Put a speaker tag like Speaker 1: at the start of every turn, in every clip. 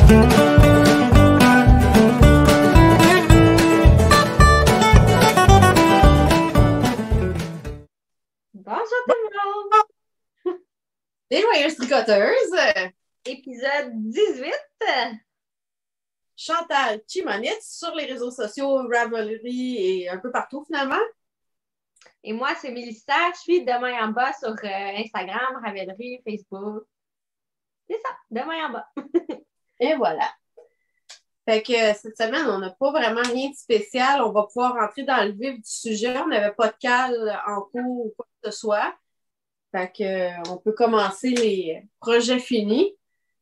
Speaker 1: Bonjour tout le monde!
Speaker 2: Les Joyeuses Tricoteuses!
Speaker 1: Épisode 18!
Speaker 2: Chantal Chimonette sur les réseaux sociaux, Ravelry et un peu partout finalement.
Speaker 1: Et moi, c'est Mélissa. Je suis demain en bas sur Instagram, Ravelry, Facebook. C'est ça, demain en bas.
Speaker 2: Et voilà. Fait que cette semaine, on n'a pas vraiment rien de spécial. On va pouvoir rentrer dans le vif du sujet. On n'avait pas de cale en cours ou quoi que ce soit. Fait que on peut commencer les projets finis.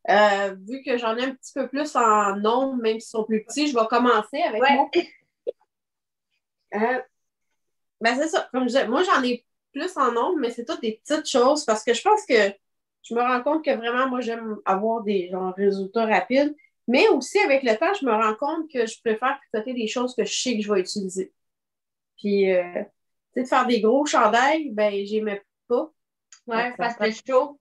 Speaker 2: Vu que j'en ai un petit peu plus en nombre, même s'ils sont plus petits, je vais commencer avec mon... Ben c'est ça, comme je disais, moi j'en ai plus en nombre, mais c'est toutes des petites choses parce que je pense que je me rends compte que vraiment, moi j'aime avoir des genre, résultats rapides, mais aussi avec le temps, je me rends compte que je préfère picoter des choses que je sais que je vais utiliser. Puis, tu sais, de faire des gros chandails, ben j'aimais pas.
Speaker 1: Ouais, parce que c'est chaud.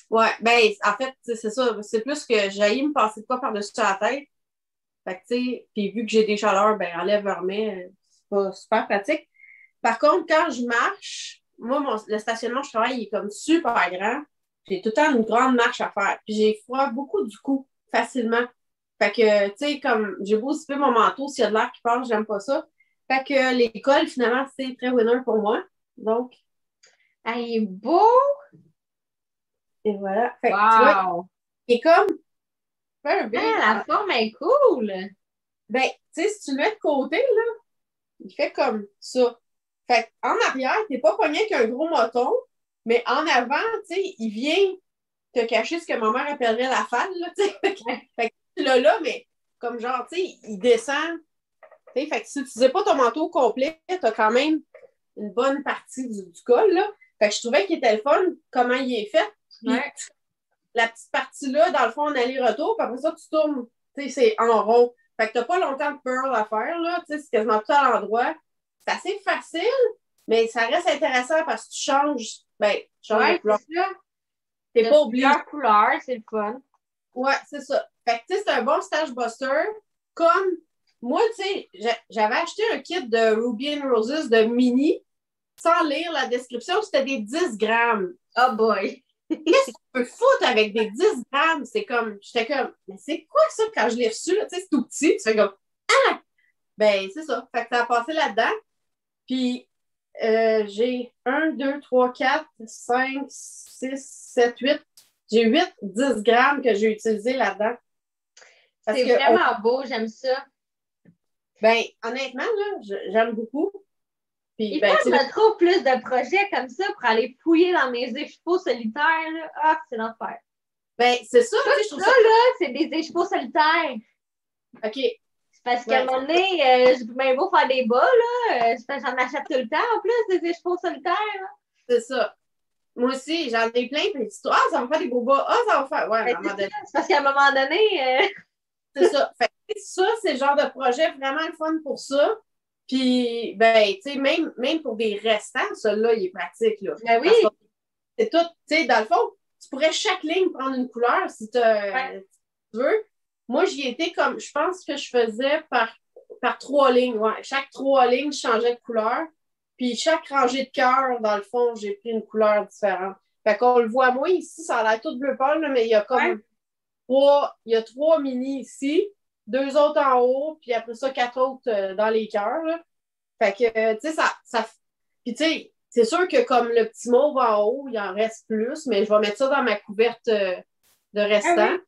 Speaker 2: Ouais, ben, en fait, c'est ça. C'est plus que j'aille me passer de quoi par-dessus la tête. Fait que, tu sais, puis vu que j'ai des chaleurs, ben, enlève, remets. C'est pas super pratique. Par contre, quand je marche, moi, le stationnement où je travaille, il est comme super grand. J'ai tout le temps une grande marche à faire. Puis j'ai froid beaucoup du coup, facilement. Fait que, tu sais, comme j'ai beau zipper mon manteau, s'il y a de l'air qui passe, j'aime pas ça. Fait que l'école, finalement, c'est très winner pour moi. Donc,
Speaker 1: Ah, il est beau!
Speaker 2: et voilà. Fait que, tu vois,
Speaker 1: Wow!
Speaker 2: il est comme un
Speaker 1: Ah,
Speaker 2: big.
Speaker 1: la forme est cool!
Speaker 2: Ben, tu sais, si tu le mets de côté, là, il fait comme ça. Fait en arrière, t'es pas pogné avec un gros moton, mais en avant, tu sais, il vient te cacher ce que ma mère appellerait la falle, là, tu sais. Fait que tu l'as là, mais comme genre, tu sais, il descend. Tu sais, fait que si tu faisais pas ton manteau complet, t'as quand même une bonne partie du col, là. Fait que je trouvais qu'il était le fun, comment il est fait. Puis la petite partie-là, dans le fond, en aller-retour, puis après ça, tu tournes, tu sais, c'est en rond. Fait que t'as pas longtemps de pearl à faire, là, tu sais, c'est quasiment tout à l'endroit. C'est assez facile, mais ça reste intéressant parce que tu changes, ben, tu changes de couleur.
Speaker 1: C'est ça.
Speaker 2: T'es pas obligé.
Speaker 1: Plusieurs couleurs, c'est le fun.
Speaker 2: Ouais, c'est ça. Fait que, tu sais, c'est un bon stage buster. Comme, moi, tu sais, j'avais acheté un kit de Ruby and Roses de mini sans lire la description, c'était des 10 grammes.
Speaker 1: Oh boy!
Speaker 2: Qu'est-ce qu'on peut foutre avec des 10 grammes? C'est comme, j'étais comme, mais c'est quoi ça quand je l'ai reçu? Tu sais, c'est tout petit. Tu fais comme, ah! Ben, c'est ça. Fait que ça a passé là-dedans. Puis, j'ai 1, 2, 3, 4, 5, 6, 7, 8. J'ai 8, 10 grammes que j'ai utilisé là-dedans.
Speaker 1: C'est vraiment beau, j'aime ça.
Speaker 2: Ben, honnêtement, là, j'aime beaucoup. Puis,
Speaker 1: Et
Speaker 2: ben,
Speaker 1: quand je me trouve plus de projets comme ça pour aller fouiller dans mes écheveaux solitaires, là, ah, c'est l'enfer.
Speaker 2: Ben, c'est ça,
Speaker 1: Tout
Speaker 2: je trouve
Speaker 1: ça, là, c'est des écheveaux solitaires.
Speaker 2: OK.
Speaker 1: C'est parce qu'à un moment donné, je peux même beau faire des bas, là. J'en achète tout le temps, en plus, des écheveaux solitaires. Là.
Speaker 2: C'est ça. Moi aussi, j'en ai plein, puis tu dis, ah, ça va faire des beaux bas. Ah, ça va faire. Ouais,
Speaker 1: Ben, c'est parce qu'à un moment donné.
Speaker 2: C'est ça. Fait que ça, c'est le genre de projet vraiment le fun pour ça. Puis, ben, tu sais, même pour des restants, celui-là, il est pratique, là.
Speaker 1: Ben oui.
Speaker 2: C'est tout, tu sais, dans le fond, tu pourrais chaque ligne prendre une couleur si tu veux. Moi, j'y étais comme, je pense que je faisais par 3 lignes. Ouais. Chaque 3 lignes, je changeais de couleur. Puis chaque rangée de cœur, dans le fond, j'ai pris une couleur différente. Fait qu'on le voit moins ici, ça a l'air tout bleu pâle, mais il y a comme il y a 3 mini ici, 2 autres en haut, puis après ça, 4 autres dans les cœurs. Là. Fait que, tu sais, ça. Puis, tu sais, c'est sûr que comme le petit mauve en haut, il en reste plus, mais je vais mettre ça dans ma couverte de restants. Ah oui.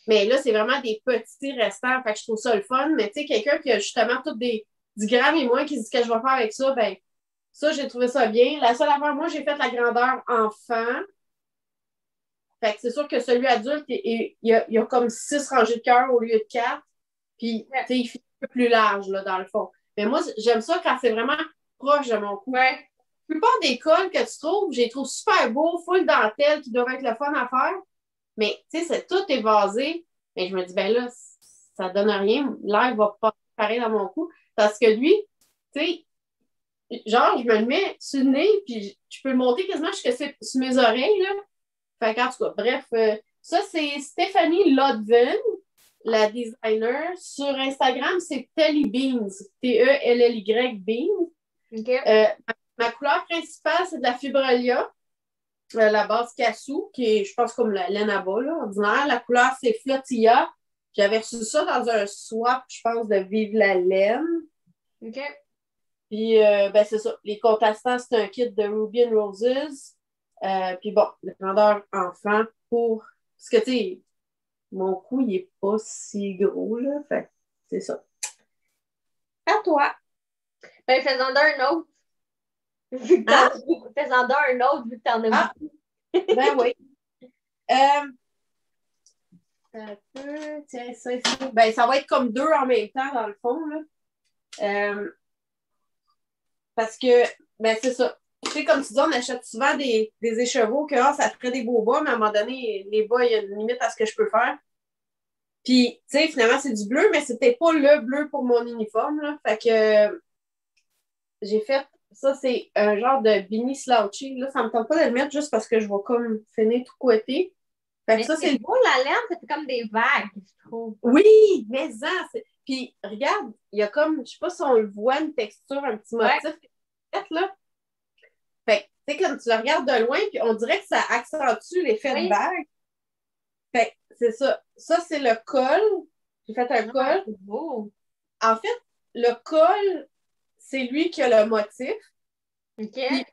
Speaker 2: Mais là, c'est vraiment des petits restants. Fait que je trouve ça le fun. Mais tu sais, quelqu'un qui a justement tout des 10 grammes et moins qui dit ce que je vais faire avec ça, ben ça, j'ai trouvé ça bien. La seule affaire, moi, j'ai fait la grandeur enfant. Fait que c'est sûr que celui adulte, il y a comme 6 rangées de cœur au lieu de 4. Puis, tu sais, il fait un peu plus large, là, dans le fond. Mais moi, j'aime ça quand c'est vraiment proche de mon cou.
Speaker 1: Ouais.
Speaker 2: La plupart des cols que tu trouves, je les trouve super beaux, full dentelle, qui doivent être le fun à faire. Mais, tu sais, c'est tout évasé. Mais je me dis, ben là, ça donne rien. L'air va pas pareil dans mon cou. Parce que lui, tu sais, genre, je me le mets sur le nez, puis je peux le monter quasiment jusqu'à sur mes oreilles, là. Fait qu'en tout cas, bref, Ça, c'est Stéphanie Lodven, la designer. Sur Instagram, c'est Telly Beans. Tellly Beans.
Speaker 1: OK.
Speaker 2: Ma couleur principale, c'est de la fibrolia. La base cassou, qui est, je pense, comme la laine à bas, là, ordinaire. La couleur, c'est Flotilla. J'avais reçu ça dans un swap, je pense, de Vive la laine.
Speaker 1: OK.
Speaker 2: Puis, ben, c'est ça. Les contrastants, c'est un kit de Ruby and Roses. Puis bon, le grandeur enfant pour... Parce que, tu sais, mon cou, il est pas si gros, là. Fait c'est ça. À toi.
Speaker 1: Ben, faisons un autre. Faisons un autre, vu que t'en as beaucoup.
Speaker 2: Ben oui. Tiens, ça, ben, ça va être comme deux en même temps, dans le fond, là. Parce que, ben, c'est ça. Tu sais, comme tu dis, on achète souvent des écheveaux que ça ferait des beaux bas, mais à un moment donné, les bas, il y a une limite à ce que je peux faire. Puis, tu sais, finalement, c'est du bleu, mais c'était pas le bleu pour mon uniforme, là. Fait que j'ai fait, ça, c'est un genre de beanie slouchy. Là, ça me tente pas de le mettre juste parce que je vais comme finir tout couetté. Fait que
Speaker 1: Mais
Speaker 2: ça,
Speaker 1: c'est beau, la laine, ça fait comme des vagues, je trouve.
Speaker 2: Oui, mais ça, puis regarde, il y a comme, je sais pas si on le voit, une texture, un petit motif là. Fait que, tu sais, comme tu le regardes de loin, puis on dirait que ça accentue l'effet de vague. Fait que c'est ça. Ça, c'est le col. J'ai fait un col.
Speaker 1: C'est beau.
Speaker 2: En fait, le col, c'est lui qui a le motif.
Speaker 1: OK.
Speaker 2: Puis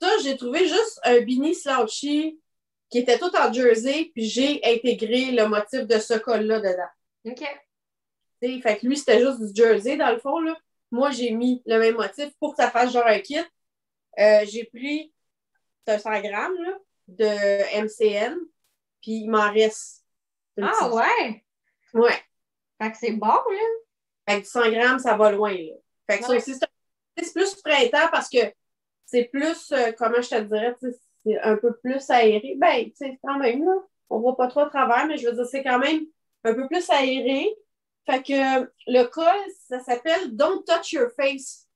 Speaker 2: ça, j'ai trouvé juste un beanie slouchy qui était tout en jersey, puis j'ai intégré le motif de ce col-là dedans.
Speaker 1: OK.
Speaker 2: T'sais, fait que lui, c'était juste du jersey, dans le fond, là. Moi, j'ai mis le même motif pour que ça fasse genre un kit. J'ai pris 100 grammes là, de MCN, puis il m'en reste.
Speaker 1: Ah ouais?
Speaker 2: Ouais.
Speaker 1: Fait que c'est bon, là.
Speaker 2: Fait que 100 grammes, ça va loin, là. Fait que ça aussi, c'est plus printemps parce que c'est plus, comment je te dirais, c'est un peu plus aéré. Ben, tu sais, quand même, là, on voit pas trop à travers, mais je veux dire, c'est quand même un peu plus aéré. Fait que le col, ça s'appelle Don't Touch Your Face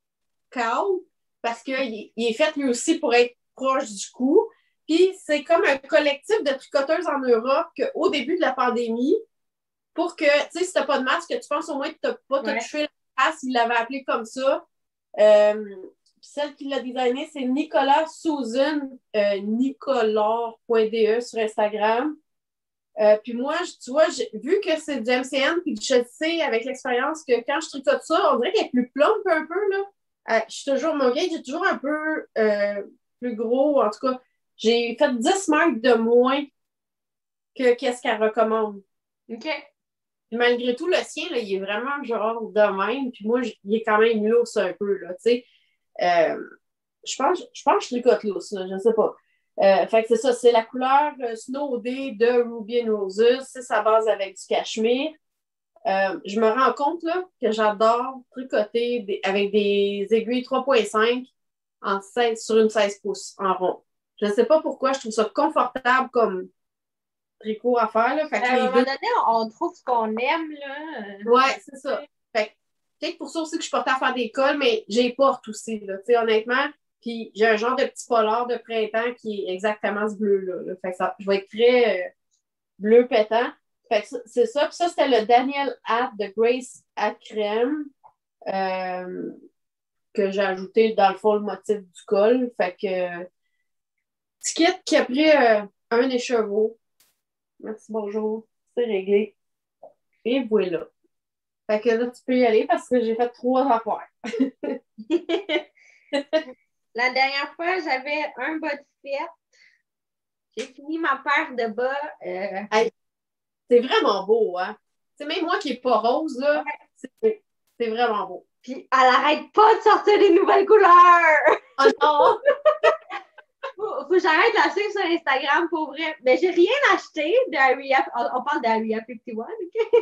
Speaker 2: Cowl parce qu'il est fait lui aussi pour être proche du cou. Puis c'est comme un collectif de tricoteuses en Europe qu'au début de la pandémie, pour que, tu sais, si t'as pas de masque, que tu penses au moins que t'as pas touché la face, il l'avait appelé comme ça. Celle qui l'a designé, c'est Nicolas Susan, nicolor.de sur Instagram. Puis moi, tu vois, vu que c'est du MCN, puis que je sais avec l'expérience que quand je tricote ça, on dirait qu'elle est plus plump un peu, là. Je suis toujours, mon gauge est toujours un peu plus gros. En tout cas, j'ai fait 10 marques de moins que qu'est-ce qu'elle recommande.
Speaker 1: OK.
Speaker 2: Puis malgré tout, le sien, là, il est vraiment genre de même. Puis moi, il est quand même lousse un peu, là, tu sais. Je pense que je tricote lousse, là, je sais pas. Fait que c'est ça, c'est la couleur Snow Day de Ruby and Roses. C'est sa base avec du cachemire. Je me rends compte là, que j'adore tricoter avec des aiguilles 3,5 sur une 16 pouces en rond. Je ne sais pas pourquoi, je trouve ça confortable comme tricot à faire. Là. Fait que
Speaker 1: à un moment donné, on trouve ce qu'on aime. Là.
Speaker 2: Ouais, c'est ça. Fait que, peut-être pour ça aussi que je suis portée à faire des cols, mais j'ai porte aussi. Là, honnêtement, puis j'ai un genre de petit polar de printemps qui est exactement ce bleu-là. Là. Fait que ça, je vais être très bleu pétant. Fait que c'est ça. Puis ça, c'était le Daniel Hat de Grace à crème que j'ai ajouté dans le fond le motif du col. Fait que petit kit qui a pris un écheveau. Merci, bonjour. C'est réglé. Et voilà. Fait que là, tu peux y aller parce que j'ai fait 3 affaires.
Speaker 1: La dernière fois, j'avais un bas de fête. J'ai fini ma paire de bas.
Speaker 2: Hey, c'est vraiment beau, hein? Tu sais, même moi qui n'ai pas rose, là, c'est vraiment beau.
Speaker 1: Puis, elle arrête pas de sortir des nouvelles couleurs!
Speaker 2: Oh non!
Speaker 1: Faut que j'arrête de la suivre sur Instagram pour vrai. Mais j'ai rien acheté de Area. On parle d'Area 51, OK?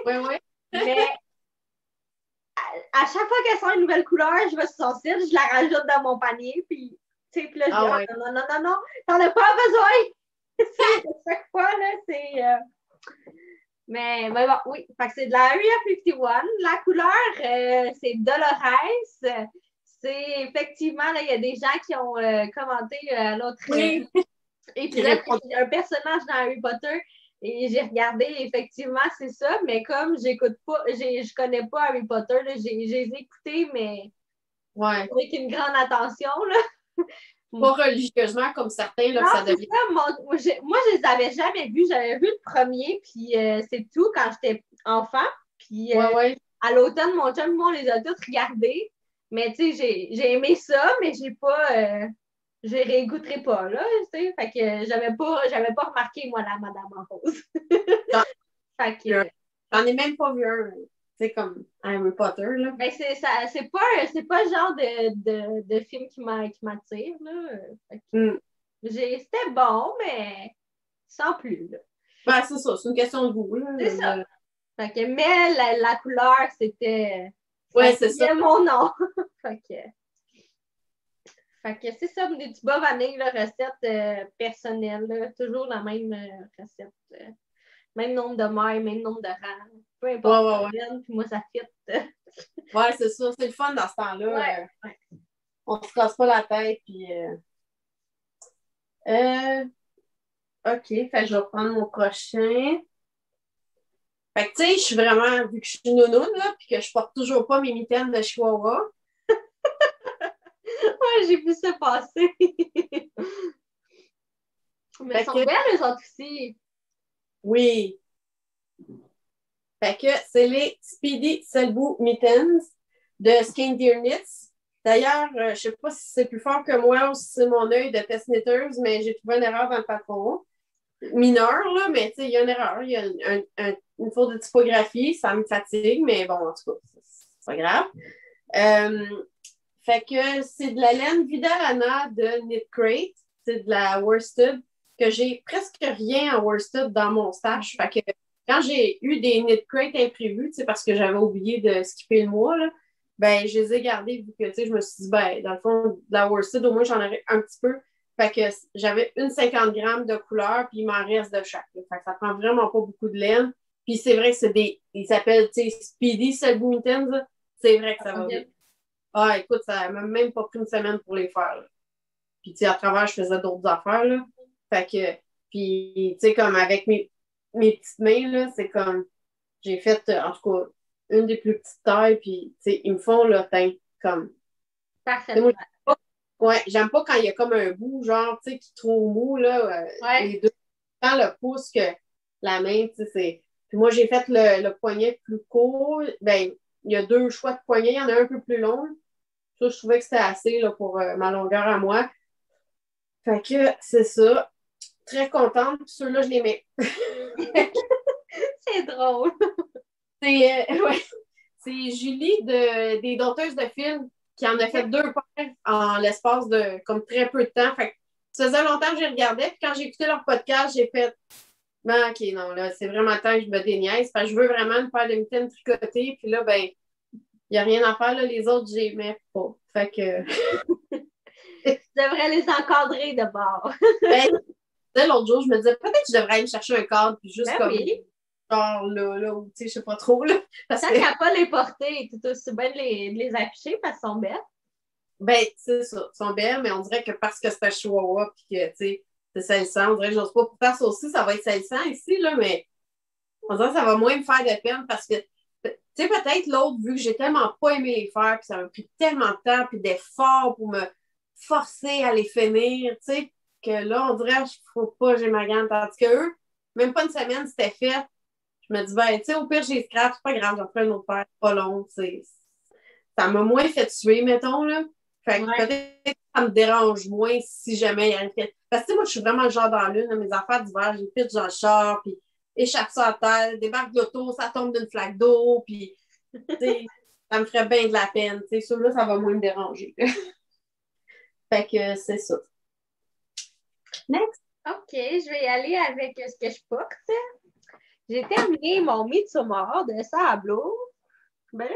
Speaker 2: Oui, oui.
Speaker 1: Mais à chaque fois qu'elle sort une nouvelle couleur, je vais sur son site, je la rajoute dans mon panier, puis tu sais, puis là, je dis, non, t'en as pas besoin! Chaque fois, là, c'est... Mais bon, oui, fait que c'est de la Area 51. La couleur, c'est Dolores. C'est effectivement, là, il y a des gens qui ont commenté l'autre épisode. Il y a un personnage dans Harry Potter Et j'ai regardé, effectivement, c'est ça, mais comme j'écoute pas, je connais pas Harry Potter, là, j'ai écouté, mais avec une grande attention, là.
Speaker 2: Pas religieusement comme certains, là,
Speaker 1: non,
Speaker 2: que ça devient.
Speaker 1: Ça, moi, je les avais jamais vus. J'avais vu le premier, puis c'est tout quand j'étais enfant. Puis à l'automne, mon chum, moi, on les a tous regardés. Mais tu sais, j'ai aimé ça, mais j'ai pas. Je réécouterai pas, là, tu sais. Fait que j'avais pas remarqué, moi, la Madame en rose. Fait que.
Speaker 2: J'en ai même pas vu un. C'est comme Harry Potter, là.
Speaker 1: Ben, c'est pas le genre de film qui m'attire, là. C'était bon, mais sans plus, là.
Speaker 2: Ben, c'est ça, c'est une question de goût, là.
Speaker 1: C'est ça. Fait que, mais la couleur, c'était...
Speaker 2: c'est ça.
Speaker 1: mon nom. Fait que c'est ça, des petits bas vanille, là, recette personnelle, là, toujours la même recette. Même nombre de mailles, même nombre de rangs. Peu importe puis moi, ça fit.
Speaker 2: C'est ça, c'est le fun dans ce temps-là. On se casse pas la tête, puis... OK, fait que je vais prendre mon prochain. Fait que, tu sais, je suis vraiment, vu que je suis nounoune, là, puis que je porte toujours pas mes mitaines de Chihuahua.
Speaker 1: J'ai vu ça passer. Mais elles sont belles, eux autres aussi.
Speaker 2: Oui. Fait que c'est les Speedy Selbout Mittens de Skin Deer Knits. D'ailleurs, je ne sais pas si c'est plus fort que moi ou si c'est mon œil de test knitteuse, mais j'ai trouvé une erreur dans le patron. Mineure, là, mais tu sais, il y a une erreur. Il y a une faute de typographie. Ça me fatigue, mais bon, en tout cas, c'est pas grave. Fait que c'est de la laine Vidalana de Knit Crate. C'est de la worsted, que j'ai presque rien en worsted dans mon stash. Fait que quand j'ai eu des Knit Crate imprévus, parce que j'avais oublié de skipper le mois, là, ben, je les ai gardés vu que, je me suis dit, ben, dans le fond, de la worsted, au moins, j'en aurais un petit peu. Fait que j'avais une 50 grammes de couleur, puis il m'en reste de chaque. Là. Fait que ça prend vraiment pas beaucoup de laine. Puis c'est vrai que c'est ils s'appellent, Speedy Selbout Mittens. C'est vrai que ça va bien. Ah, écoute, ça m'a même pas pris une semaine pour les faire. Là. Puis, à travers, je faisais d'autres affaires, là. Fait que, puis, comme avec mes petites mains, là, c'est comme, j'ai fait, en tout cas, une des plus petites tailles, puis, ils me font le teint, comme.
Speaker 1: Parfaitement.
Speaker 2: J'aime pas quand il y a comme un bout, genre, qui est trop mou, là. Les deux, tant le pouce que la main, c'est. Puis moi, j'ai fait le poignet plus court. Ben, il y a 2 choix de poignet. Il y en a un peu plus long. Ça, je trouvais que c'était assez là, pour ma longueur à moi. Fait que c'est ça. Très contente. Puis ceux-là, je les mets.
Speaker 1: C'est drôle.
Speaker 2: C'est Julie des Dompteuses de films qui en a fait 2 paires en l'espace de comme très peu de temps. Fait que ça faisait longtemps que je regardais. Puis quand j'ai écouté leur podcast, j'ai fait ben, OK, non, là, c'est vraiment temps que je me déniaise. Parce que je veux vraiment une paire de mitaines tricotées. Puis là, ben, il n'y a rien à faire. Là, les autres, je les mets pas. Fait que.
Speaker 1: Tu devrais les encadrer de bord.
Speaker 2: L'autre jour, je me disais peut-être que je devrais aller me chercher un cadre. Puis juste comme.
Speaker 1: Oui.
Speaker 2: Genre là, ou tu sais, je sais pas trop. Là,
Speaker 1: tant qu'à pas les porter, tout aussi bien de les afficher parce qu'elles sont belles.
Speaker 2: Ben, c'est ça. Elles sont belles, mais on dirait que parce que c'est un chihuahua puis que, tu sais, c'est salissant, on dirait que j'ose pas. Pourtant, ça aussi, ça va être salissant ici, là, mais on dirait que ça va moins me faire de peine parce que, tu sais, peut-être l'autre, vu que j'ai tellement pas aimé les faire, puis ça m'a pris tellement de temps puis d'efforts pour me forcer à les finir, tu sais, que là, on dirait que faut pas, j'ai ma gamme. Tandis que eux, même pas une semaine, c'était fait. Je me dis, ben, tu sais, au pire, j'ai scrap, c'est pas grave, j'en ferai une autre paire, pas long, tu sais. Ça m'a moins fait tuer, mettons, là. Fait que peut-être que ça me dérange moins si jamais il y a une fête. Parce que, tu sais, moi, je suis vraiment le genre dans l'une, mes affaires d'hiver, j'ai pitch dans le char, puis échappe ça à terre, débarque de l'auto, ça tombe d'une flaque d'eau, puis, tu sais, ça me ferait bien de la peine, tu sais. Celui-là, ça va moins me déranger. Fait que c'est ça. Next.
Speaker 1: OK, je vais y aller avec ce que je porte. J'ai terminé mon Midsommar de Sablo. Ben là,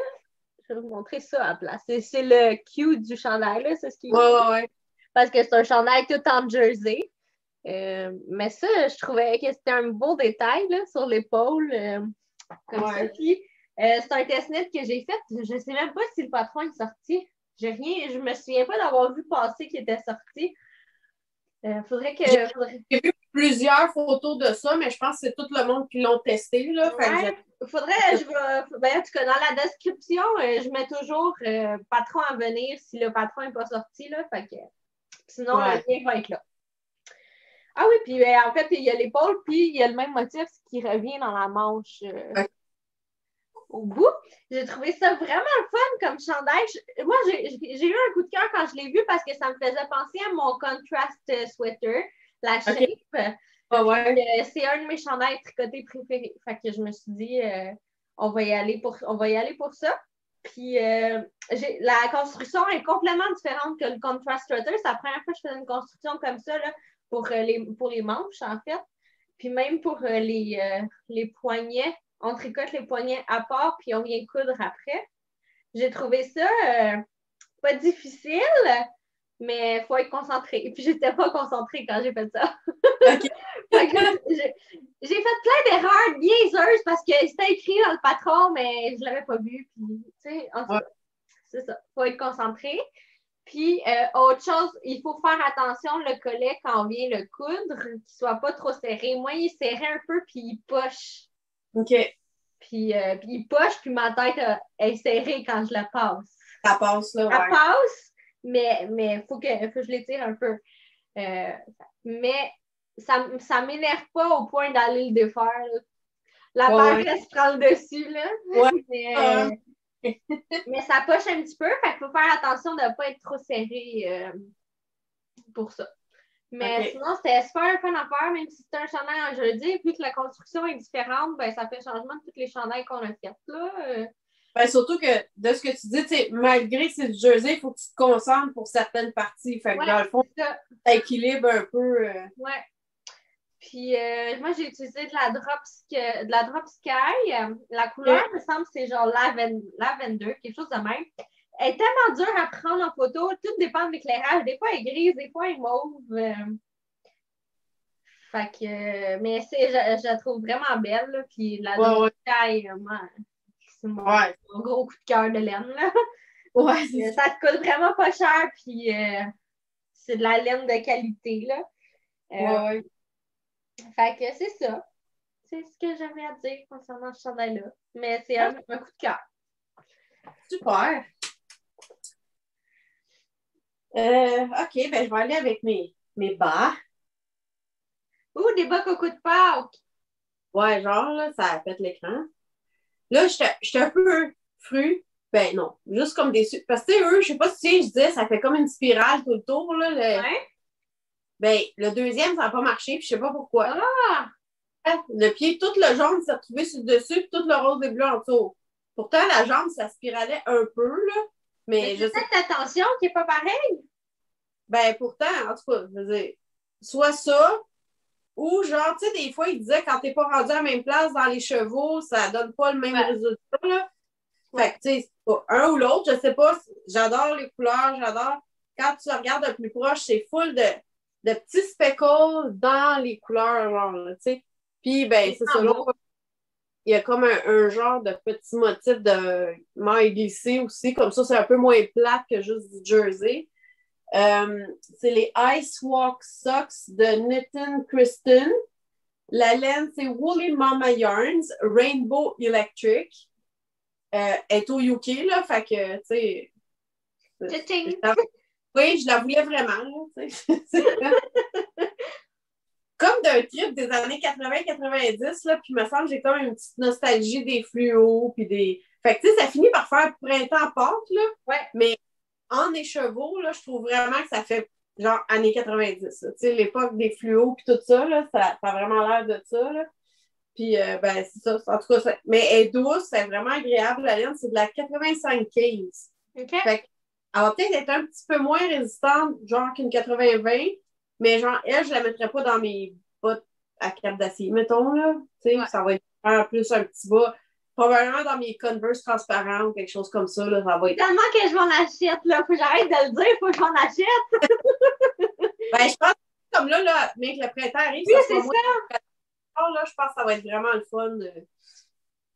Speaker 1: je vais vous montrer ça à la place. C'est le cue du chandail, là, c'est ce qui
Speaker 2: Ouais.
Speaker 1: Parce que c'est un chandail tout en jersey. Mais ça, je trouvais que c'était un beau détail là, sur l'épaule. Comme ça. C'est un test-net que j'ai fait. Je ne sais même pas si le patron est sorti. Je me souviens pas d'avoir vu passer qu'il était sorti. Faudrait que.
Speaker 2: J'ai vu plusieurs photos de ça, mais je pense que c'est tout le monde qui l'ont testé. Là,
Speaker 1: ouais. En tout cas, dans la description, je mets toujours patron à venir si le patron n'est pas sorti. Là, fait que, sinon, le lien va être là. Ah oui, puis en fait, il y a l'épaule, puis il y a le même motif qui revient dans la manche au bout. J'ai trouvé ça vraiment fun comme chandail. Moi, j'ai eu un coup de cœur quand je l'ai vu parce que ça me faisait penser à mon contrast sweater, la Shape. C'est un de mes chandails tricotés préférés. Fait que je me suis dit, on va y aller pour ça. Puis la construction est complètement différente que le contrast sweater. C'est la première fois que je faisais une construction comme ça là, pour les manches, en fait. Puis même pour les poignets. On tricote les poignets à part, puis on vient coudre après. J'ai trouvé ça pas difficile, mais il faut être concentré. Et puis, j'étais pas concentrée quand j'ai fait ça. Okay. J'ai fait plein d'erreurs niaiseuses parce que c'était écrit dans le patron, mais je l'avais pas vu. Puis, tu sais, en tout cas, c'est ça. Il faut être concentré. Puis, autre chose, il faut faire attention, le collet, quand on vient le coudre, qu'il soit pas trop serré. Moi, il est serré un peu, puis il poche.
Speaker 2: OK.
Speaker 1: Puis il poche, puis ma tête est serrée quand je la passe.
Speaker 2: Ça passe, là, ouais.
Speaker 1: Elle passe, mais faut que je l'étire un peu. Mais ça m'énerve pas au point d'aller le défaire. Là. La paresse prend le dessus, là. Ouais. Mais ça poche un petit peu, fait qu'il faut faire attention de ne pas être trop serré pour ça. Mais sinon, c'était super fun à faire, même si c'était un chandail en jeudi, vu que la construction est différente, ben, ça fait changement de toutes les chandails qu'on a faites. Là.
Speaker 2: Ben, surtout que de ce que tu dis, malgré que c'est du jersey, il faut que tu te concentres pour certaines parties. Fait que dans le fond, tu équilibres un peu.
Speaker 1: Ouais. Puis moi, j'ai utilisé de la Drop Sky. La couleur, me semble, c'est genre lavender, quelque chose de même. Elle est tellement dure à prendre en photo. Tout dépend de l'éclairage. Des fois, elle est grise, des fois, elle est mauve. Fait que, mais je la trouve vraiment belle. Là. Puis la Drop Sky, c'est mon gros coup de cœur de laine. Là. Ouais, ça te coûte vraiment pas cher. Puis c'est de la laine de qualité. Là. Fait que c'est ça. C'est ce que j'avais à dire concernant ce chandail-là. Mais c'est un coup de cœur.
Speaker 2: Super. OK, ben je vais aller avec mes bas.
Speaker 1: Des bas coco de Pâques.
Speaker 2: Ouais, genre, là, ça pète l'écran. Là, j'étais un peu fru. Ben non, juste comme déçu. Parce que, tu sais, eux, je sais pas si je disais, ça fait comme une spirale tout le tour, là.
Speaker 1: Ouais.
Speaker 2: Ben, le deuxième, ça n'a pas marché, puis je sais pas pourquoi.
Speaker 1: Ah!
Speaker 2: Le pied, tout le jaune s'est retrouvé sur le dessus, puis tout le rose et bleu en dessous. Pourtant, la jambe, ça spiralait un peu, là. Mais
Speaker 1: c'est peut-être ta tension qui n'est pas pareille.
Speaker 2: Ben, pourtant, en tout cas, je veux dire, soit ça, ou genre, tu sais, des fois, il disait quand t'es pas rendu à la même place dans les chevaux, ça donne pas le même résultat, là. Fait que, tu sais, c'est pas un ou l'autre, je sais pas. J'adore les couleurs, j'adore. Quand tu regardes de plus proche, c'est full de petits speckles dans les couleurs, genre, tu sais. Puis, ben, c'est ça. Il y a comme un genre de petit motif de maille glissée aussi. Comme ça, c'est un peu moins plate que juste du jersey. C'est les Ice Walk Socks de Nitin Kristen. La laine, c'est Woolly Mama Yarns, Rainbow Electric. Elle est au UK, là, fait que, tu sais... Oui, je la voulais vraiment, là, tu sais. Comme d'un trip des années 80-90, là, puis il me semble que j'ai comme une petite nostalgie des fluos, puis des... Fait que, tu sais, ça finit par faire printemps pâte, là.
Speaker 1: Ouais.
Speaker 2: Mais en écheveau, là, je trouve vraiment que ça fait genre années 90. Tu sais, l'époque des fluos, puis tout ça, là, ça a vraiment l'air de ça, là. Puis, ben, c'est ça. En tout cas, mais elle est douce, c'est vraiment agréable. La laine, c'est de la 85-15.
Speaker 1: OK.
Speaker 2: Fait elle va peut-être être un petit peu moins résistante, genre qu'une 80-20, mais genre, elle, je la mettrais pas dans mes bottes à cap d'acier, mettons, là. Tu sais, ça va être en plus un petit bas. Probablement dans mes Converse transparents ou quelque chose comme ça, là, ça va être...
Speaker 1: Tellement que je m'en achète, là. Faut que j'arrête de le dire, faut que je m'en achète.
Speaker 2: Ben, je pense que comme là, mais que le printemps arrive,
Speaker 1: oui, c'est ça.
Speaker 2: Là, je pense que ça va être vraiment le fun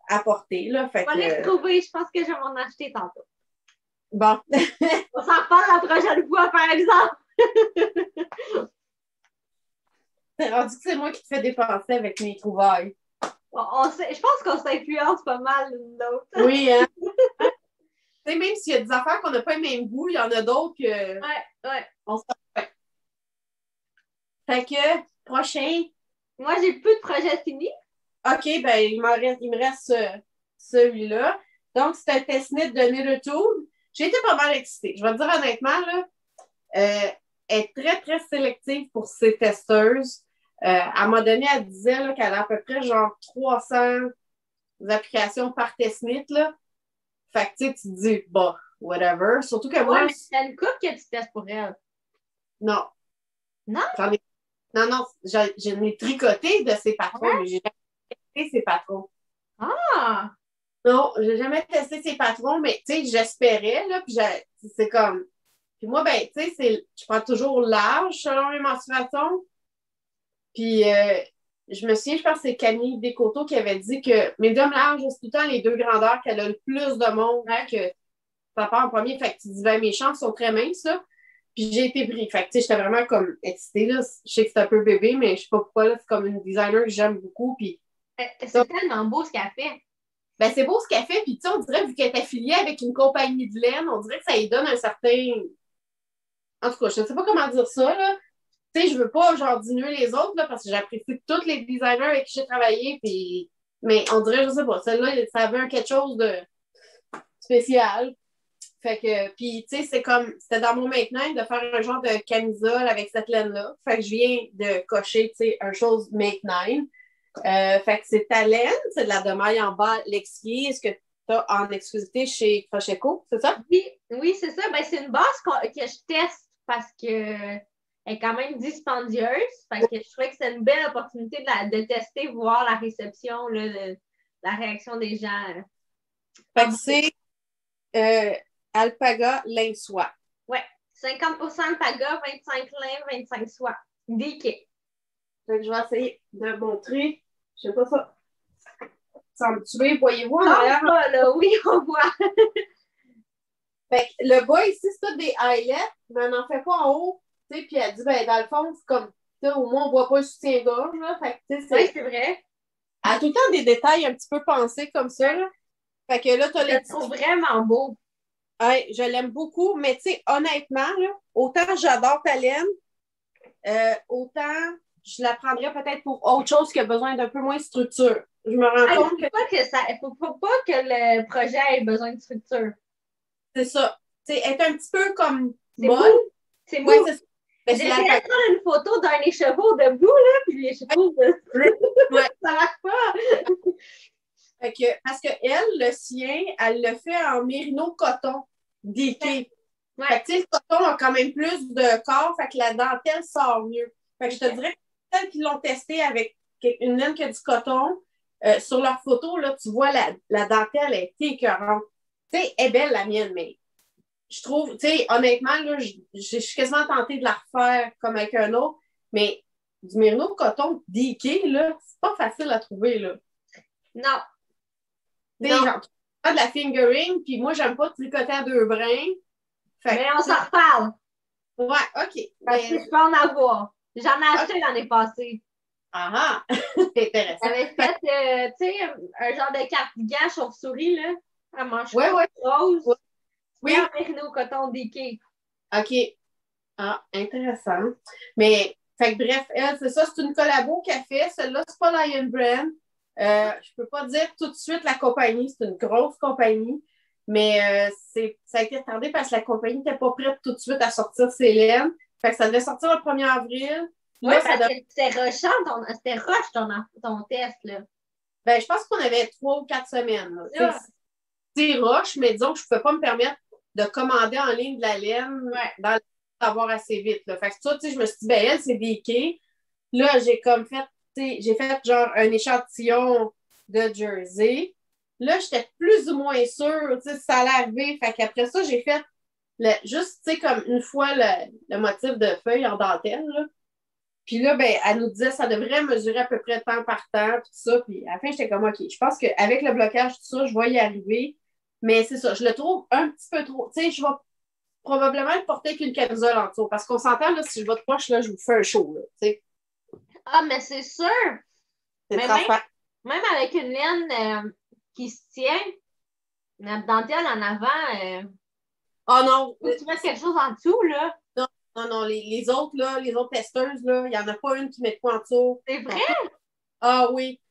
Speaker 2: à porter. Là, fait
Speaker 1: on va les trouver. Je pense que je vais m'en acheter tantôt.
Speaker 2: Bon.
Speaker 1: On s'en reparle la prochaine fois, par exemple.
Speaker 2: C'est rendu que c'est moi qui te fais dépenser avec mes trouvailles.
Speaker 1: Je pense qu'on s'influence pas mal l'une l'autre.
Speaker 2: Oui, hein? Tu sais, même s'il y a des affaires qu'on n'a pas le même goût, il y en a d'autres que.
Speaker 1: Ouais.
Speaker 2: On s'en fait. Fait que, prochain.
Speaker 1: Moi, j'ai plus de projets finis.
Speaker 2: OK, ben, il me reste celui-là. Donc, c'est un test-net de Nittertube. J'ai été pas mal excitée. Je vais te dire honnêtement, là, elle est très, très sélective pour ses testeuses. À un moment donné, elle disait là, qu'elle a à peu près genre 300 applications par test-net, là. Fait que, tu te dis, bah, whatever. Surtout que moi.
Speaker 1: Mais c'est une coupe que tu testes pour elle.
Speaker 2: Non.
Speaker 1: Non?
Speaker 2: Non, j'en ai tricoté de ses patrons, mais j'ai jamais testé ses patrons.
Speaker 1: Ah!
Speaker 2: Non, j'ai jamais testé ses patrons, mais tu sais, j'espérais, là, puis c'est comme. Puis moi, ben, tu sais, je prends toujours large selon mes menstruations. Puis je me souviens, je pense que c'est Camille Descoteaux qui avait dit que médium large, c'est tout le temps les deux grandeurs qu'elle a le plus de monde, hein, que ça part en premier. Fait que tu dis, ben, mes chances sont très minces, là. Puis j'ai été pris. Fait que, tu sais, j'étais vraiment comme excitée, là. Je sais que c'est un peu bébé, mais je sais pas pourquoi, là. C'est comme une designer que j'aime beaucoup. Puis.
Speaker 1: C'est tellement beau ce qu'elle fait.
Speaker 2: Ben, c'est beau ce qu'elle fait. Puis, tu sais, on dirait, vu qu'elle est affiliée avec une compagnie de laine, on dirait que ça lui donne un certain. En tout cas, je ne sais pas comment dire ça, là. Tu sais, je veux pas, genre, diminuer les autres, là, parce que j'apprécie tous les designers avec qui j'ai travaillé. Puis. Mais on dirait, je sais pas, celle-là, ça avait quelque chose de spécial. Fait que, puis, tu sais, c'était dans mon maintenant de faire un genre de camisole avec cette laine-là. Fait que je viens de cocher, tu sais, un chose Make Nine. Fait que c'est ta laine, c'est de la demaille en bas, l'exquier. Est-ce que tu as en exclusivité chez Crochet-Co, c'est ça?
Speaker 1: Oui, c'est ça. Ben, c'est une base que je teste parce que elle est quand même dispendieuse. Fait que je trouvais que c'est une belle opportunité de tester, voir la réception, là, la réaction des gens.
Speaker 2: Fait que c'est alpaga lin soie.
Speaker 1: Ouais, 50% alpaga, 25 lin, 25 soie. Diquet.
Speaker 2: Fait que je vais essayer de montrer. Je sais pas ça. Ça me tue, voyez-vous en
Speaker 1: arrière?
Speaker 2: Pas,
Speaker 1: là, oui, on voit.
Speaker 2: Fait que le bas ici, c'est tout des highlights, mais on n'en fait pas en haut. Tu sais, puis elle dit, ben, dans le fond, c'est comme, au moins, on voit pas le soutien-gorge, là. Fait que, tu sais,
Speaker 1: oui, c'est vrai.
Speaker 2: Elle a tout le temps des détails un petit peu pensés comme ça, là. Fait que là, t'as
Speaker 1: les. Je le trouve vraiment beau.
Speaker 2: Ouais, je l'aime beaucoup, mais tu sais, honnêtement, là, autant j'adore ta laine, autant je la prendrais peut-être pour autre chose qui a besoin d'un peu moins de structure. Je me rends compte
Speaker 1: que. Faut pas que le projet ait besoin de structure.
Speaker 2: C'est ça. Tu sais, être un petit peu comme
Speaker 1: molle. C'est mou. Ouais,
Speaker 2: ben,
Speaker 1: j'ai essayé de prendre une photo d'un écheveau debout, là, puis l'écheveau,
Speaker 2: ouais.
Speaker 1: Ça marche pas.
Speaker 2: Fait que, parce qu'elle, le sien, elle le fait en mérino coton diqué.
Speaker 1: Ouais.
Speaker 2: Fait que, tu sais, le coton a quand même plus de corps, fait que la dentelle sort mieux. Fait que je te dirais que celles qui l'ont testé avec une laine qui a du coton, sur leur photo, là, tu vois la dentelle est écœurante. Tu sais, elle est belle, la mienne, mais je trouve, tu sais, honnêtement, là, je suis quasiment tentée de la refaire comme avec un autre, mais du mérino coton diqué, là, c'est pas facile à trouver, là.
Speaker 1: Non.
Speaker 2: Tu sais, genre, pas de la fingering, puis moi, j'aime pas tricoter à deux brins.
Speaker 1: Mais on s'en reparle.
Speaker 2: Ouais, OK.
Speaker 1: Parce que je peux en avoir. J'en ai acheté l'année passée.
Speaker 2: Ah ah! C'est intéressant.
Speaker 1: J'avais fait, tu sais, un genre de cardigan chauve-souris, là, à manche
Speaker 2: rose.
Speaker 1: Oui. En mérino coton diqué.
Speaker 2: OK. Ah, intéressant. Mais, fait que bref, elle, c'est ça, c'est une collabo qu'elle fait. Celle-là, c'est pas Lion Brand. Je peux pas dire tout de suite la compagnie, c'est une grosse compagnie, mais ça a été retardé parce que la compagnie n'était pas prête tout de suite à sortir ses laines. Fait que ça devait sortir le 1er avril.
Speaker 1: Oui, c'était rushant, c'était rush ton test, là.
Speaker 2: Ben, je pense qu'on avait 3 ou 4 semaines. C'est rush, mais disons que je ne pouvais pas me permettre de commander en ligne de la laine dans d'avoir assez vite. Là. Fait que ça, tu sais, je me suis dit, ben elle, c'est diqué. Là, j'ai comme fait, j'ai fait genre un échantillon de jersey. Là, j'étais plus ou moins sûre, tu sais, si ça allait arriver. Fait qu'après ça, j'ai fait juste, tu sais, comme une fois le motif de feuille en dentelle, là. Puis là, ben, elle nous disait que ça devrait mesurer à peu près temps par temps, puis tout ça. Puis à la fin, j'étais comme, OK, je pense qu'avec le blocage, tout ça, je vais y arriver. Mais c'est ça, je le trouve un petit peu trop. Tu sais, je vais probablement le porter avec une camisole en dessous. Parce qu'on s'entend, là, si je vais de proche, là, je vous fais un show, là, tu sais.
Speaker 1: Ah, mais c'est sûr.
Speaker 2: C'est
Speaker 1: Mais
Speaker 2: transparent.
Speaker 1: même avec une laine qui se tient, notre dentelle en avant,
Speaker 2: Oh non!
Speaker 1: faut que tu mettes quelque chose en dessous, là.
Speaker 2: Non, non, non. Les autres, là, les autres testeuses, là, il n'y en a pas une qui met de quoi en dessous.
Speaker 1: C'est vrai?
Speaker 2: Ah oui.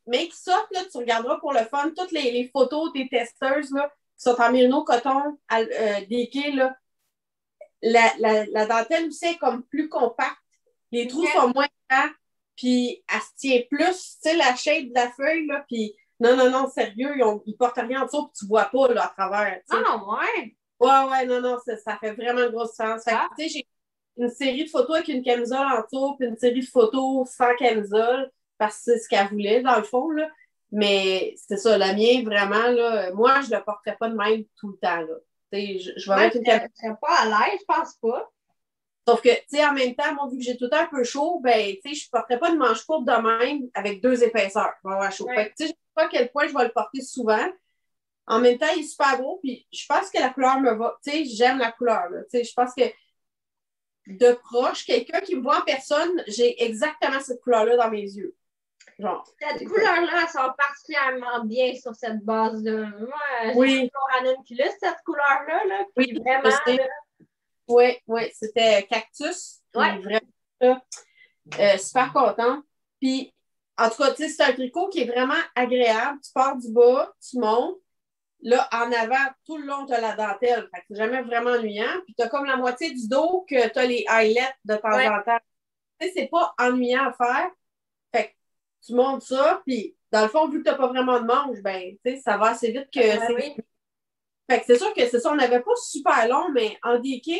Speaker 2: Make ça, là, tu regarderas pour le fun toutes les photos des testeuses là, qui sont en mérino coton déqué, là. La dentelle aussi est comme plus compacte. Les trous sont moins grands, puis elle se tient plus. Tu sais, la shape de la feuille, là, puis non, non, non, sérieux, ils portent rien en dessous, puis tu vois pas là, à travers.
Speaker 1: Ah non, ouais.
Speaker 2: Ouais, non, non, ça fait vraiment une grosse différence. Fait que, tu sais, j'ai une série de photos avec une camisole en dessous, puis une série de photos sans camisole, parce que c'est ce qu'elle voulait, dans le fond, là. Mais c'est ça, la mienne, vraiment, là, moi, je ne le porterais pas de même tout le temps, là. Je vais mettre une camisole.
Speaker 1: Je serais pas à l'aise, je pense pas.
Speaker 2: Sauf que, tu sais, en même temps, moi, vu que j'ai tout le temps un peu chaud, ben, tu sais, je ne porterais pas de manche courte de même avec 2 épaisseurs. Je vais avoir chaud.
Speaker 1: Ouais.
Speaker 2: Fait que, tu sais, je ne sais pas à quel point je vais le porter souvent. En même temps, il est super beau, puis je pense que la couleur me va. Tu sais, j'aime la couleur, là. Tu sais, je pense que de proche, quelqu'un qui me voit en personne, j'ai exactement cette couleur-là dans mes yeux. Genre.
Speaker 1: Cette couleur-là, elle sort particulièrement bien sur cette base-là. Moi,
Speaker 2: Oui.
Speaker 1: j'ai un ranunculus, cette couleur-là, là, puis
Speaker 2: Oui,
Speaker 1: vraiment, là,
Speaker 2: oui, c'était cactus.
Speaker 1: Ouais.
Speaker 2: Vraiment, super content. Puis, en tout cas, tu sais, c'est un tricot qui est vraiment agréable. Tu pars du bas, tu montes. Là, en avant, tout le long, tu as la dentelle. Fait que c'est jamais vraiment ennuyant. Puis, tu as comme la moitié du dos que tu as les highlights de temps en temps. Tu sais, c'est pas ennuyant à faire. Fait que tu montes ça, puis dans le fond, vu que tu n'as pas vraiment de manche, ben, tu sais, ça va assez vite que c'est.
Speaker 1: oui.
Speaker 2: Fait que c'est sûr que c'est ça, on n'avait pas super long, mais en déqué.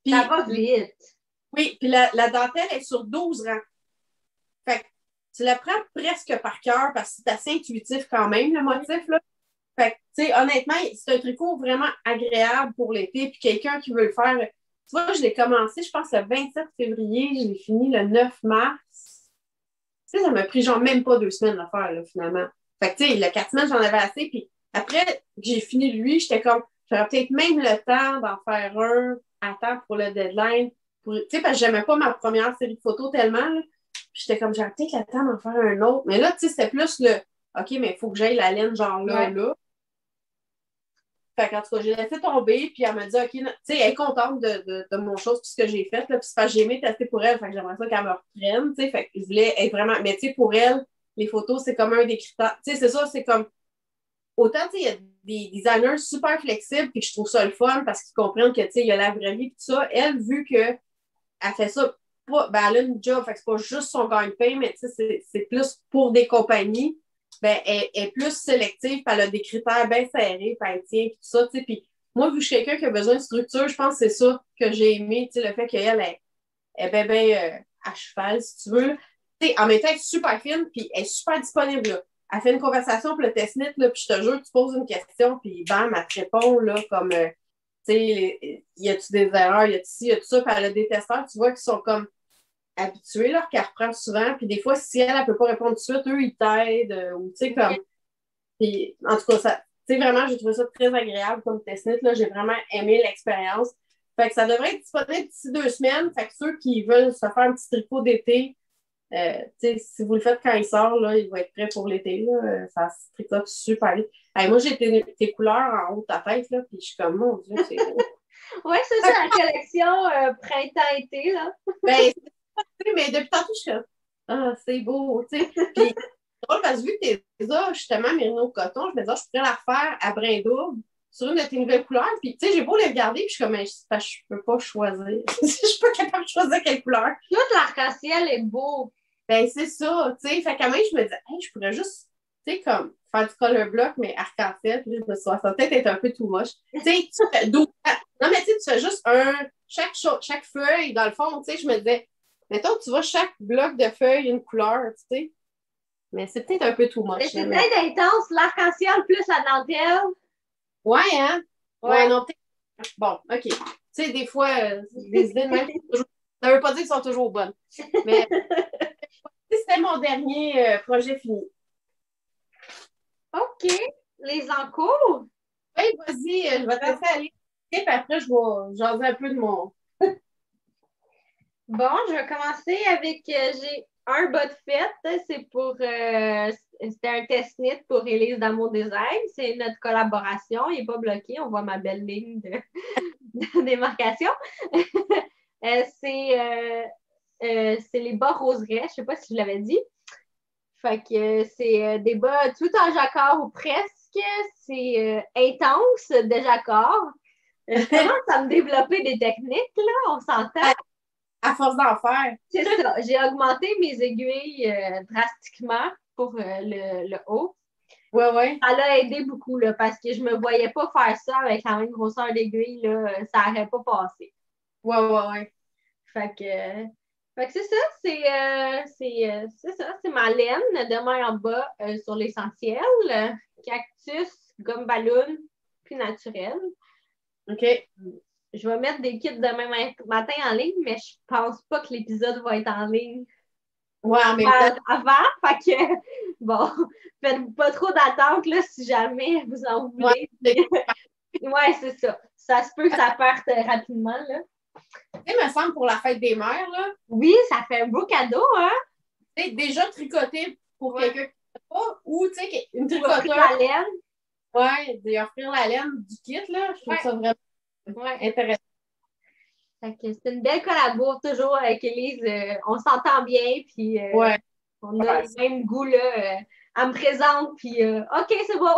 Speaker 1: Ça va vite.
Speaker 2: Oui, puis la dentelle est sur 12 rangs. Fait que tu la prends presque par cœur parce que c'est assez intuitif quand même, le motif, là. Fait que, tu sais, honnêtement, c'est un tricot vraiment agréable pour l'été, puis quelqu'un qui veut le faire. Tu vois, je l'ai commencé, je pense, le 27 février, je l'ai fini le 9 mars. Tu sais, ça m'a pris genre même pas 2 semaines à faire, là, finalement. Fait que, tu sais, le 4 semaines, j'en avais assez, puis après que j'ai fini lui, j'étais comme, j'aurais peut-être même le temps d'en faire un à temps pour le deadline. Tu sais, parce que j'aimais pas ma première série de photos tellement, là. Puis j'étais comme, j'aurais peut-être le temps d'en faire un autre. Mais là, tu sais, c'était plus le, OK, mais il faut que j'aille la laine genre là, là. Fait qu'en tout cas, j'ai laissé tomber, puis elle m'a dit, OK, tu sais, elle est contente de mon chose, puis ce que j'ai fait, là, puis c'est parce que j'ai aimé tester pour elle, fait que j'aimerais ça qu'elle me reprenne, tu sais, fait que je voulais être vraiment, mais tu sais, pour elle, les photos, c'est comme un des critères, tu sais, c'est ça, c'est comme, autant, tu sais, il y a des designers super flexibles, puis je trouve ça le fun, parce qu'ils comprennent que, tu sais, il y a la vraie vie, puis tout ça, elle, vu qu'elle fait ça, pas, ben, elle a une job, fait que c'est pas juste son gagne-pain, mais tu sais, c'est plus pour des compagnies, ben, elle est plus sélective, puis elle a des critères bien serrés, puis elle tient, puis tout ça, tu sais. Puis moi, vu que je suis quelqu'un qui a besoin de structure, je pense que c'est ça que j'ai aimé, tu sais, le fait qu'elle est bien à cheval, si tu veux. Tu sais, en même temps, elle est super fine, puis elle est super disponible, là. Elle fait une conversation pour le test net, là, puis je te jure, tu poses une question, puis bam, elle te répond, là, comme, tu sais, y a-tu des erreurs, y a-tu ci, y a-tu ça, puis elle a des testeurs, tu vois, qui sont comme habituée, là, qu'elle reprend souvent. Puis des fois, si elle ne peut pas répondre tout de suite, eux, ils t'aident. Ou tu sais, comme. Puis, en tout cas, ça, tu sais, vraiment, j'ai trouvé ça très agréable comme test-net. J'ai vraiment aimé l'expérience. Fait que ça devrait être disponible d'ici 2 semaines. Fait que ceux qui veulent se faire un petit tricot d'été, si vous le faites quand il sort, là, il va être prêt pour l'été. Là. Ça se tricote super vite. Hey, moi, j'ai tes couleurs en haut de ta tête, là, puis je suis comme, mon Dieu, c'est.
Speaker 1: Oui, c'est ça, la collection printemps-été, là.
Speaker 2: Ben, mais depuis tantôt, je suis comme, ah, c'est beau, tu sais. Puis, drôle, parce que vu que t'es là, justement, Mérino Coton, je me disais, je pourrais la faire à brin double sur une de tes nouvelles couleurs. Puis, tu sais, j'ai beau les regarder, puis je suis comme, je peux pas choisir. Je suis pas capable de choisir quelle couleur.
Speaker 1: Tout l'arc-en-ciel est beau.
Speaker 2: Ben, c'est ça, tu sais. Fait quand même, je me disais, hey, je pourrais juste, tu sais, comme, faire du color block, mais arc-en-ciel. Puis, je me suis dit, ça va peut-être être un peu too much. Tu sais, tu fais 12. Non, mais tu sais, tu fais juste chaque feuille, dans le fond, tu sais, je me disais, mettons, tu vois, chaque bloc de feuilles, une couleur, tu sais. Mais c'est peut-être un peu too much.
Speaker 1: C'est peut-être intense, l'arc-en-ciel plus la dentelle.
Speaker 2: Ouais, hein?
Speaker 1: Ouais,
Speaker 2: non, peut-être. Bon, OK. Tu sais, des fois, des idées de même, ça ne veut pas dire qu'elles sont toujours bonnes. Mais c'était mon dernier projet fini.
Speaker 1: OK. Les encours?
Speaker 2: Oui, vas-y, je vais te laisser aller. Et puis après, je vais jaser un peu de mon.
Speaker 1: Bon, je vais commencer avec, j'ai un bas de fête. C'était un test knit pour Élise d'Amour Design. C'est notre collaboration. Il n'est pas bloqué. On voit ma belle ligne de démarcation. C'est les bas roserets. Je ne sais pas si je l'avais dit. Fait que c'est des bas tout en jacquard ou presque. C'est intense de jacquard. Je commence à me développer des techniques, là, on s'entend.
Speaker 2: À force d'en faire.
Speaker 1: C'est ça. J'ai augmenté mes aiguilles drastiquement pour le haut.
Speaker 2: Ouais.
Speaker 1: Ça l'a aidé beaucoup, là, parce que je ne me voyais pas faire ça avec la même grosseur d'aiguille, là, ça n'aurait pas passé.
Speaker 2: Ouais.
Speaker 1: Fait que c'est ça, c'est ça, c'est ma laine de main en bas sur l'essentiel. Cactus, gomme ballon, puis naturel.
Speaker 2: OK.
Speaker 1: Je vais mettre des kits demain matin en ligne, mais je pense pas que l'épisode va être en ligne.
Speaker 2: Ouais, mais
Speaker 1: avant, fait que bon, faites pas trop d'attente là si jamais vous en voulez. Ouais, c'est ça. Ça se peut que ça parte rapidement, là.
Speaker 2: Tu sais, me semble pour la fête des mères, là.
Speaker 1: Oui, ça fait un beau cadeau, hein?
Speaker 2: Tu sais, déjà tricoté pour quelqu'un qui ne sait pas, ou tu sais, une
Speaker 1: tricoteuse.
Speaker 2: tricoteuse.
Speaker 1: La laine.
Speaker 2: Ouais, d'offrir la laine du kit, là. Je trouve ça vraiment intéressant.
Speaker 1: Fait que c'est une belle collabo toujours avec Élise. On s'entend bien, puis on a le même goût, là. Elle me présente, puis OK, c'est bon.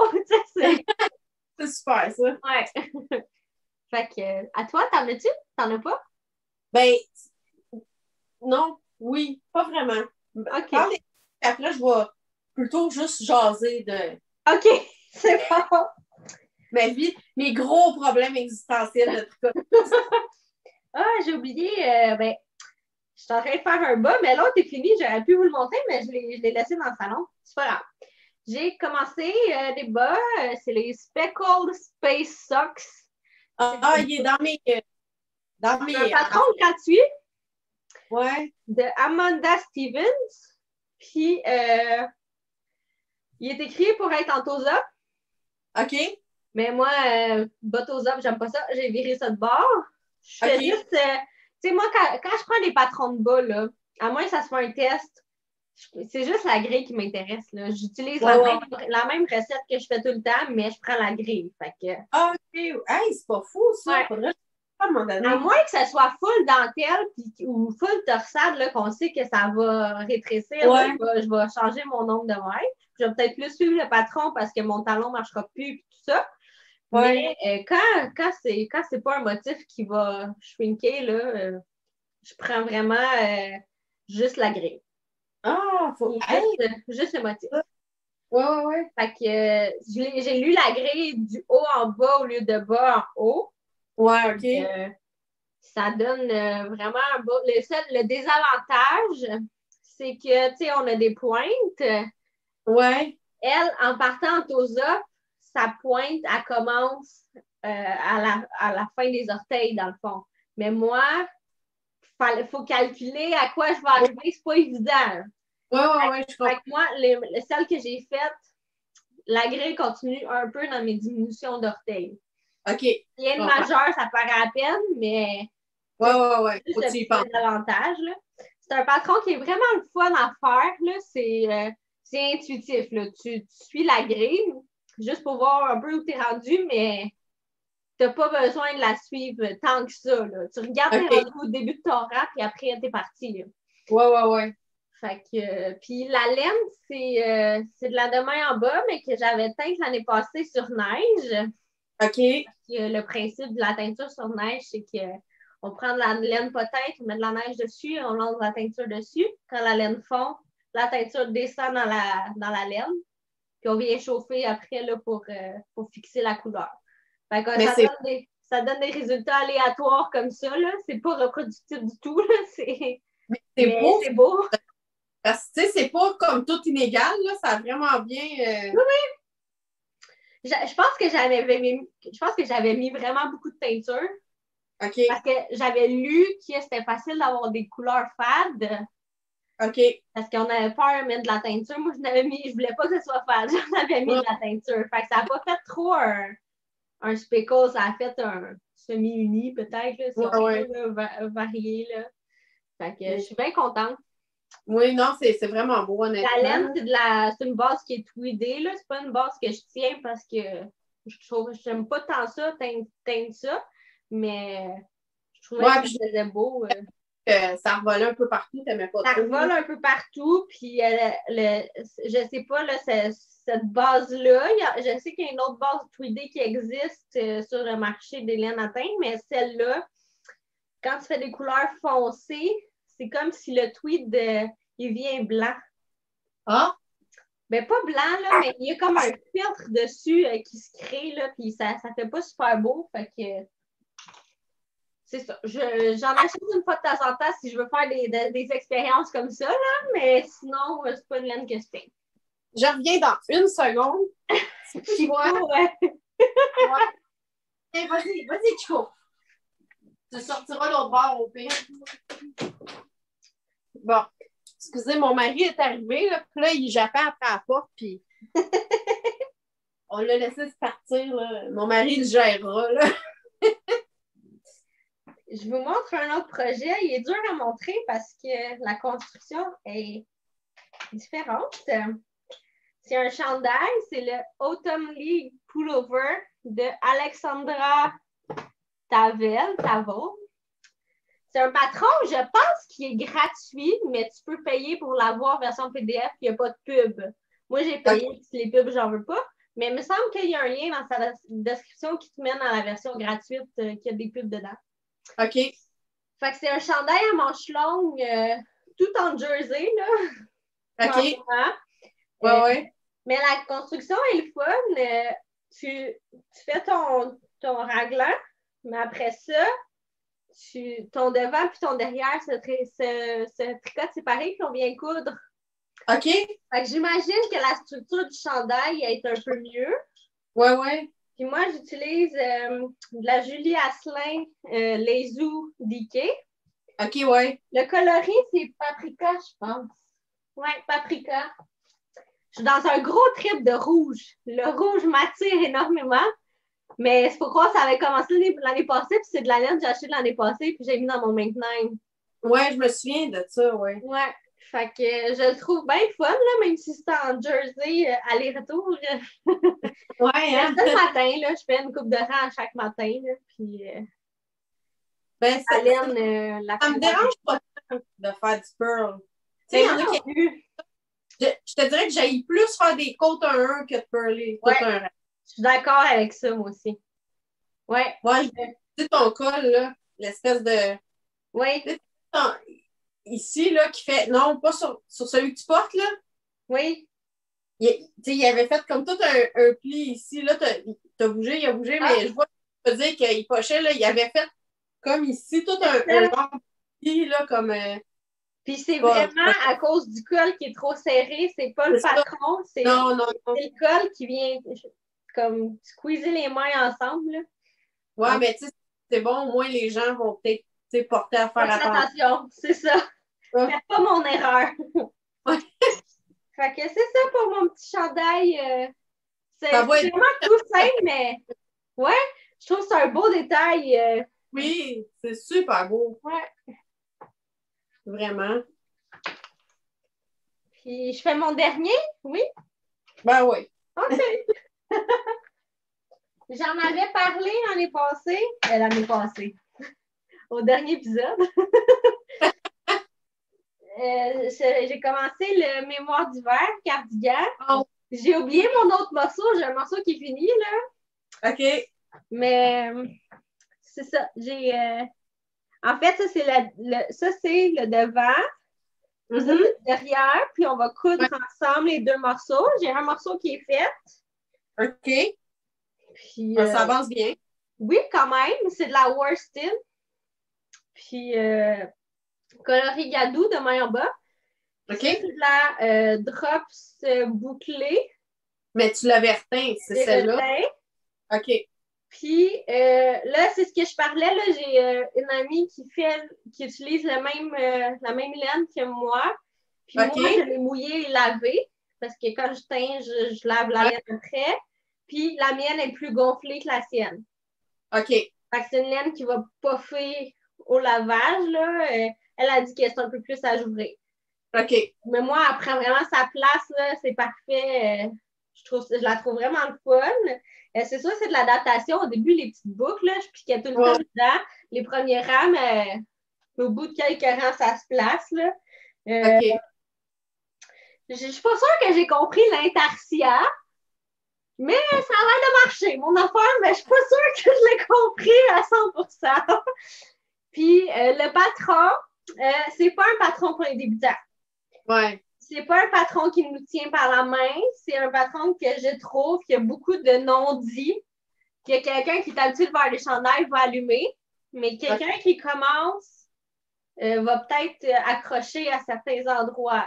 Speaker 2: C'est super, ça.
Speaker 1: Ouais. Fait que, à toi, t'en as-tu? T'en as pas?
Speaker 2: Ben, non, oui, pas vraiment.
Speaker 1: OK.
Speaker 2: Après, je vais plutôt juste jaser de...
Speaker 1: OK, c'est bon.
Speaker 2: Ma vie, mes gros problèmes existentiels de tricotage.
Speaker 1: J'ai oublié, je suis en train de faire un bas, mais l'autre est fini. J'aurais pu vous le montrer, mais je l'ai laissé dans le salon. C'est pas grave. J'ai commencé des bas. C'est les Speckled Space Socks.
Speaker 2: Il est dans mes...
Speaker 1: un patron gratuit.
Speaker 2: Ouais.
Speaker 1: De Amanda Stevens. Puis, il est écrit pour être en tosa.
Speaker 2: OK.
Speaker 1: Mais moi, bas tosa, j'aime pas ça. J'ai viré ça de bord. Je fais juste... tu sais, moi, quand je prends des patrons de bas, là, à moins que ça soit un test, c'est juste la grille qui m'intéresse. J'utilise la même recette que je fais tout le temps, mais je prends la grille. Fait que...
Speaker 2: OK. Hey, c'est pas fou, ça.
Speaker 1: Ouais.
Speaker 2: Faudrait à un moment donné.
Speaker 1: À moins que ça soit full dentelle ou full torsade, là, qu'on sait que ça va rétrécir, là, je vais changer mon nombre de mètres. Je vais peut-être plus suivre le patron parce que mon talon ne marchera plus et tout ça. Ouais. Mais quand c'est pas un motif qui va shrinker, là, je prends vraiment juste la grille. Juste le motif.
Speaker 2: Ouais.
Speaker 1: Fait que j'ai lu la grille du haut en bas au lieu de bas en haut.
Speaker 2: Ouais, OK.
Speaker 1: Ça donne vraiment un beau... Le désavantage, c'est que, tu sais, on a des pointes.
Speaker 2: Ouais.
Speaker 1: Elle, en partant en tosa, sa pointe, elle commence à la fin des orteils, dans le fond. Mais moi, il faut calculer à quoi je vais arriver, c'est pas évident.
Speaker 2: Ouais, je comprends.
Speaker 1: Fait que moi, celle que j'ai faite, la grille continue un peu dans mes diminutions d'orteils.
Speaker 2: OK.
Speaker 1: Rien de majeur, ça paraît à peine, mais
Speaker 2: ouais.
Speaker 1: Faut que tu y penses. C'est un patron qui est vraiment le fun à faire. Là. C'est intuitif. Là. Tu suis la grille juste pour voir un peu où tu es rendu, mais tu n'as pas besoin de la suivre tant que ça. Là. Tu regardes au début de ton rap et après, tu es parti. Là.
Speaker 2: Ouais.
Speaker 1: Fait que, puis la laine, c'est de la demain en bas, mais que j'avais teinte l'année passée sur neige.
Speaker 2: OK.
Speaker 1: Le principe de la teinture sur neige, c'est qu'on prend de la laine pas teinte, on met de la neige dessus, on lance de la teinture dessus. Quand la laine fond, la teinture descend dans la laine. Puis on vient chauffer après là, pour fixer la couleur. Fait que ça donne des résultats aléatoires comme ça. Là. C'est pas reproductif du tout. Là.
Speaker 2: Mais c'est
Speaker 1: beau.
Speaker 2: Parce que c'est pas comme tout inégal. Là. Ça a vraiment bien...
Speaker 1: Oui. Je pense que j'avais mis vraiment beaucoup de teinture.
Speaker 2: OK.
Speaker 1: Parce que j'avais lu que c'était facile d'avoir des couleurs fades.
Speaker 2: OK.
Speaker 1: Parce qu'on avait peur de mettre de la teinture. Moi, je voulais pas que ce soit fade. J'en avais mis de la teinture. Fait que ça n'a pas fait trop un speckle. Ça a fait un semi-uni, peut-être, là, si on veut varier. Là. Fait que je suis bien contente.
Speaker 2: Oui, non, c'est vraiment beau, honnêtement.
Speaker 1: La laine, c'est une base qui est tweedée, là. C'est pas une base que je tiens parce que j'aime pas tant ça, teindre ça, mais je trouvais que ça faisait beau.
Speaker 2: Ça revolait un peu partout, t'aimais pas
Speaker 1: ça
Speaker 2: trop.
Speaker 1: revole un peu partout, puis je sais pas, là, cette base-là, je sais qu'il y a une autre base tweedée qui existe sur le marché des laines à teindre, mais celle-là, quand tu fais des couleurs foncées, c'est comme si le tweed, il vient blanc.
Speaker 2: Ah?
Speaker 1: Ben, pas blanc, là, mais il y a comme un filtre dessus qui se crée, là, puis ça fait pas super beau, fait que c'est ça. J'en achète une fois de temps en temps si je veux faire des expériences comme ça, là, mais sinon, c'est pas une laine que je paye.
Speaker 2: Je reviens dans une seconde.
Speaker 1: Chico, ouais.
Speaker 2: Hey, vas-y, Chico. Tu sortiras l'autre bord au pire. Bon. Excusez, mon mari est arrivé, là, puis là, il jappait après la porte, puis on l'a laissé se partir, là. Mon mari le gérera, là.
Speaker 1: Je vous montre un autre projet. Il est dur à montrer parce que la construction est différente. C'est un chandail, c'est le Autumn League Pullover de Alexandra Tavel. C'est un patron, je pense, qui est gratuit, mais tu peux payer pour l'avoir version PDF, il n'y a pas de pub. Moi, j'ai payé, si les pubs, j'en veux pas. Mais il me semble qu'il y a un lien dans sa description qui te mène à la version gratuite qui a des pubs dedans.
Speaker 2: OK.
Speaker 1: Fait que c'est un chandail à manches longues, tout en jersey, là.
Speaker 2: OK.
Speaker 1: Ouais. Mais la construction est le fun. Tu fais ton raglan, mais après ça, ton devant puis ton derrière se tricotent séparés puis on vient coudre.
Speaker 2: OK.
Speaker 1: Fait que j'imagine que la structure du chandail est un peu mieux.
Speaker 2: Ouais.
Speaker 1: Puis moi, j'utilise de la Julie Asselin Leisou DK.
Speaker 2: OK, ouais.
Speaker 1: Le coloris, c'est paprika, je pense. Ouais, paprika. Je suis dans un gros trip de rouge. Le rouge m'attire énormément. Mais c'est pourquoi ça avait commencé l'année passée, puis c'est de la laine que j'ai acheté l'année passée, puis j'ai mis dans mon Make9.
Speaker 2: Ouais, je me souviens de ça, ouais.
Speaker 1: Ouais. Fait que je le trouve bien fun, là, même si c'est en jersey, aller-retour.
Speaker 2: Ouais, hein?
Speaker 1: Le matin, là, je fais une coupe de rang chaque matin, là, puis
Speaker 2: ben,
Speaker 1: la laine,
Speaker 2: ça me dérange pas de faire du pearl. Tu sais, il y en a qui... Je te dirais que j'aille plus faire des côtes 1-1 que de pearler.
Speaker 1: Ouais. Je suis d'accord avec ça, moi aussi. Ouais.
Speaker 2: Ouais, tu sais, ton col, là, l'espèce de...
Speaker 1: Oui.
Speaker 2: Ici, là, qui fait... Non, pas sur celui que tu portes, là.
Speaker 1: Oui.
Speaker 2: Il avait fait comme tout un pli ici, là. T'as bougé, il a bougé, mais je vois, je peux dire qu'il pochait, là, il avait fait comme ici, tout un long pli, là, comme...
Speaker 1: Puis c'est vraiment à cause du col qui est trop serré, c'est pas le patron, c'est le col qui vient comme squeezer les mains ensemble. Là.
Speaker 2: Ouais, mais tu sais, c'est bon, au moins les gens vont peut-être porter à faire
Speaker 1: attention. C'est ça. Ouais. Faites pas mon erreur.
Speaker 2: Ouais.
Speaker 1: Fait que c'est ça pour mon petit chandail. C'est vraiment tout simple, mais ouais, je trouve que c'est un beau détail.
Speaker 2: Oui, c'est super beau.
Speaker 1: Ouais.
Speaker 2: Vraiment.
Speaker 1: Puis, je fais mon dernier, oui?
Speaker 2: Ben oui.
Speaker 1: OK. J'en avais parlé l'année passée, au dernier épisode. J'ai commencé le mémoire d'hiver, cardigan. Oh. J'ai oublié mon autre morceau. J'ai un morceau qui est fini, là.
Speaker 2: OK.
Speaker 1: Mais c'est ça. En fait, ça, c'est le devant. Ça, c'est le derrière. Puis, on va coudre ensemble les deux morceaux. J'ai un morceau qui est fait.
Speaker 2: OK. Puis, ça avance bien.
Speaker 1: Oui, quand même. C'est de la worsted. Puis, coloris gadou de main en bas.
Speaker 2: OK.
Speaker 1: C'est de la drops bouclée.
Speaker 2: Mais tu l'avais reteint, c'est celle-là? OK.
Speaker 1: Puis là, c'est ce que je parlais. Là, j'ai une amie qui utilise la même laine que moi. Puis moi, je l'ai mouillée et lavée. Parce que quand je teins, je lave la laine après. Puis la mienne est plus gonflée que la sienne.
Speaker 2: OK.
Speaker 1: Fait que c'est une laine qui va puffer au lavage, là. elle a dit que c'est un peu plus ajouré.
Speaker 2: OK.
Speaker 1: Mais moi, elle prend vraiment sa place, là, c'est parfait. Je la trouve vraiment le fun. C'est sûr, c'est de l'adaptation. Au début, les petites boucles, là, je piquais tout le temps dedans. Les premiers rangs, au bout de quelques rangs, ça se place. Là.
Speaker 2: OK.
Speaker 1: Je suis pas sûre que j'ai compris l'intarsia, mais ça a l'air de marcher, mon affaire, mais je suis pas sûre que je l'ai compris à 100%. Puis le patron, c'est pas un patron pour les débutants.
Speaker 2: Ouais.
Speaker 1: C'est pas un patron qui nous tient par la main, c'est un patron que je trouve qu'il y a beaucoup de non-dits, qu'il y a quelqu'un qui est habitué de voir les chandails va allumer, mais quelqu'un qui commence va peut-être accrocher à certains endroits.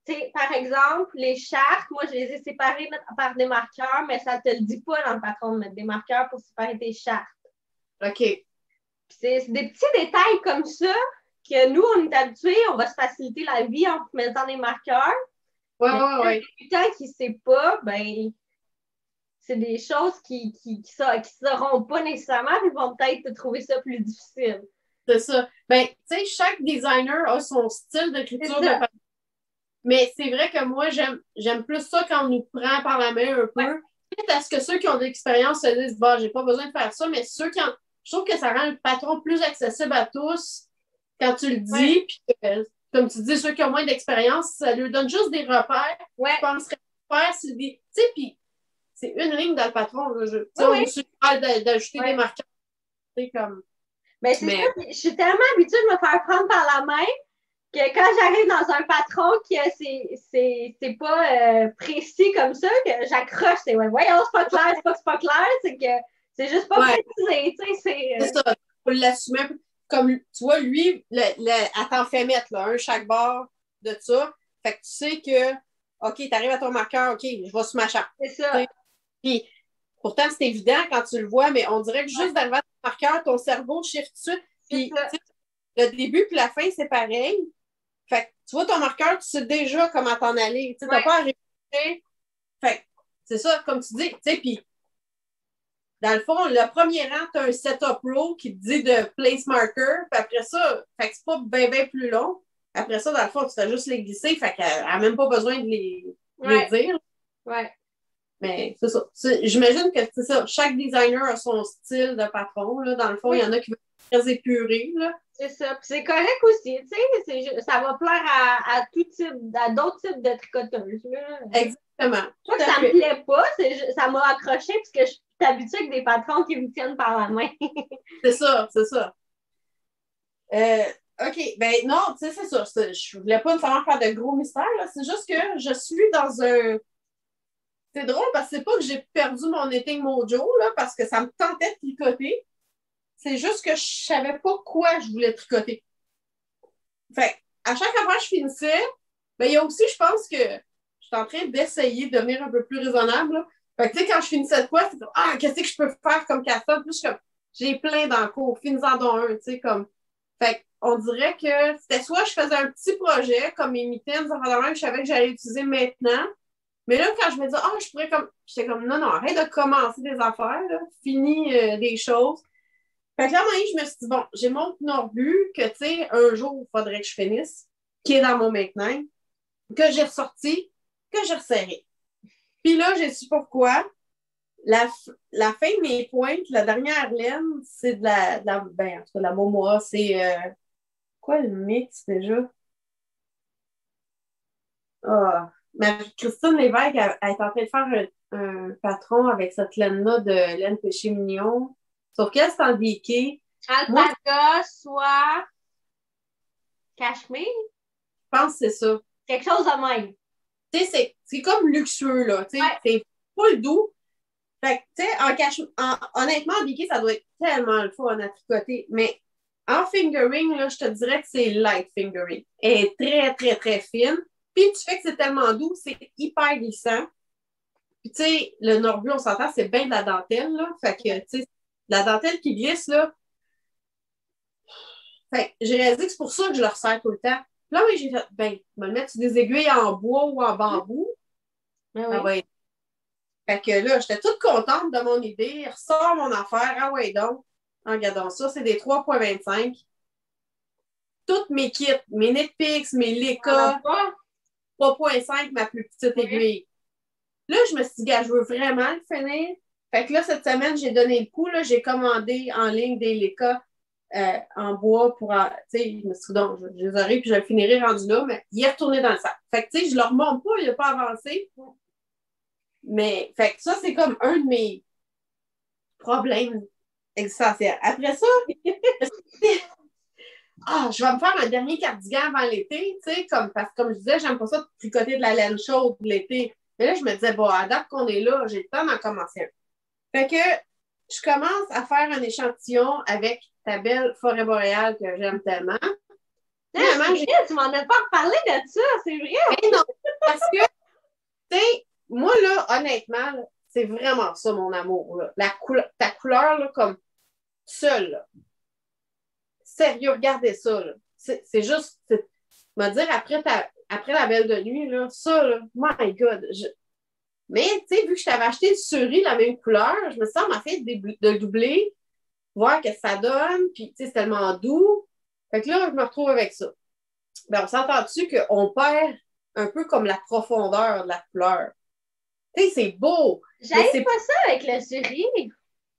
Speaker 1: T'sais, par exemple, les chartes, moi, je les ai séparées par des marqueurs, mais ça ne te le dit pas dans le patron de mettre des marqueurs pour séparer tes chartes.
Speaker 2: OK.
Speaker 1: C'est des petits détails comme ça que nous, on est habitués, on va se faciliter la vie en mettant des marqueurs.
Speaker 2: Ouais.
Speaker 1: Un débutant qui ne sait pas, ben, c'est des choses qui sauront pas nécessairement, ils vont peut-être trouver ça plus difficile.
Speaker 2: C'est ça. Ben, tu sais, chaque designer a son style d'écriture de patron. Mais c'est vrai que moi, j'aime plus ça quand on nous prend par la main un peu. Peut-être à ce que ceux qui ont de l'expérience se disent, bah, j'ai pas besoin de faire ça, mais ceux qui ont. Je trouve que ça rend le patron plus accessible à tous quand tu le dis. Puis, comme tu dis, ceux qui ont moins d'expérience, ça leur donne juste des repères. Je penserais faire, c'est des. Tu sais, puis c'est une ligne dans le patron. Là, on nous suggère d'ajouter des marqueurs. Tu sais, comme.
Speaker 1: Ben, c'est ça. Je suis tellement habituée de me faire prendre par la main que quand j'arrive dans un patron que c'est pas précis comme ça, que j'accroche, c'est voyons, c'est pas clair, c'est pas clair, c'est que c'est juste pas précisé, tu sais,
Speaker 2: c'est ça, faut l'assumer un peu. Comme, tu vois, lui, elle t'en fait mettre, là, un chaque barre de ça, fait que tu sais que, OK, t'arrives à ton marqueur, OK, je vais sur ma charte.
Speaker 1: C'est ça.
Speaker 2: Puis, pourtant, c'est évident quand tu le vois, mais on dirait que juste d'arriver à ton marqueur, ton cerveau chiffre tout de suite, puis le début puis la fin, c'est pareil. Fait que tu vois ton marqueur, tu sais déjà comment t'en aller. Tu n'as pas à réfléchir. Fait que c'est ça, comme tu dis. Tu sais, puis dans le fond, le premier rang, tu as un setup row qui te dit de place marker. Puis après ça, fait que c'est pas bien plus long. Après ça, dans le fond, tu fais juste les glisser. Fait qu'elle n'a même pas besoin de les dire.
Speaker 1: Ouais.
Speaker 2: Mais c'est ça. J'imagine que c'est ça. Chaque designer a son style de patron. Là. Dans le fond, il y en a qui veulent être très épurés. Là.
Speaker 1: C'est ça. Puis c'est correct aussi. Tu sais, ça va plaire à tout type, à d'autres types de tricoteuses. Là.
Speaker 2: Exactement.
Speaker 1: Moi, ça me plaît pas. Ça m'a accroché parce que je suis habituée avec des patrons qui me tiennent par la main.
Speaker 2: C'est ça. OK, ben non, tu sais, c'est ça. Je voulais pas nécessairement faire de gros mystères. C'est juste que je suis dans un. C'est drôle parce que c'est pas que j'ai perdu mon knitting mojo, là, parce que ça me tentait de tricoter. C'est juste que je savais pas quoi je voulais tricoter. Fait à chaque fois que je finissais, ben, il y a aussi, je pense que je suis en train d'essayer de devenir un peu plus raisonnable. Là. Fait que, tu sais, quand je finissais de quoi, c'est comme, qu'est-ce que je peux faire comme casson? Plus comme, j'ai plein d'encours, finis-en donc un, tu sais, comme. Fait on dirait que c'était soit je faisais un petit projet, comme mes mitaines, je savais que j'allais l'utiliser maintenant. Mais là, quand je me disais, je pourrais comme. J'étais comme, non, arrête de commencer des affaires, là. Finis des choses. Fait que là, à un moment donné, je me suis dit, bon, j'ai mon Norbu que, tu sais, un jour, il faudrait que je finisse, qui est dans mon maintenant, que j'ai ressorti, que j'ai resserré. Puis là, j'ai su pourquoi. La fin de mes pointes, la dernière laine, c'est de la ben, en tout cas, de la Momoa, c'est quoi le mix déjà? Marie-Christine Lévesque, elle est en train de faire un patron avec cette laine-là de laine péché mignon. Sauf qu'elle, c'est en déqué.
Speaker 1: Alpaca, soie, cachemire.
Speaker 2: Je pense que c'est ça.
Speaker 1: Quelque chose de même.
Speaker 2: Tu sais, c'est comme luxueux, là. Tu sais, c'est full doux. Fait que, tu sais, honnêtement, en déqué, ça doit être tellement le fun à tricoter. Mais en fingering, là, je te dirais que c'est light fingering. Elle est très, très, très fine. Puis tu fais que c'est tellement doux, c'est hyper glissant. Puis tu sais, le Norbu, on s'entend, c'est bien de la dentelle, là. Fait que, tu sais, la dentelle qui glisse, là. Fait que j'ai réalisé que c'est pour ça que je le resserre tout le temps. Là, oui, j'ai fait, ben, je vais le mettre sur des aiguilles en bois ou en bambou. Ouais. Fait que là, j'étais toute contente de mon idée. Ressors mon affaire. Ah ouais, donc. En regardant ça, c'est des 3,25. tous mes kits, mes Netflix, mes Leica, 3.5, ma plus petite aiguille. Là, je me suis dit, gars, je veux vraiment le finir. Fait que là, cette semaine, j'ai donné le coup. Là, j'ai commandé en ligne des Leica en bois pour... Tu sais, je me suis dit, donc, je les aurai puis je le finirai rendu là, mais il est retourné dans le sac. Fait que, tu sais, je le remonte pas, il n'a pas avancé. Mais, fait que ça, c'est comme un de mes problèmes existentiels. Après ça, je vais me faire un dernier cardigan avant l'été, tu sais, parce que comme je disais, j'aime pas ça de tricoter de la laine chaude l'été. Mais là, je me disais, bon, à date qu'on est là, j'ai le temps d'en commencer un. Fait que je commence à faire un échantillon avec ta belle forêt boréale que j'aime tellement.
Speaker 1: Tu m'en as pas reparlé de ça, c'est vrai?
Speaker 2: Mais non, parce que, tu sais, moi, là, honnêtement, là, c'est vraiment ça, mon amour. Là. Ta couleur, là, comme seule, là. Sérieux, regardez ça, là. C'est juste, me dire, après la belle de nuit, là, ça, là, my God. Mais, tu sais, vu que je t'avais acheté du cerise, la même couleur, je me sens, m'a fait de doubler, voir que ça donne, puis, tu sais, c'est tellement doux. Fait que là, je me retrouve avec ça. Ben, on s'entend-tu qu'on perd un peu comme la profondeur de la couleur? Tu sais, c'est beau.
Speaker 1: J'aime pas ça avec le cerise.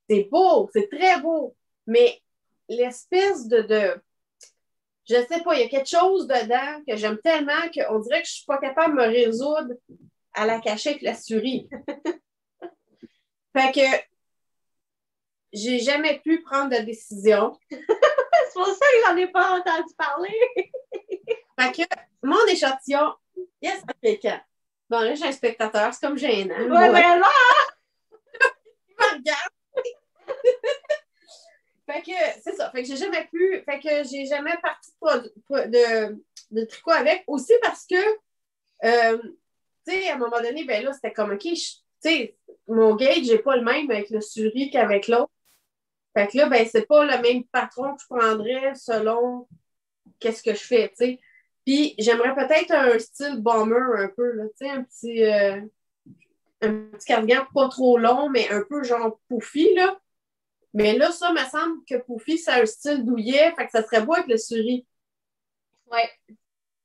Speaker 2: C'est beau, c'est très beau. Mais l'espèce de je sais pas, il y a quelque chose dedans que j'aime tellement qu'on dirait que je suis pas capable de me résoudre à la cacher avec la souris. Fait que j'ai jamais pu prendre de décision.
Speaker 1: C'est pour ça que j'en ai pas entendu parler.
Speaker 2: Fait que mon échantillon, yes, africain. Bon, là, j'ai un spectateur, c'est comme gênant.
Speaker 1: Ouais, mais là!
Speaker 2: Il me regarde. Fait que c'est ça. Fait que j'ai jamais pu. Fait que j'ai jamais parti de tricot avec. Aussi parce que, tu sais, à un moment donné, ben là, c'était comme, OK, tu sais, mon gauge n'est pas le même avec le suri qu'avec l'autre. Fait que là, ben, c'est pas le même patron que je prendrais selon qu'est-ce que je fais, tu sais. Puis j'aimerais peut-être un style bomber un peu, là, tu sais, un petit cardigan pas trop long, mais un peu genre pouffi, là. Mais là, ça me semble que Poufy, c'est un style douillet, fait que ça serait beau avec le suri.
Speaker 1: Ouais.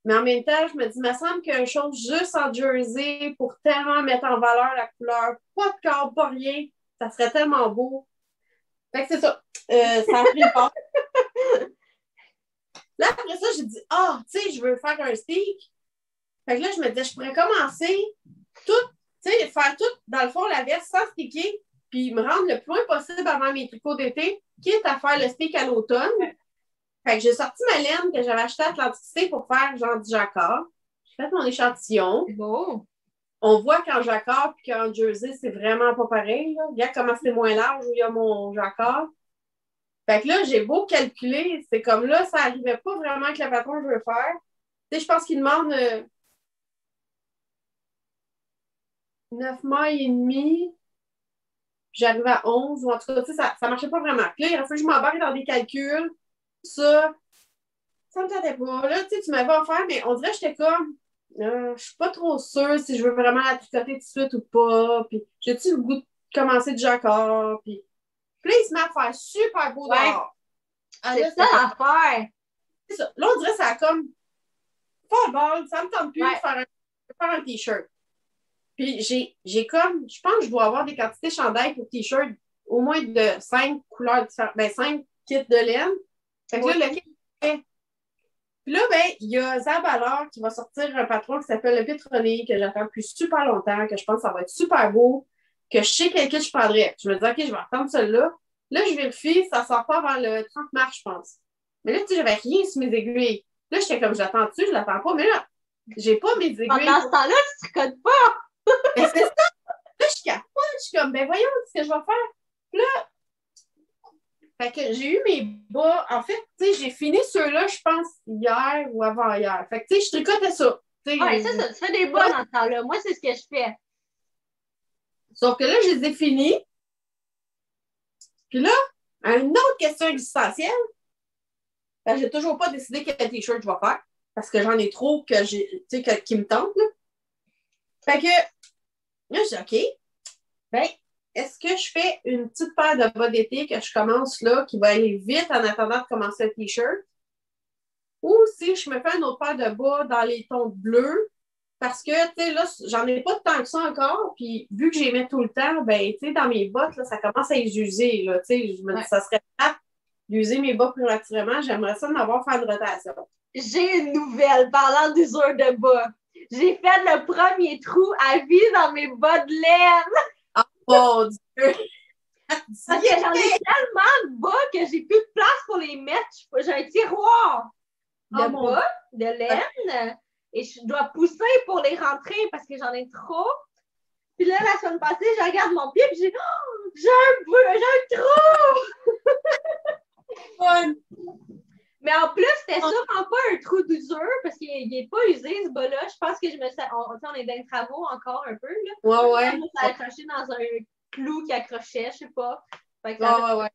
Speaker 2: Mais en même temps, je me dis, il me semble qu'une chose juste en jersey pour tellement mettre en valeur la couleur, pas de corps, pas rien, ça serait tellement beau. Fait que c'est ça. Ça a pris le pas. Là, après ça, j'ai dit, tu sais, je veux faire un stick. Fait que là, je me disais, je pourrais commencer tout, tu sais, faire tout, dans le fond, la veste sans sticker, puis me rendre le plus loin possible avant mes tricots d'été, quitte à faire le stick à l'automne. Fait que j'ai sorti ma laine que j'avais achetée à Atlanticité pour faire genre du jacquard. J'ai fait mon échantillon.
Speaker 1: C'est beau.
Speaker 2: On voit qu'en jacquard puis qu'en jersey, c'est vraiment pas pareil. Là. Regarde comment c'est moins large où il y a mon jacquard. Fait que là, j'ai beau calculer, c'est comme là, ça n'arrivait pas vraiment avec le patron que je veux faire. Tu sais, je pense qu'il demande 9 mailles et demi. J'arrivais à 11, ou en tout cas, tu sais, ça marchait pas vraiment. Puis là, il a fallu que je m'embarque dans des calculs. Ça me tentait pas. Là, tu sais, tu m'avais offert, mais on dirait que j'étais comme, je suis pas trop sûre si je veux vraiment la tricoter tout de suite ou pas. Puis, j'ai-tu le goût de commencer du jacquard? Puis là, il se met à faire super beau dehors.
Speaker 1: C'est ça l'affaire.
Speaker 2: C'est ça. Là, on dirait que ça a comme pas le bol, ça me tente plus de faire un t-shirt. Puis j'ai comme, je pense que je dois avoir des quantités chandail pour t-shirt au moins de 5 couleurs différentes, 5 kits de laine. Fait que là, le kit est. Puis là, ben, il y a Zab alors qui va sortir un patron qui s'appelle le Pétronier, que j'attends depuis super longtemps, que je pense que ça va être super beau, que je sais quel kit je prendrais. Je me dis, OK, je vais attendre celui-là. Là, je vérifie, ça sort pas avant le 30 mars, je pense. Mais là, tu sais, j'avais rien sur mes aiguilles. Là, j'étais comme, j'attends-tu, je l'attends pas. Mais là, j'ai pas mes aiguilles.
Speaker 1: Pendant ce temps-là, tu tricotes pas.
Speaker 2: Mais c'est ça. Là, je capote. Je suis comme, ben voyons ce que je vais faire. Puis là, fait que j'ai eu mes bas. En fait, tu sais, j'ai fini ceux-là, je pense, hier ou avant-hier. Fait que, tu sais, je tricotais ça.
Speaker 1: Ouais, c'est ça. Tu fais des bas dans ce temps-là. Moi, c'est ce que je fais.
Speaker 2: Sauf que là, je les ai finis. Puis là, une autre question existentielle. Ben, j'ai toujours pas décidé quel t-shirt je vais faire. Parce que j'en ai trop que qui me tentent, là. Fait que, là, je dis, OK, ben, est-ce que je fais une petite paire de bas d'été que je commence là, qui va aller vite en attendant de commencer le t-shirt? ou si je me fais une autre paire de bas dans les tons bleus, parce que, tu sais, là, j'en ai pas tant que ça encore, puis vu que j'y mets tout le temps, ben, tu sais, dans mes bottes, là, ça commence à les user, là, tu sais, je me dis, ça serait plate d'user mes bas prématurément, j'aimerais ça m'avoir fait une rotation.
Speaker 1: J'ai une nouvelle parlant d'usure de bas. J'ai fait le premier trou à vie dans mes bas de laine.
Speaker 2: Oh mon Dieu!
Speaker 1: Parce que j'en ai tellement de bas que j'ai plus de place pour les mettre. J'ai un tiroir de bas, de laine, et je dois pousser pour les rentrer parce que j'en ai trop. Puis là, la semaine passée, je regarde mon pied et j'ai j'ai un trou!
Speaker 2: Fun.
Speaker 1: Mais en plus, c'était sûrement pas un trou d'usure parce qu'il n'est pas usé, ce bas-là. Je pense que je me suis... On est dans les travaux encore un peu. Là.
Speaker 2: Ouais.
Speaker 1: Je me suis accrochée dans un clou qui accrochait, je sais pas. Fait que
Speaker 2: ouais.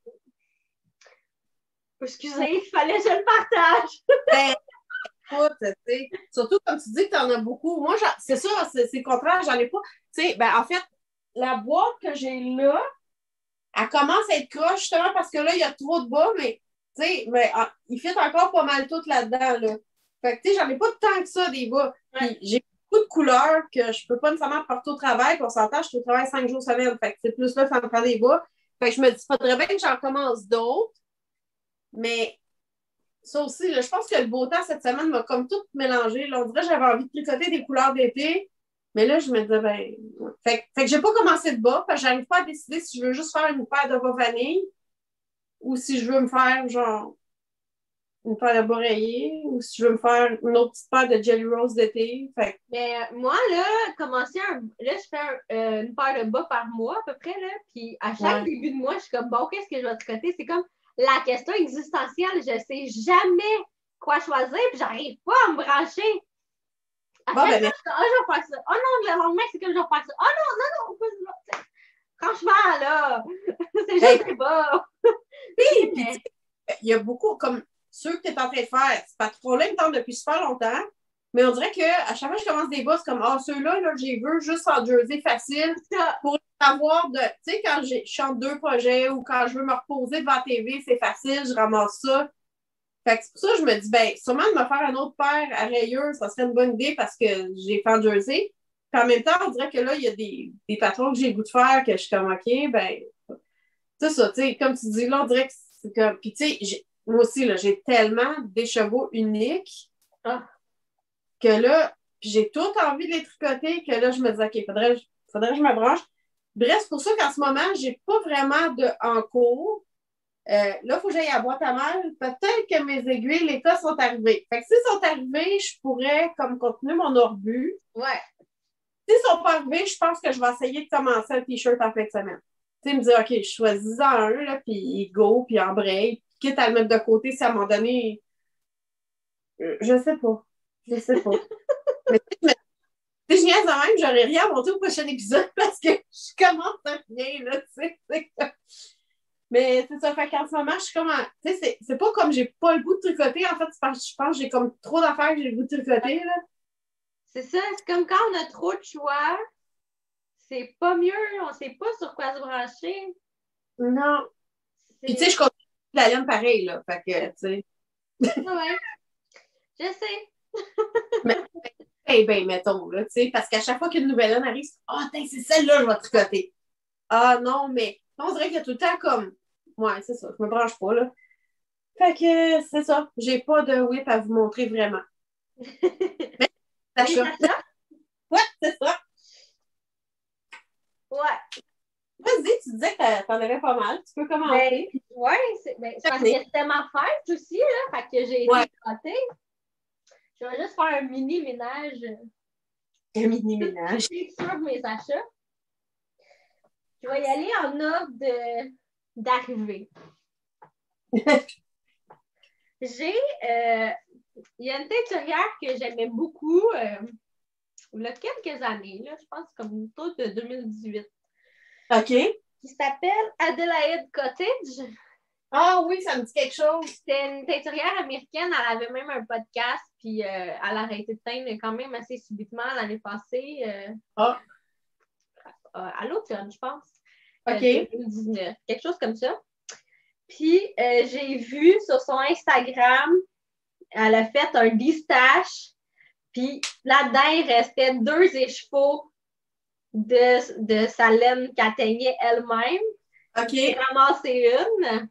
Speaker 1: Excusez, il fallait que je le partage.
Speaker 2: Écoute, tu sais, surtout comme tu dis que tu en as beaucoup. Moi, c'est ça, c'est le contraire, j'en ai pas. Tu sais, ben, en fait, la boîte que j'ai là, elle commence à être croche justement parce que là, il y a trop de bas, mais tu sais, il fit encore pas mal tout là-dedans. Là. Fait que tu sais, j'en ai pas tant que ça des bas. Puis j'ai beaucoup de couleurs que je peux pas nécessairement porter au travail. Puis on s'entend, je suis au travail 5 jours semaine. Fait que c'est plus là, ça me prend des bas. Fait que je me dis, faudrait bien que j'en commence d'autres. Mais ça aussi, là, je pense que le beau temps cette semaine m'a comme tout mélangé. Là, on dirait que j'avais envie de tricoter des couleurs d'été. Mais là, je me disais, ben. Fait que j'ai pas commencé de bas, parce que j'arrive pas à décider si je veux juste faire une paire de bas vanille ou si je veux me faire, genre, une paire de bas rayés ou si je veux me faire une autre petite paire de Jelly Rose d'été. Fait.
Speaker 1: Mais moi, là, là, je fais une paire de bas par mois à peu près, là. Puis à chaque début de mois, je suis comme, bon, qu'est-ce que je vais tricoter? C'est comme la question existentielle. Je sais jamais quoi choisir, puis j'arrive pas à me brancher. À chaque fois, je vais faire ça. Oh non, le lendemain, c'est comme je vais faire ça. Oh non, pas ça. Franchement, là, c'est juste des bas.
Speaker 2: Oui, puis il y a beaucoup, comme ceux que tu es en train de faire, c'est pas trop là, ils me tentent depuis super longtemps, mais on dirait qu'à chaque fois que je commence des bas, c'est comme, ceux-là, là, j'ai vu juste en jersey facile pour avoir de, tu sais, quand je suis entre deux projets ou quand je veux me reposer devant la TV, c'est facile, je ramasse ça. Fait que c'est pour ça que je me dis, ben, sûrement de me faire une autre paire à rayures, ça serait une bonne idée parce que j'ai fait en jersey. Puis en même temps, on dirait que là, il y a des patrons que j'ai le goût de faire que je suis comme, OK, ben, c'est ça, tu sais, comme tu dis, là, on dirait que c'est comme. Puis, tu sais, moi aussi, là, j'ai tellement des chevaux uniques que là, puis j'ai tout envie de les tricoter que là, je me dis, OK, faudrait que je me branche. Bref, c'est pour ça qu'en ce moment, j'ai pas vraiment en cours. Là, il faut que j'aille à boîte à mal. Peut-être que mes aiguilles, les cas sont arrivés. Fait que s'ils sont arrivés, je pourrais comme continuer mon orbus.
Speaker 1: Ouais.
Speaker 2: S'ils sont pas arrivés, je pense que je vais essayer de commencer un t-shirt en fin de semaine. Tu sais, me dire, OK, je choisis en un, là, puis go, puis embraye. Quitte à le mettre de côté si à un moment donné. Je sais pas. Mais si je niaise de même, j'aurais rien à monter au prochain épisode parce que je commence à rien, là, tu sais. Mais c'est ça, fait qu'en ce moment, je suis comme. Tu sais, c'est pas comme j'ai pas le goût de tricoter. En fait, je pense que j'ai comme trop d'affaires que j'ai le goût de tricoter, là.
Speaker 1: C'est ça, c'est comme quand on a trop de choix, c'est pas mieux, on sait pas sur quoi se brancher.
Speaker 2: Non. Puis, tu sais, je continue la laine pareil, là. Fait que, tu sais.
Speaker 1: Ouais. Je sais.
Speaker 2: Ben, mettons, là, tu sais, parce qu'à chaque fois qu'une nouvelle laine arrive, c'est celle-là, je vais tricoter. Ah, non, mais on dirait qu'il y a tout le temps comme. Ouais, c'est ça, je me branche pas, là. Fait que, c'est ça. J'ai pas de whip à vous montrer vraiment. Mais, Sacha. Ouais, c'est ça.
Speaker 1: Ouais.
Speaker 2: Vas-y, tu disais que t'en avais pas mal. Tu peux commencer.
Speaker 1: Ouais, c'est parce que c'était ma fête aussi, là. Fait que j'ai été tricoter. Je vais juste faire un mini ménage.
Speaker 2: Un mini ménage.
Speaker 1: Sur mes achats. Je vais y aller en ordre d'arrivée. Il y a une teinturière que j'aimais beaucoup il y a quelques années, là, je pense comme autour de 2018.
Speaker 2: OK.
Speaker 1: Qui s'appelle Adelaide Cottage.
Speaker 2: Ah oui, ça me dit quelque chose.
Speaker 1: C'était une teinturière américaine, elle avait même un podcast, puis elle a arrêté de teindre quand même assez subitement l'année passée. À l'automne, je pense.
Speaker 2: OK.
Speaker 1: 2019, quelque chose comme ça. Puis j'ai vu sur son Instagram elle a fait un distache, puis là-dedans, il restait 2 écheveaux de sa laine qu'elle teignait elle-même.
Speaker 2: OK.
Speaker 1: J'ai ramassé une.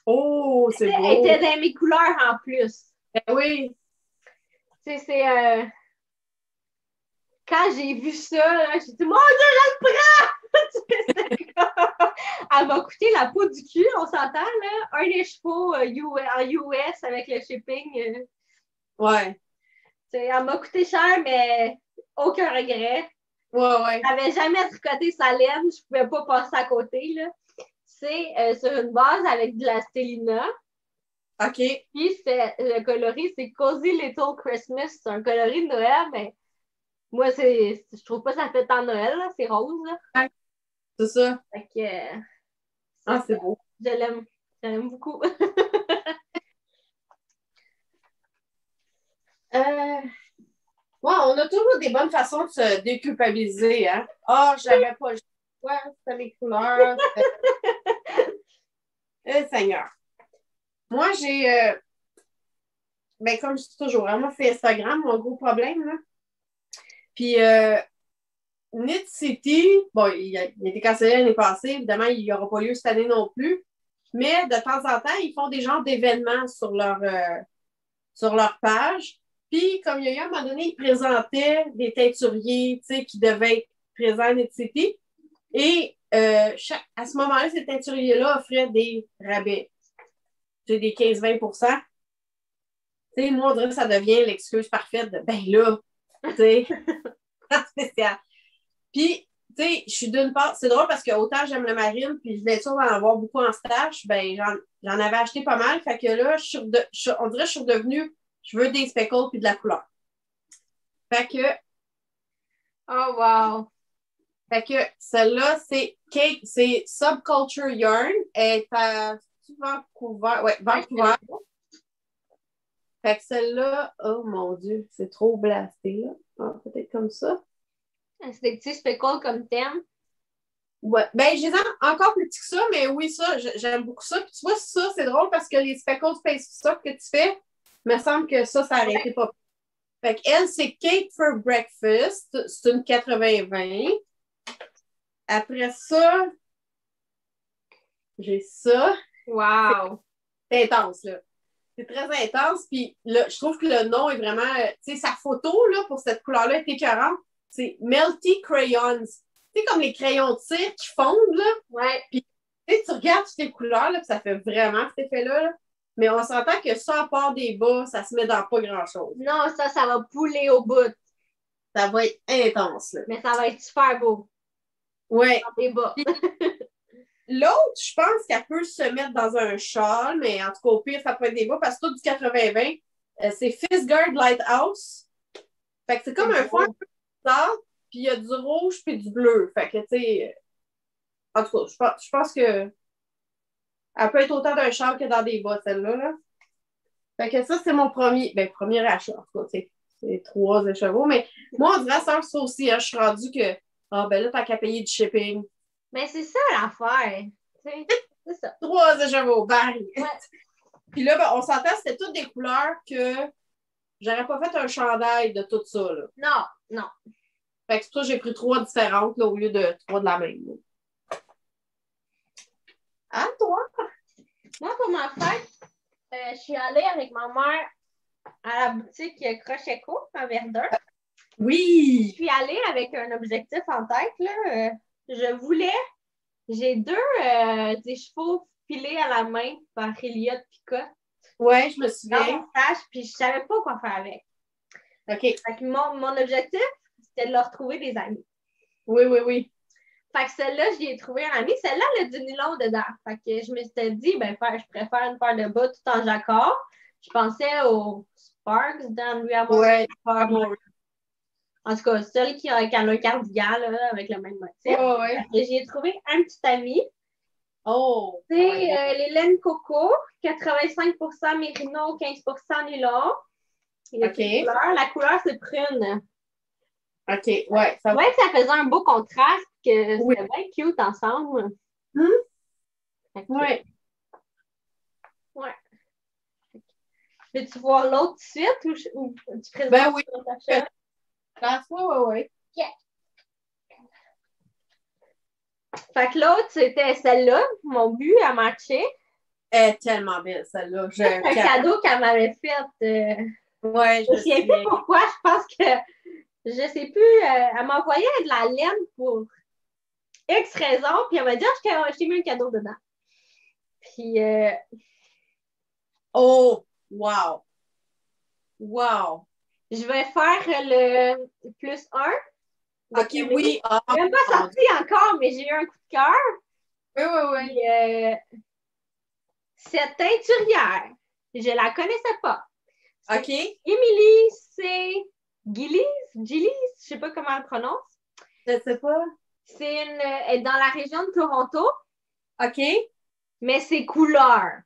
Speaker 2: Oh, c'est beau.
Speaker 1: Elle était dans mes couleurs en plus.
Speaker 2: Ben oui.
Speaker 1: Tu sais, c'est... Quand j'ai vu ça, là, j'ai dit « Mon Dieu, je le prends! » Elle m'a coûté la peau du cul, on s'entend, là. Un écheveau en US avec le shipping.
Speaker 2: Ouais.
Speaker 1: Elle m'a coûté cher, mais aucun regret.
Speaker 2: Ouais.
Speaker 1: Elle n'avait jamais tricoté sa laine, je ne pouvais pas passer à côté, là. C'est sur une base avec de la stélina.
Speaker 2: OK.
Speaker 1: Puis le coloris, c'est Cozy Little Christmas. C'est un coloris de Noël, mais moi, je trouve pas que ça fait tant Noël, là. C'est rose. Là.
Speaker 2: Ouais, c'est ça.
Speaker 1: Fait que,
Speaker 2: c'est beau.
Speaker 1: Je l'aime beaucoup.
Speaker 2: On a toujours des bonnes façons de se déculpabiliser, hein? J'avais pas le choix, c'était mes couleurs. Seigneur. Moi, j'ai... ben, comme je dis toujours, moi, c'est Instagram, mon gros problème, là. Puis, Knit City, bon, il a été cancellé l'année passée, évidemment, il n'y aura pas lieu cette année non plus, mais de temps en temps, ils font des genres d'événements sur leur page. Puis, comme il y a eu à un moment donné, ils présentaient des teinturiers, tu sais, qui devaient être présents à Knit City. Et à ce moment-là, ces teinturiers-là offraient des rabais. Tu sais, des 15-20 %. Tu sais, moi, on dirait que ça devient l'excuse parfaite de, ben là, tu sais, spécial. Puis, tu sais, je suis d'une part, c'est drôle parce que autant j'aime le marine, puis je voulais sûr d'en avoir beaucoup en stash, ben j'en avais acheté pas mal. Fait que là, on dirait que je suis redevenue, je veux des speckles puis de la couleur. Fait que.
Speaker 1: Oh, wow!
Speaker 2: Fait que celle-là, c'est Cake, c'est Subculture Yarn. Elle est à Vancouver. Ouais, Vancouver. Fait que celle-là, oh mon Dieu, c'est trop blasté, là. Peut-être comme ça.
Speaker 1: C'est des petits speckles comme thème.
Speaker 2: Ouais. Ben, j'ai encore plus petit que ça, mais oui, ça, j'aime beaucoup ça. Puis tu vois, ça, c'est drôle parce que les speckles face sock que tu fais, il me semble que ça arrêtait pas. Fait qu'elle, c'est Cake for Breakfast. C'est une 80-20. Après ça, j'ai ça.
Speaker 1: Wow!
Speaker 2: C'est intense, là. C'est très intense. Puis là, je trouve que le nom est vraiment... tu sais, sa photo, là, pour cette couleur-là, est écœurante. C'est Melty Crayons. Tu sais, comme les crayons de cire qui fondent, là.
Speaker 1: Ouais.
Speaker 2: Puis, tu regardes toutes les couleurs, là, puis ça fait vraiment cet effet-là, là. Mais on s'entend que ça, à part des bas, ça se met dans pas grand-chose.
Speaker 1: Non, ça va pouler au bout.
Speaker 2: Ça va être intense, là.
Speaker 1: Mais ça va être super beau.
Speaker 2: Ouais.
Speaker 1: Des bas.
Speaker 2: L'autre, je pense qu'elle peut se mettre dans un châle, mais en tout cas, au pire, ça peut être des bas, parce que tout du 80-20, c'est Fistguard Lighthouse. Fait que c'est comme un fond un peu bizarre, puis il y a du rouge puis du bleu. Fait que, tu sais, en tout cas, je pense que elle peut être autant d'un châle que dans des bas, celle-là. Là. Fait que ça, c'est mon premier achat. En tout cas, c'est 3 écheveaux. Mais moi, on dirait ça aussi. Hein, je suis rendue que, ben là, t'as qu'à payer du shipping.
Speaker 1: Mais c'est ça l'affaire. C'est ça.
Speaker 2: 3 écheveaux, bang!
Speaker 1: Ouais.
Speaker 2: Puis là, ben, on s'entend, c'était toutes des couleurs que j'aurais pas fait un chandail de tout ça. Là.
Speaker 1: Non.
Speaker 2: Fait que c'est pour ça que j'ai pris 3 différentes là, au lieu de 3 de la même. Là. Ah, toi?
Speaker 1: Moi, pour ma fête, je suis allée avec ma mère à la boutique Crochet Court à Verdun.
Speaker 2: Oui!
Speaker 1: Je suis allée avec un objectif en tête. Là. J'ai 2 des chevaux filés à la main par Elliott Picotte.
Speaker 2: Ouais, je me
Speaker 1: Dans
Speaker 2: souviens.
Speaker 1: mon stage, puis je savais pas quoi faire avec.
Speaker 2: OK.
Speaker 1: Fait que mon objectif, c'était de leur trouver des amis.
Speaker 2: Oui.
Speaker 1: Fait que celle-là, je lui ai trouvé un ami. Celle-là, elle a du nylon dedans. Fait que je me suis dit, je préfère une paire de bas tout en jacquard. Je pensais aux Sparks dans Louis Amour.
Speaker 2: Ouais,
Speaker 1: en tout cas, celle qui a un cardigan là, avec le même motif.
Speaker 2: Ouais.
Speaker 1: J'ai trouvé un petit ami.
Speaker 2: Oh!
Speaker 1: C'est les laines coco, 85% mérino, 15% nylon.
Speaker 2: OK.
Speaker 1: La couleur, c'est prune.
Speaker 2: OK, ouais. Ça
Speaker 1: faisait un beau contraste, que
Speaker 2: oui.
Speaker 1: c'était bien cute ensemble.
Speaker 2: Ouais.
Speaker 1: Peux-tu voir l'autre tout de suite ou tu présentes
Speaker 2: Ben oui.
Speaker 1: sur ta chaîne?
Speaker 2: Oui.
Speaker 1: Yeah. Fait que l'autre, c'était celle-là. Mon but à matcher.
Speaker 2: Elle est tellement belle, celle-là.
Speaker 1: C'est un cadeau qu'elle m'avait fait.
Speaker 2: Ouais,
Speaker 1: je me souviens plus pourquoi. Je pense que, je sais plus, elle m'a envoyé de la laine pour X raison, puis elle m'a dit, ah, je t'ai mis un cadeau dedans. Puis,
Speaker 2: oh, wow! Wow!
Speaker 1: Je vais faire le +1.
Speaker 2: OK, oui.
Speaker 1: Je n'ai même pas sorti encore, mais j'ai eu un coup de cœur.
Speaker 2: Oui.
Speaker 1: Puis, cette teinturière, je la connaissais pas.
Speaker 2: OK.
Speaker 1: Émilie, c'est Gillies, je sais pas comment elle prononce.
Speaker 2: Je sais pas.
Speaker 1: Elle est dans la région de Toronto.
Speaker 2: OK.
Speaker 1: Mais c'est couleur.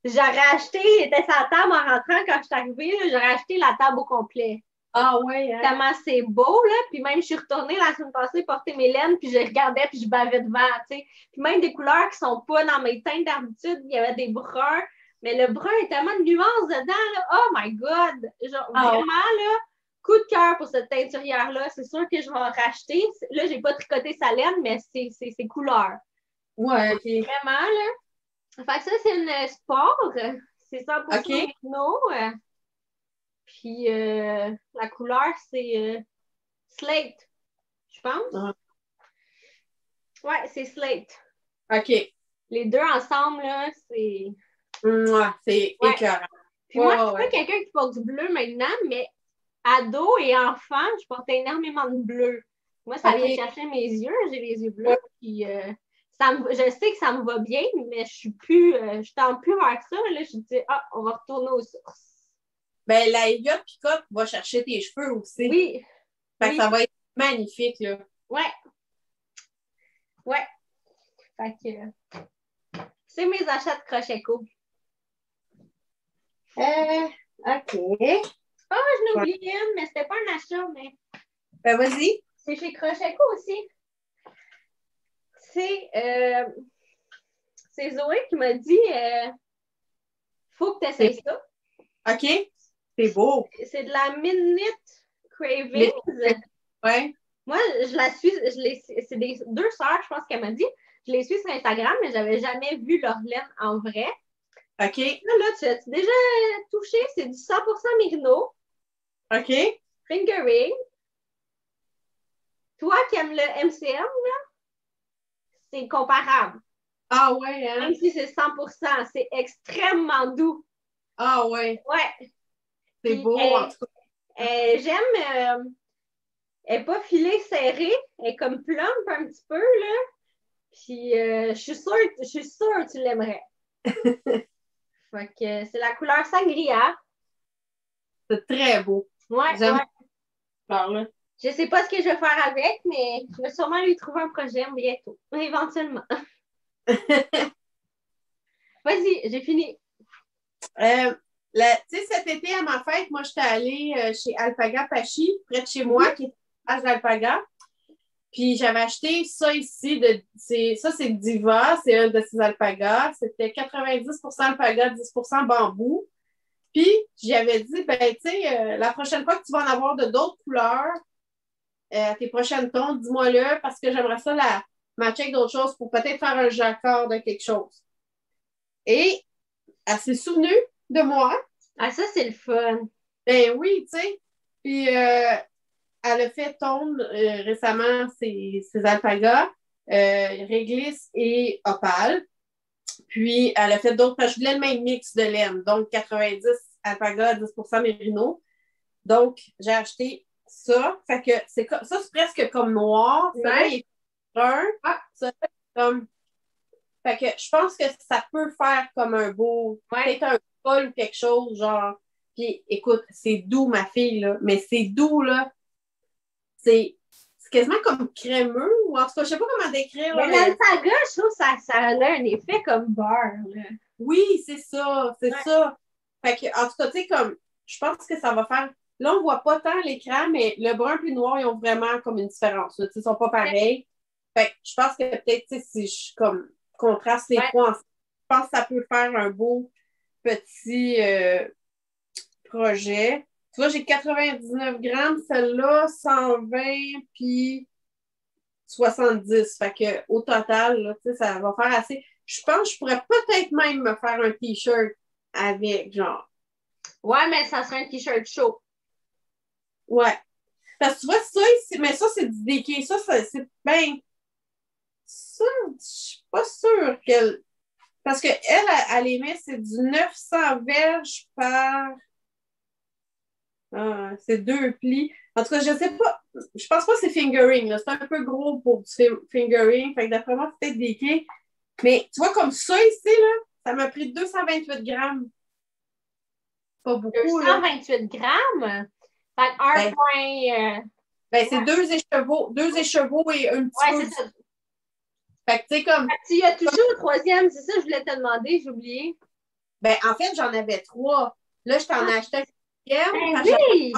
Speaker 1: J'aurais acheté, il était sa table en rentrant quand je suis arrivée, j'aurais acheté la table au complet.
Speaker 2: Ah ouais, hein?
Speaker 1: Tellement c'est beau, là. Puis même, je suis retournée la semaine passée porter mes laines, puis je regardais, puis je bavais devant, tu sais. Puis même des couleurs qui sont pas dans mes teintes d'habitude, il y avait des bruns, mais le brun est tellement de nuances dedans, là. Oh my God! Genre, vraiment, là, coup de cœur pour cette teinturière-là. C'est sûr que je vais en racheter. Là, j'ai pas tricoté sa laine, mais c'est couleur.
Speaker 2: Ouais, OK.
Speaker 1: Vraiment, là. Fait que ça, c'est une sport. C'est 100% merino. Puis la couleur, c'est slate, je pense. Ouais, c'est slate.
Speaker 2: OK.
Speaker 1: Les deux ensemble, là, c'est...
Speaker 2: c'est écœurant.
Speaker 1: Puis moi, je suis pas quelqu'un qui porte du bleu maintenant, mais ado et enfant, je portais énormément de bleu. Moi, ça vient chercher mes yeux. J'ai les yeux bleus. Puis je sais que ça me va bien, mais je tends plus vers ça. Là, je dis, on va retourner aux sources.
Speaker 2: Ben, la Elliot Picotte va chercher tes cheveux aussi.
Speaker 1: Oui.
Speaker 2: Fait que ça va être magnifique, là.
Speaker 1: Ouais. Fait que c'est mes achats de Crochet-Co.
Speaker 2: OK.
Speaker 1: Je n'ai oublié une, mais c'était pas un achat, mais...
Speaker 2: Ben, vas-y.
Speaker 1: C'est chez Crochet-Co aussi. C'est Zoé qui m'a dit faut que tu essayes ça.
Speaker 2: OK. C'est beau.
Speaker 1: C'est de la Midnight Cravings.
Speaker 2: Ouais.
Speaker 1: Moi, je la suis, c'est des deux sœurs, je pense qu'elle m'a dit. Je les suis sur Instagram, mais je n'avais jamais vu leur laine en vrai.
Speaker 2: OK.
Speaker 1: Là, tu as déjà touché, c'est du 100% Merino.
Speaker 2: OK.
Speaker 1: Fingering. Toi qui aimes le MCM, là, c'est comparable.
Speaker 2: Ah ouais, hein?
Speaker 1: Même si c'est 100%, c'est extrêmement doux.
Speaker 2: Ah ouais.
Speaker 1: Ouais.
Speaker 2: C'est beau, en tout cas.
Speaker 1: J'aime... elle n'est pas filée serrée, elle est comme plump un petit peu, là. Puis je suis sûre que tu l'aimerais. Fait que c'est la couleur sangria.
Speaker 2: C'est très beau.
Speaker 1: Ouais,
Speaker 2: j'aime.
Speaker 1: Ouais. Je sais pas ce que je vais faire avec, mais je vais sûrement lui trouver un projet bientôt, éventuellement. Vas-y, j'ai fini.
Speaker 2: Tu sais, cet été, à ma fête, moi, j'étais allée chez Alpaga Pachi, près de chez moi, qui est à d'Alpaga. Puis j'avais acheté ça ici. Ça, c'est Diva, c'est un de ces alpagas. C'était 90% alpaga, 10% bambou. Puis j'avais dit, ben, tu sais, la prochaine fois que tu vas en avoir de d'autres couleurs, tes prochaines tons, dis-moi-le, parce que j'aimerais ça la matcher avec d'autres choses pour peut-être faire un jacquard de quelque chose. Et elle s'est souvenue de moi.
Speaker 1: Ah, ça, c'est le fun.
Speaker 2: Ben oui, tu sais. Puis elle a fait tondre récemment ses alpagas, réglisse et opale. Puis elle a fait d'autres. Je voulais le même mix de laine, donc 90 alpaga, 10% mérino. Donc j'ai acheté ça. Fait que ça, c'est presque comme noir. Ça, là, il est brun. Ça, c'est comme. Fait que je pense que ça peut faire comme un beau. Peut-être un col ou quelque chose, genre. Puis écoute, c'est doux, ma fille, là. Mais c'est doux, là. C'est quasiment comme crémeux, ou en tout cas, je sais pas comment décrire.
Speaker 1: Mais l'alpaga, je trouve que ça a un effet comme beurre. Là.
Speaker 2: Oui, c'est ça, ça. Fait que, en tout cas, tu sais, comme, je pense que ça va faire. Là, on voit pas tant l'écran, mais le brun et le noir, ils ont vraiment comme une différence. Ils sont pas pareils. Fait que je pense que peut-être, tu sais, si je comme contraste les trois ensemble, je pense que ça peut faire un beau petit projet. Tu vois, j'ai 99 grammes, celle-là, 120 puis 70. Fait que au total, là, ça va faire assez. Je pense que je pourrais peut-être même me faire un t-shirt avec, genre.
Speaker 1: Ouais, mais ça serait un t-shirt chaud.
Speaker 2: Ouais. Parce que tu vois, ça, mais ça, c'est du déqué. Ça, c'est bien. Ça, je suis pas sûre qu'elle. Parce qu'elle, elle émet, c'est du 900 verges par. C'est 2 plis. En tout cas, je sais pas. Je pense pas que c'est fingering. Là. C'est un peu gros pour du fingering. Fait que d'après moi, c'est peut-être déqué. Mais tu vois, comme ça ici, là, ça m'a pris 228 grammes. Pas beaucoup,
Speaker 1: 228 grammes? Fait que 1 point...
Speaker 2: c'est 2 écheveaux et un petit peu.
Speaker 1: Ouais, c'est ça.
Speaker 2: Fait que tu sais, comme...
Speaker 1: Tu as touché au troisième, c'est ça que je voulais te demander, j'ai oublié.
Speaker 2: Ben, en fait, j'en avais 3. Là, je t'en ai acheté un quatrième.
Speaker 1: Ben oui!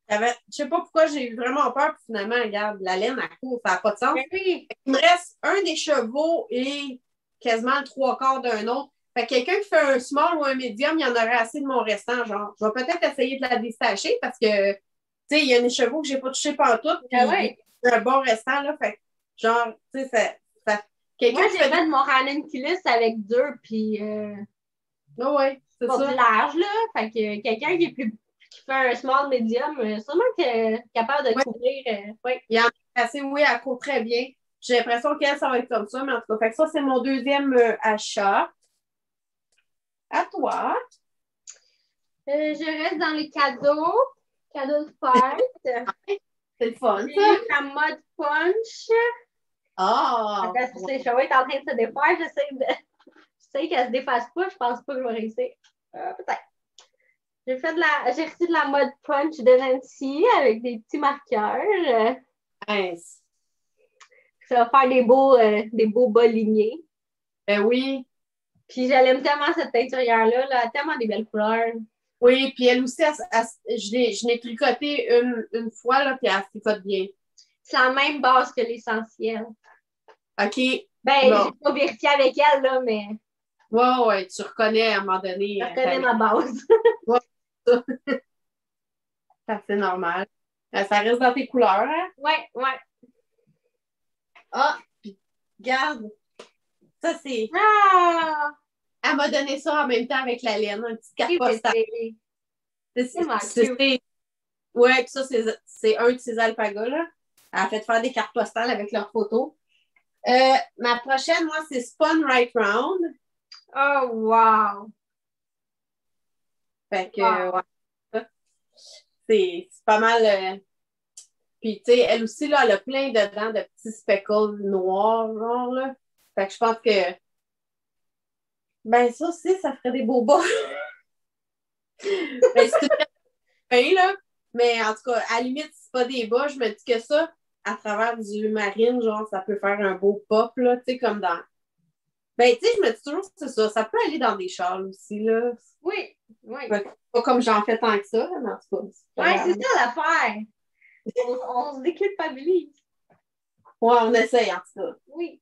Speaker 2: Je sais pas pourquoi j'ai eu vraiment peur, puis finalement, regarde, la laine à court, ça n'a pas de sens.
Speaker 1: Ben oui!
Speaker 2: Il me reste un des chevaux et quasiment le 3/4 d'un autre. Fait que quelqu'un qui fait un small ou un medium, il y en aurait assez de mon restant, genre. Je vais peut-être essayer de la détacher parce que, tu sais, il y a des chevaux que j'ai pas touché pantoute, puis il y a un bon restant, là. Fait que, genre, tu sais,
Speaker 1: moi, j'ai fait de mon ranunculus avec dur, puis...
Speaker 2: ouais, c'est
Speaker 1: pour
Speaker 2: ça.
Speaker 1: du large, là. Fait que quelqu'un qui fait un small medium, sûrement capable de couvrir. Ouais.
Speaker 2: Il y en a assez, oui, elle court très bien. J'ai l'impression qu'elle, ça va être comme ça, mais en tout cas, fait que ça, c'est mon deuxième achat. À toi.
Speaker 1: Je reste dans les cadeaux. Cadeaux de fête.
Speaker 2: C'est le fun,
Speaker 1: J'ai
Speaker 2: ça.
Speaker 1: eu la mode punch.
Speaker 2: Ah!
Speaker 1: Parce que ces chevaux est en train de se défaire. Je sais qu'elle se défasse pas. Je pense pas que je vais réussir. Peut-être. J'ai reçu de la mode punch de Nancy avec des petits marqueurs.
Speaker 2: Nice.
Speaker 1: Ça va faire des beaux bas lignés.
Speaker 2: Ben oui.
Speaker 1: Puis j'aime tellement cette teinturière-là. Elle a tellement des belles couleurs.
Speaker 2: Oui, puis elle aussi, je l'ai tricoté une fois, là, puis elle se tricote bien.
Speaker 1: C'est la même base que l'essentiel.
Speaker 2: OK.
Speaker 1: Ben,
Speaker 2: bon.
Speaker 1: j'ai pas vérifié avec elle, là, mais.
Speaker 2: Ouais, tu reconnais à un moment donné.
Speaker 1: Je reconnais ma base.
Speaker 2: Ouais, ça. C'est normal. Ça reste dans tes couleurs, hein?
Speaker 1: Ouais.
Speaker 2: Ah, puis regarde. Ça, c'est.
Speaker 1: Ah!
Speaker 2: Elle m'a donné ça en même temps avec la laine, un petit carte postale.
Speaker 1: C'est
Speaker 2: ouais, puis ça, c'est un de ces alpagas, là. Elle a fait faire des cartes postales avec leurs photos. Ma prochaine, moi, c'est Spun Right Round.
Speaker 1: Oh, wow!
Speaker 2: Fait que, ouais. C'est pas mal. Puis, tu sais, elle aussi, là, elle a plein dedans de petits speckles noirs, genre, là. Fait que je pense que. Ben, ça aussi, ça ferait des beaux bas. Ben, c'est fin, là. Mais en tout cas, à la limite, c'est pas des bas. Je me dis que ça, à travers du marine, genre, ça peut faire un beau pop, là, tu sais, comme dans. Ben, tu sais, je me dis toujours, c'est ça. Ça peut aller dans des châles aussi, là.
Speaker 1: Oui.
Speaker 2: Pas comme j'en fais tant que ça, mais en tout cas.
Speaker 1: Ouais, c'est ça l'affaire. On se déculpabilise.
Speaker 2: Ouais, on essaye, en tout cas.
Speaker 1: Oui.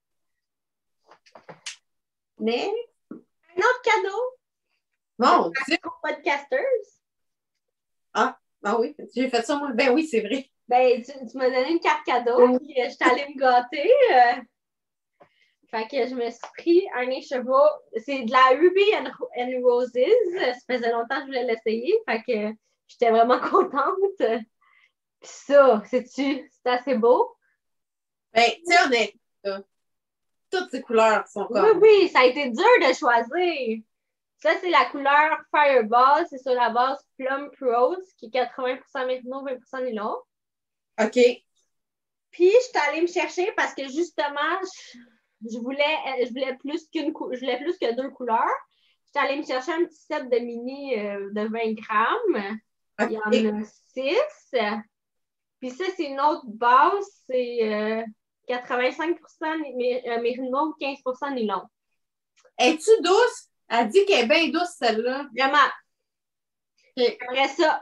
Speaker 2: Mais.
Speaker 1: Un autre cadeau.
Speaker 2: Mon Dieu!
Speaker 1: Podcasters.
Speaker 2: Ah oui, j'ai fait ça, moi. Ben oui, c'est vrai.
Speaker 1: Ben, tu m'as donné une carte cadeau, puis je suis allée me gâter. Fait que je me suis pris un écheveau. C'est de la Ruby and Roses. Ça faisait longtemps que je voulais l'essayer. Fait que j'étais vraiment contente. Puis ça, c'est assez beau?
Speaker 2: Ben, tu sais, honnêtement, toutes ces couleurs sont comme.
Speaker 1: Oui, ça a été dur de choisir. Ça, c'est la couleur Fireball. C'est sur la base Plum Prose, qui est 80% merino, 20% nylon.
Speaker 2: OK.
Speaker 1: Puis, je suis allée me chercher parce que justement, je voulais plus que 2 couleurs. Je suis allée me chercher un petit set de mini de 20 grammes. Okay. Il y en a 6. Puis ça, c'est une autre base. C'est 85% mérino, 15% nylon.
Speaker 2: Es-tu douce? Elle dit qu'elle est bien douce, celle-là.
Speaker 1: Vraiment.
Speaker 2: Okay.
Speaker 1: Après ça,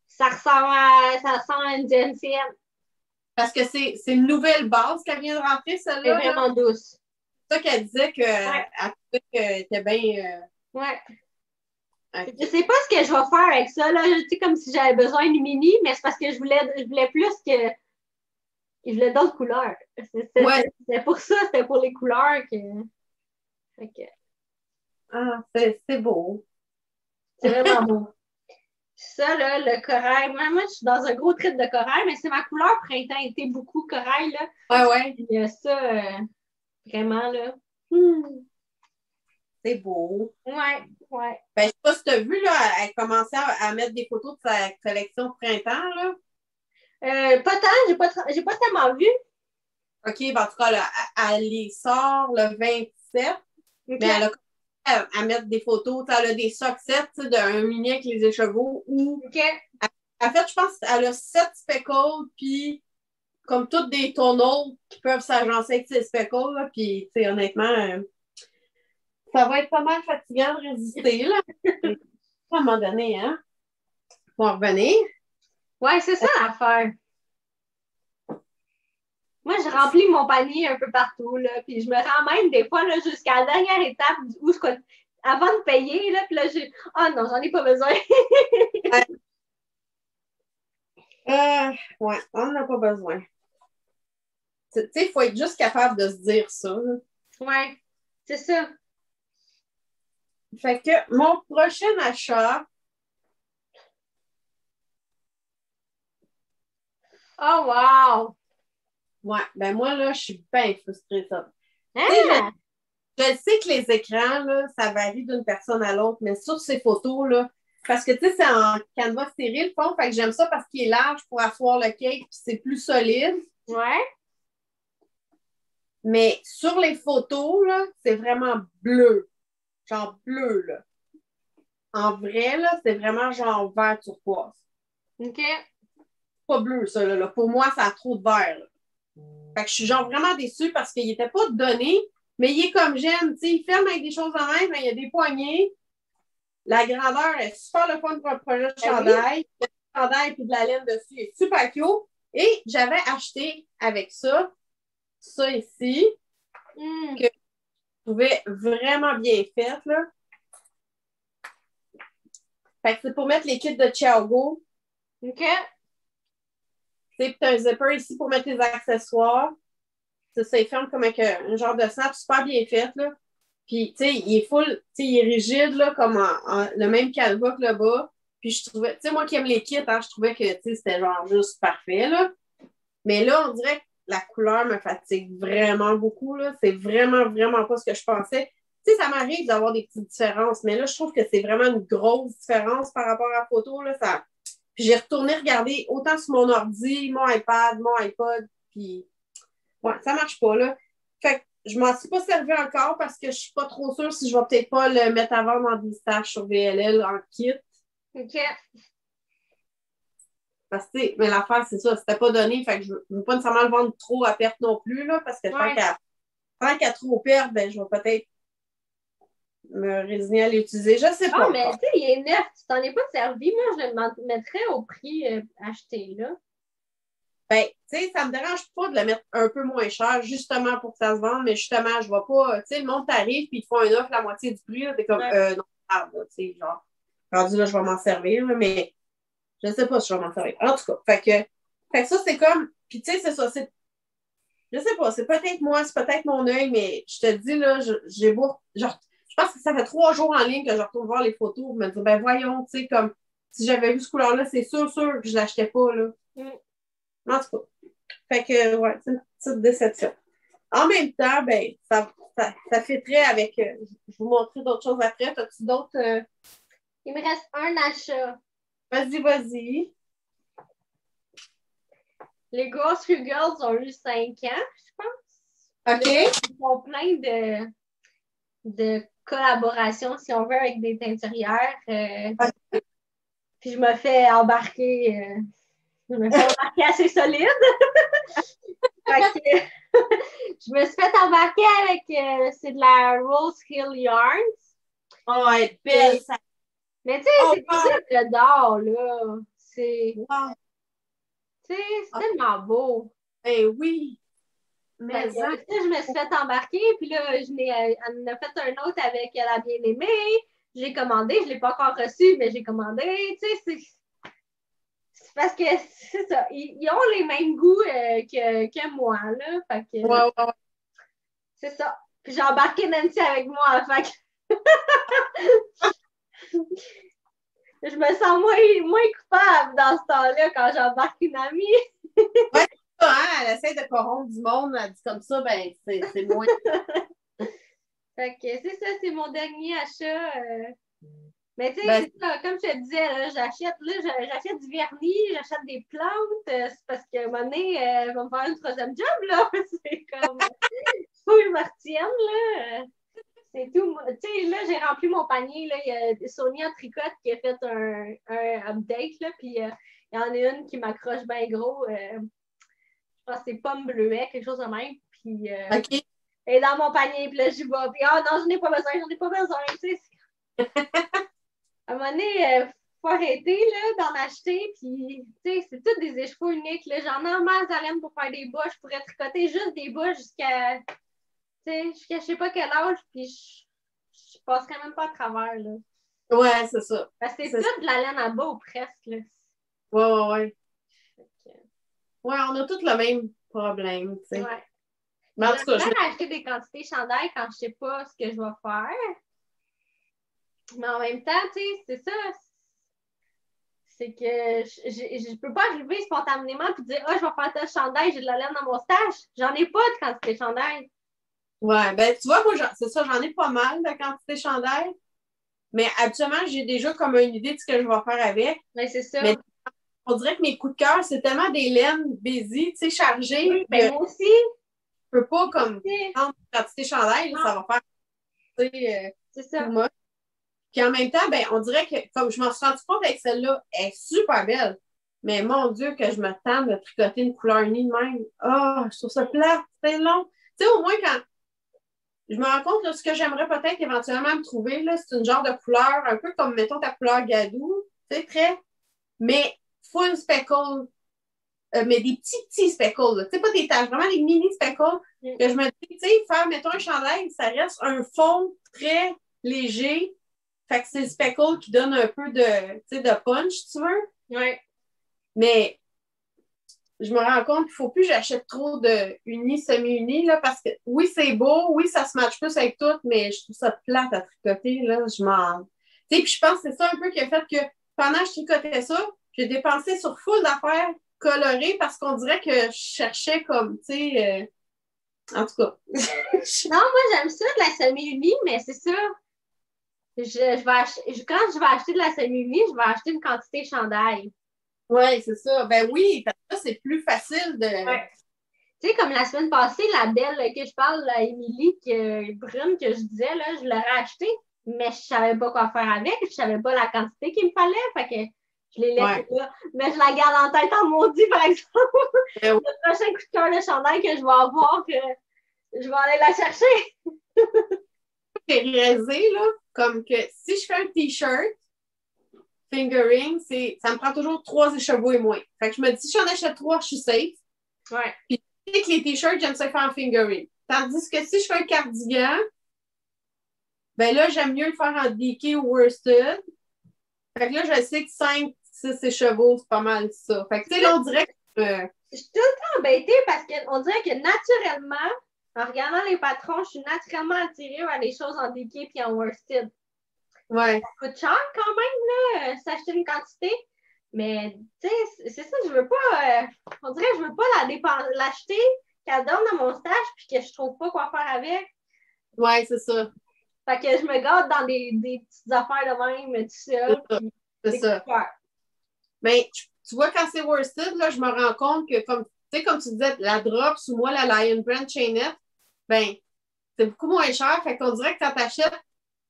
Speaker 1: ça ressemble à une GNCM.
Speaker 2: Parce que c'est une nouvelle base qu'elle vient de rentrer, celle-là.
Speaker 1: Elle est vraiment douce.
Speaker 2: C'est ça qu'elle disait qu'elle trouvait qu'elle était bien
Speaker 1: Ouais.
Speaker 2: Okay.
Speaker 1: Je sais pas ce que je vais faire avec ça, là. Tu sais, comme si j'avais besoin du mini, mais c'est parce que je voulais plus que. Je voulais d'autres couleurs. C'était pour ça, c'était pour les couleurs que. Okay.
Speaker 2: Ah, c'est beau.
Speaker 1: C'est vraiment beau. Ça, là, le corail. Moi, je suis dans un gros trip de corail, mais c'est ma couleur printemps-été, beaucoup corail, là.
Speaker 2: Ouais.
Speaker 1: Il y a ça, vraiment, là.
Speaker 2: C'est beau.
Speaker 1: Ouais.
Speaker 2: Ben, je sais pas si tu as vu, là, elle commençait à mettre des photos de sa collection printemps, là.
Speaker 1: Pas tant, j'ai pas tellement vu.
Speaker 2: OK, ben, en tout cas, là, elle les sort le 27, mais elle a commencé à mettre des photos. Elle a des succès d'un mini avec les écheveaux ou. En fait, je pense qu'elle a 7 speckles, puis comme toutes des tonneaux qui peuvent s'agencer avec ces speckles, là, puis, tu sais, honnêtement, ça va être pas mal fatigant de résister, là. À un moment donné, hein? Pour en revenir.
Speaker 1: Ouais, c'est ça l'affaire. Moi, je remplis mon panier un peu partout, là, puis je me rends même des fois là, jusqu'à la dernière étape où avant de payer, là, puis là, non, j'en ai pas besoin.
Speaker 2: Ouais, on n'en a pas besoin. Tu sais, il faut être juste capable de se dire ça. Là.
Speaker 1: Ouais, c'est ça.
Speaker 2: Fait que mon prochain achat.
Speaker 1: Oh, wow!
Speaker 2: Ouais, ben moi, là, je suis bien frustrée, ça.
Speaker 1: Hein?
Speaker 2: Je sais que les écrans, là, ça varie d'une personne à l'autre, mais sur ces photos, là, parce que, tu sais, c'est en canevas stérile, fond, fait que j'aime ça parce qu'il est large pour asseoir le cake, puis c'est plus solide.
Speaker 1: Ouais.
Speaker 2: Mais sur les photos, là, c'est vraiment bleu. Genre bleu, là. En vrai, là, c'est vraiment genre vert turquoise.
Speaker 1: OK.
Speaker 2: Pas bleu, ça, là. Pour moi, ça a trop de vert, là. Fait que je suis genre vraiment déçue parce qu'il n'était pas donné, mais il est comme j'aime, tu sais, il ferme avec des choses en même, mais il y a des poignées. La grandeur est super le fun pour un projet de chandail. Oui. Le chandail et de la laine dessus est super cute. Et j'avais acheté avec ça ici, que je trouvais vraiment bien fait, là. Fait que c'est pour mettre les kits de Thiago.
Speaker 1: OK.
Speaker 2: C'est un zipper ici pour mettre tes accessoires. Ça, il ferme comme avec un genre de snap super bien fait, là. Puis, tu sais, il est full, tu sais, il est rigide, là, comme le même canevas que le bas. Puis, je trouvais, tu sais, moi qui aime les kits, hein, je trouvais que, tu sais, c'était genre juste parfait, là. Mais là, on dirait que la couleur me fatigue vraiment beaucoup, là. C'est vraiment, vraiment pas ce que je pensais. Tu sais, ça m'arrive d'avoir des petites différences, mais là, je trouve que c'est vraiment une grosse différence par rapport à la photo, là. Puis, j'ai retourné regarder autant sur mon ordi, mon iPad, mon iPod, puis ouais, ça marche pas, là. Fait que je m'en suis pas servi encore parce que je suis pas trop sûre si je vais peut-être pas le mettre à vendre en stages sur VLL en kit.
Speaker 1: OK.
Speaker 2: Parce que, mais l'affaire, c'est ça, c'était pas donné, fait que je veux pas nécessairement le vendre trop à perte non plus, là, parce que tant qu'à trop perdre, ben, je vais peut-être me résigner à l'utiliser. Je sais pas.
Speaker 1: Ah, mais tu sais, il est neuf, tu t'en es pas servi. Moi, je le mettrais au prix acheté, là.
Speaker 2: Ben, tu sais, ça me dérange pas de le mettre un peu moins cher, justement pour que ça se vende, mais justement, je vais pas, tu sais, le monde t'arrive puis ils te font une offre la moitié du prix, là, t'es comme, non, pardon, tu sais, genre, rendu là, je vais m'en servir, là, mais je sais pas si je vais m'en servir. En tout cas, fait que ça, c'est comme, puis tu sais, c'est ça, je sais pas, c'est peut-être moi, c'est peut-être mon œil, mais je te dis, là, j'ai beau, genre, je pense que ça fait 3 jours en ligne que je retourne voir les photos pour me dire, ben voyons, tu sais, comme, si j'avais vu ce couleur-là, c'est sûr que je l'achetais pas, là. En tout cas. Fait que, ouais, c'est une petite déception. En même temps, ben, ça fitterait avec. Je vous montrer d'autres choses après. As-tu d'autres.
Speaker 1: Il me reste un achat.
Speaker 2: Vas-y.
Speaker 1: Les Grocery Girls ont eu 5 ans, je pense.
Speaker 2: OK.
Speaker 1: Ils font plein de collaborations, si on veut, avec des teinturières.
Speaker 2: Okay.
Speaker 1: Puis je me fais embarquer. Je me fais embarquer assez solide. Fait que, je me suis fait embarquer avec c'est de la Rose Hill Yarns.
Speaker 2: Oh, elle est belle, ça.
Speaker 1: Mais tu sais, c'est tout ça que j'adore, là. C'est.
Speaker 2: Wow.
Speaker 1: Tu sais, c'est tellement beau.
Speaker 2: Ben oui.
Speaker 1: Mais je me suis fait embarquer, puis là, elle en a fait un autre avec la bien-aimée. j'ai commandé, je ne l'ai pas encore reçu, mais j'ai commandé, tu sais, c'est parce que c'est ça, ils ont les mêmes goûts que moi, là, fait que
Speaker 2: Ouais.
Speaker 1: c'est ça. Puis j'ai embarqué Nancy avec moi, fait que je me sens moins coupable dans ce temps-là quand j'embarque une amie.
Speaker 2: Ouais, c'est ça, hein? Elle essaie de corrompre du monde, elle dit comme ça, ben, c'est moins.
Speaker 1: Fait que c'est ça, c'est mon dernier achat. Mais tu sais,
Speaker 2: Ben,
Speaker 1: c'est ça, comme je te disais, là, j'achète du vernis, j'achète des plantes. C'est parce qu'à un moment donné, je vais me faire une troisième job, là. C'est comme, faut que je me retienne, là. C'est tout. Tu sais, là, j'ai rempli mon panier, là. Il y a Sonia Tricotte qui a fait un update, là. Puis il y en a une qui m'accroche bien gros. Je pense que c'est pomme bleuet, quelque chose de même. Puis
Speaker 2: OK.
Speaker 1: elle est dans mon panier, puis là, j'y vais. Puis non, j'en ai pas besoin, tu sais. À un moment donné, faut arrêter là, d'en acheter, puis tu sais, c'est tous des échevaux uniques. Là. J'en ai en masse de laine pour faire des bas. Je pourrais tricoter juste des bas jusqu'à je sais pas quel âge, puis je passe quand même pas à travers. Là.
Speaker 2: Ouais, c'est ça.
Speaker 1: Parce que c'est tout de la laine à bas ou presque. Là.
Speaker 2: Ouais. Ouais, on a tous le même problème, tu sais.
Speaker 1: Ouais.
Speaker 2: Mais en tout cas,
Speaker 1: j'aimerais acheter des quantités chandail quand je sais pas ce que je vais faire. Mais en même temps, tu sais, c'est ça. C'est que je peux pas arriver spontanément et dire je vais faire tel chandail, j'ai de la laine dans mon stage. J'en ai pas de quantité chandail.
Speaker 2: Ouais, ben tu vois, moi, c'est ça, j'en ai pas mal de quantité chandail. Mais habituellement, j'ai déjà comme une idée de ce que je vais faire avec.
Speaker 1: Ouais, c'est ça.
Speaker 2: Mais on dirait que mes coups de cœur, c'est tellement des laines busy, tu sais, chargées.
Speaker 1: Oui, ben moi aussi.
Speaker 2: Je peux pas comme prendre une quantité chandail, là, ça va faire, tu sais,
Speaker 1: c'est ça.
Speaker 2: tout moche. Puis en même temps, ben, on dirait que, comme je m'en suis rendu compte avec celle-là, elle est super belle. Mais mon Dieu, que je me tente de tricoter une couleur unie de même. Ah, je trouve ça plat, c'est long. Tu sais, au moins, quand je me rends compte, là, ce que j'aimerais peut-être éventuellement me trouver, là, c'est une genre de couleur, un peu comme, mettons, ta couleur gadou, tu sais, très, mais full speckle, mais des petits speckles, tu sais, pas des taches, vraiment des mini speckles, que je me dis, tu sais, faire, mettons, un chandail, ça reste un fond très léger, fait que c'est le speckle qui donne un peu de punch, si tu veux.
Speaker 1: Oui.
Speaker 2: Mais je me rends compte qu'il ne faut plus que j'achète trop de unis, semi-unis, là, parce que oui, c'est beau, oui, ça se matche plus avec tout, mais je trouve ça plate à tricoter, là, je m'en... Tu sais, puis je pense que c'est ça un peu qui a fait que pendant que je tricotais ça, j'ai dépensé sur full d'affaires colorées parce qu'on dirait que je cherchais comme, tu sais, en tout cas.
Speaker 1: Non, moi, j'aime ça de la semi-unie, mais c'est ça. Quand je vais acheter de la semi-unie, je vais acheter une quantité chandail.
Speaker 2: Oui, c'est ça. Ben oui, parce que là, c'est plus facile de...
Speaker 1: Ouais. Tu sais, comme la semaine passée, la belle que je parle, la Émilie brune que je disais, là, je l'aurais achetée, mais je savais pas quoi faire avec, je savais pas la quantité qu'il me fallait, fait que je l'ai laissée là. Mais je la garde en tête en maudit, par exemple. Le prochain coup de cœur de chandail que je vais avoir, je vais aller la chercher.
Speaker 2: C'est réalisé, là, comme que si je fais un t-shirt, fingering, ça me prend toujours 3 écheveaux et moins. Fait que je me dis, si j'en achète 3, je suis safe.
Speaker 1: Ouais.
Speaker 2: Puis, avec les t-shirts, j'aime ça faire en fingering. Tandis que si je fais un cardigan, ben là, j'aime mieux le faire en DK ou worsted. Fait que là, je sais que 5, 6 écheveaux, c'est pas mal ça. Fait que, tu sais, là, on dirait que...
Speaker 1: Je suis tout le temps embêtée parce qu'on dirait que naturellement, en regardant les patrons, je suis naturellement attirée vers les choses en DK et en worsted.
Speaker 2: Ouais.
Speaker 1: Ça coûte cher quand même, là, s'acheter une quantité. Mais, tu sais, c'est ça, je veux pas. On dirait que je veux pas l'acheter, qu'elle donne dans mon stage, puis que je trouve pas quoi faire avec.
Speaker 2: Ouais, c'est ça.
Speaker 1: Fait que je me garde dans des petites affaires de même, tout seul.
Speaker 2: C'est ça. Mais, tu vois, quand c'est worsted, là, je me rends compte que, comme tu disais, la drop sous moi, la Lion Brand Chainette, ben, c'est beaucoup moins cher. Fait qu'on dirait que quand tu achètes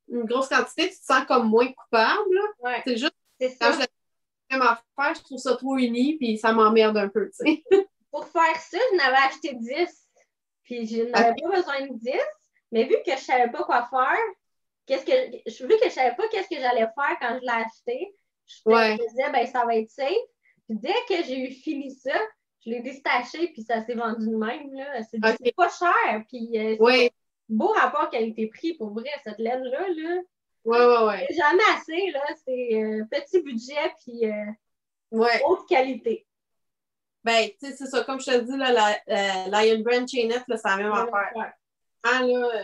Speaker 2: une grosse quantité, tu te sens comme moins coupable.
Speaker 1: Ouais.
Speaker 2: C'est juste
Speaker 1: quand
Speaker 2: je la même affaire, je trouve ça trop uni, puis ça m'emmerde un peu, tu sais.
Speaker 1: Pour faire ça, je n'avais acheté 10. Puis je n'avais pas besoin de 10. Mais vu que je ne savais pas quoi faire, vu que je ne savais pas qu'est-ce que j'allais faire quand je l'ai acheté, je me disais, ben, ça va être safe. Puis dès que j'ai eu fini ça, je l'ai détaché, puis ça s'est vendu de même. Là. C'est pas cher. Puis c'est beau rapport qualité-prix pour vrai, cette laine-là. Là.
Speaker 2: Ouais.
Speaker 1: C'est jamais assez, là. C'est petit budget, puis haute qualité.
Speaker 2: Ben, tu sais, c'est ça. Comme je te dis, là, la Lion Brand Chainette, là, c'est la même affaire. Ah, là,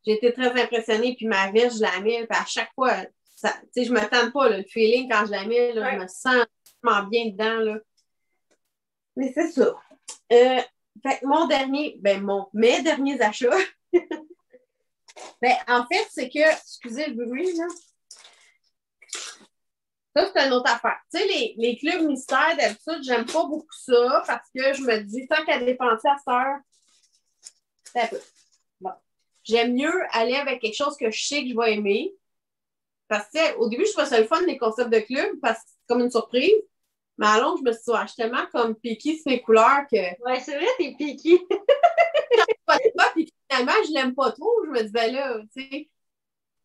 Speaker 2: j'ai été très impressionnée, puis ma veste, je la mets, puis à chaque fois, tu sais, je me tente pas, là, le feeling, quand je la mets, là, je me sens vraiment bien dedans, là. Mais c'est ça. Fait que mes derniers achats, ben, en fait, c'est que, excusez le bruit, là. Ça, c'est une autre affaire. Tu sais, les clubs mystères, d'habitude, j'aime pas beaucoup ça parce que je me dis, tant qu'à dépenser à cette heure, c'est un peu. Bon. J'aime mieux aller avec quelque chose que je sais que je vais aimer. Parce que, au début, je trouvais ça le fun, les concepts de club, parce que c'est comme une surprise. Mais à long, je me suis dit, je suis tellement comme picky sur mes couleurs que.
Speaker 1: Ouais, c'est vrai, t'es picky.
Speaker 2: Puis finalement, je l'aime pas trop. Je me dis, ben là, tu sais,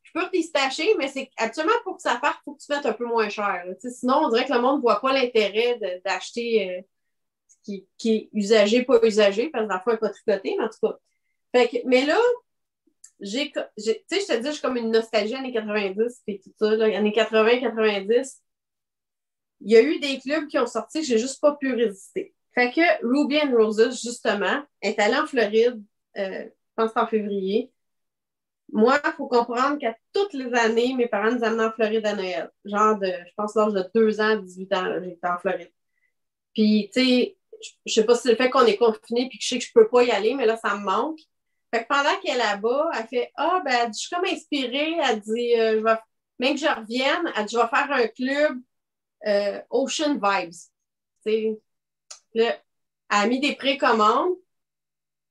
Speaker 2: je peux pistacher, mais c'est absolument pour que ça parte, il faut que tu mettes un peu moins cher. Sinon, on dirait que le monde ne voit pas l'intérêt d'acheter ce qui est usagé, pas usagé, parce que la fois, il n'est pas tricoté, mais en tout cas. Fait que, mais là, tu sais, je te dis, je suis comme une nostalgie années 90, puis tout ça, là, années 80-90. Il y a eu des clubs qui ont sorti que j'ai juste pas pu résister. Fait que Ruby and Roses, justement, est allée en Floride, je pense que c'est en février. Moi, il faut comprendre qu'à toutes les années, mes parents nous amenaient en Floride à Noël. Genre je pense, l'âge de 2 ans, 18 ans, j'étais en Floride. Puis, tu sais, je sais pas si c'est le fait qu'on est confiné puis que je sais que je peux pas y aller, mais là, ça me manque. Fait que pendant qu'elle est là-bas, elle fait elle dit, je suis comme inspirée. Elle dit, même que je revienne, elle dit, je vais faire un club Ocean Vibes. Tu sais, là, elle a mis des précommandes.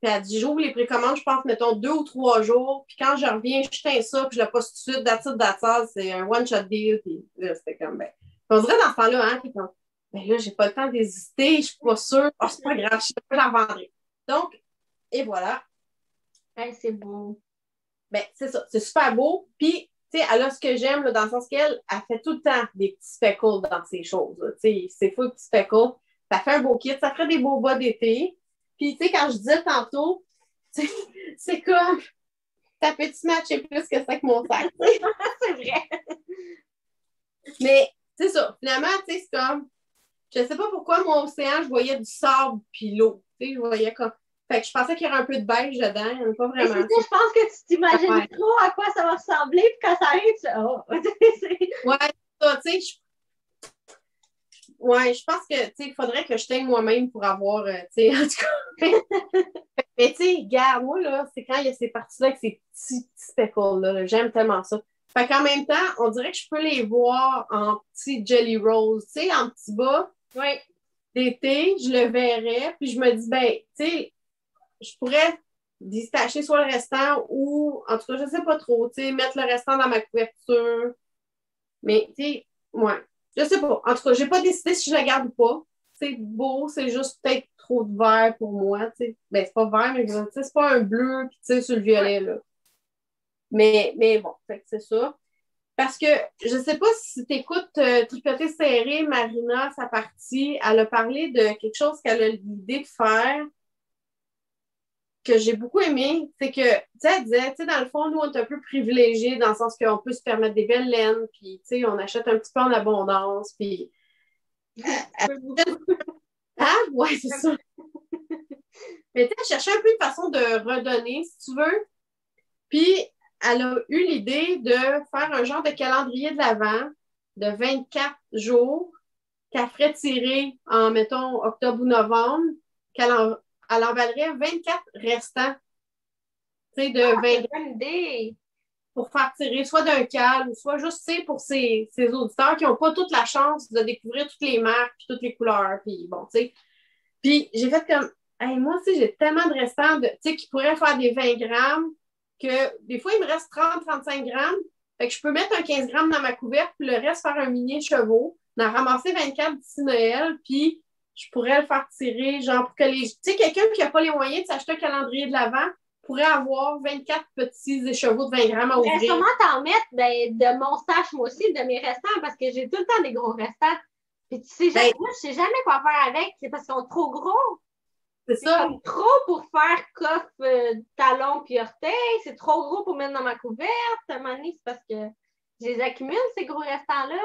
Speaker 2: Puis elle dit, j'ouvre les précommandes, je pense, mettons, 2 ou 3 jours. Puis quand je reviens, je teins ça, puis je le poste tout de suite, that's c'est un one-shot deal. Puis là, c'était comme, ben. Puis on dirait dans ce temps-là, hein, puis comme, ben là, j'ai pas le temps d'hésiter, je suis pas sûre. Oh, c'est pas grave, je sais pas, j'en vendrai. Donc, et voilà.
Speaker 1: Hey, c'est beau.
Speaker 2: Ben, c'est ça, c'est super beau. Puis, tu sais, elle a ce que j'aime, là, dans le sens qu'elle fait tout le temps des petits speckles dans ces choses. Tu sais, c'est fou, petits speckles. Ça fait un beau kit, ça ferait des beaux bas d'été. Puis, tu sais, quand je disais tantôt, c'est comme ta petite match est plus que ça que mon sac.
Speaker 1: C'est vrai.
Speaker 2: Mais, c'est ça. Finalement, tu sais, c'est comme, je sais pas pourquoi, mon océan, je voyais du sable puis l'eau. Tu sais, je voyais comme. Fait que je pensais qu'il y aurait un peu de beige dedans. Il n'y en a pas vraiment.
Speaker 1: Mais je pense que tu t'imagines trop à quoi ça va ressembler, puis quand ça arrive, tu
Speaker 2: ouais, ça, tu sais, ouais, je pense que, tu sais, il faudrait que je teigne moi-même pour avoir, tu sais, en tout cas. Mais, tu sais, regarde, moi, là, c'est quand il y a ces parties-là avec ces petits speckles-là, j'aime tellement ça. Fait qu'en même temps, on dirait que je peux les voir en petits jelly rolls, tu sais, en petits bas.
Speaker 1: Oui.
Speaker 2: D'été, je le verrais, puis je me dis, ben, tu sais, je pourrais détacher soit le restant ou, en tout cas, je sais pas trop, tu sais, mettre le restant dans ma couverture. Mais, tu sais, ouais. Je sais pas. En tout cas, j'ai pas décidé si je la garde ou pas. C'est beau, c'est juste peut-être trop de vert pour moi. T'sais. Ben, c'est pas vert, mais c'est pas un bleu puis tu sais, sur le violet. Là. Mais bon, c'est ça. Parce que je sais pas si tu écoutes Tricoter serré, Marina, sa partie, elle a parlé de quelque chose qu'elle a l'idée de faire que j'ai beaucoup aimé, c'est que, tu sais, elle disait, tu sais, dans le fond, nous, on est un peu privilégiés dans le sens qu'on peut se permettre des belles laines, puis, tu sais, on achète un petit peu en abondance, puis... Ah, ouais, c'est ça. Mais tu sais, elle cherchait un peu une façon de redonner, si tu veux, puis elle a eu l'idée de faire un genre de calendrier de l'Avent de 24 jours qu'elle ferait tirer en, mettons, octobre ou novembre, elle emballerait 24 restants. Tu sais, de 20
Speaker 1: bonne idée.
Speaker 2: pour faire tirer soit d'un cal ou soit juste, tu sais, pour ces auditeurs qui n'ont pas toute la chance de découvrir toutes les marques puis toutes les couleurs. Puis bon, tu sais. Puis j'ai fait comme, hey, moi, tu sais, j'ai tellement de restants, tu sais, qui pourraient faire des 20 grammes que des fois, il me reste 30-35 grammes. Fait que je peux mettre un 15 grammes dans ma couverte puis le reste faire un mini chevaux, d'en ramasser 24 d'ici Noël, puis je pourrais le faire tirer, genre pour que les... Tu sais, quelqu'un qui n'a pas les moyens de s'acheter un calendrier de l'Avent pourrait avoir 24 petits écheveaux de 20 grammes à ouvrir.
Speaker 1: Je pourrais sûrement t'en mettre de mon stash, moi aussi, de mes restants, parce que j'ai tout le temps des gros restants. Puis tu sais jamais, moi, je sais jamais quoi faire avec. C'est parce qu'ils sont trop gros.
Speaker 2: C'est
Speaker 1: C'est
Speaker 2: ça.
Speaker 1: comme trop pour faire coffre, talon puis orteil. C'est trop gros pour mettre dans ma couverte. À un moment donné, c'est parce que je les accumule, ces gros restants-là.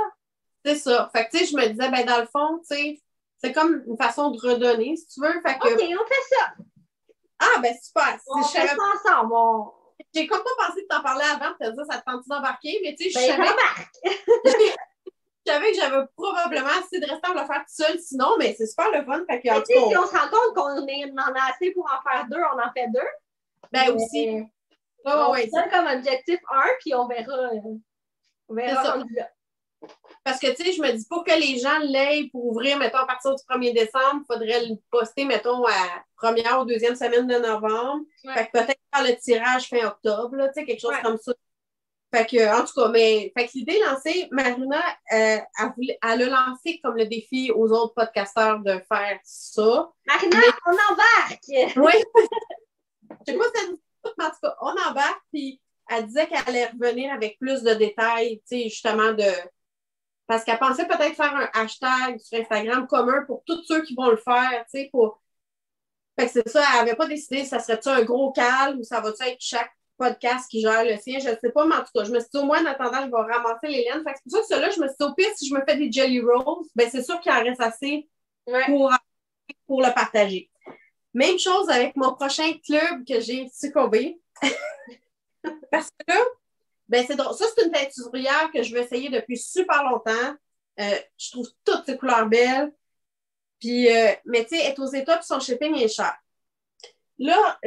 Speaker 2: C'est ça. Fait que, tu sais, je me disais, ben, dans le fond, tu sais, c'est comme une façon de redonner, si tu veux. Fait que,
Speaker 1: OK, on fait ça.
Speaker 2: ah, ben, super.
Speaker 1: On fait ça ensemble.
Speaker 2: J'ai comme pas pensé de t'en parler avant, de te dire, ça te tente d'embarquer, mais tu sais,
Speaker 1: Ben, j'embarque.
Speaker 2: je savais que j'avais probablement assez de restants pour le faire tout seul, sinon, mais c'est super le fun. Fait que, en
Speaker 1: Mais
Speaker 2: tout
Speaker 1: tu sais,
Speaker 2: cas,
Speaker 1: si on se rend compte qu'on en a assez pour en faire 2, on en fait 2.
Speaker 2: ben
Speaker 1: Mais
Speaker 2: aussi.
Speaker 1: on
Speaker 2: Ouais,
Speaker 1: se donne comme objectif 1, puis on verra
Speaker 2: c'est ça.
Speaker 1: rendu là.
Speaker 2: Parce que, tu sais, je me dis, pour que les gens l'aient pour ouvrir, mettons, à partir du 1er décembre, il faudrait le poster, mettons, à première ou deuxième semaine de novembre.
Speaker 1: Ouais.
Speaker 2: Fait que peut-être faire le tirage fin octobre, là, tu sais, quelque chose
Speaker 1: Ouais.
Speaker 2: comme ça. Fait que, en tout cas, mais, fait que l'idée lancée, Marina, elle a lancé comme le défi aux autres podcasteurs de faire ça.
Speaker 1: Marina, on embarque!
Speaker 2: Oui, je sais pas si elle nous écoute, mais en tout cas, on embarque, puis elle disait qu'elle allait revenir avec plus de détails, tu sais, justement, parce qu'elle pensait peut-être faire un hashtag sur Instagram commun pour tous ceux qui vont le faire, tu sais, pour. Fait que c'est ça, elle n'avait pas décidé si ça serait-tu un gros cal ou ça va-tu être chaque podcast qui gère le sien, je ne sais pas, mais en tout cas, je me suis dit, au moins, en attendant, je vais ramasser les laines. Fait que c'est pour ça que ceux-là, je me suis dit, au pire, si je me fais des Jelly Rolls, ben c'est sûr qu'il en reste assez pour le partager. Même chose avec mon prochain club que j'ai succombé. Parce que là, ben c'est drôle. Ça, c'est une teinturière que je veux essayer depuis super longtemps. Je trouve toutes ces couleurs belles. Puis, mais tu sais, elle est aux États, puis son shipping est cher. Là,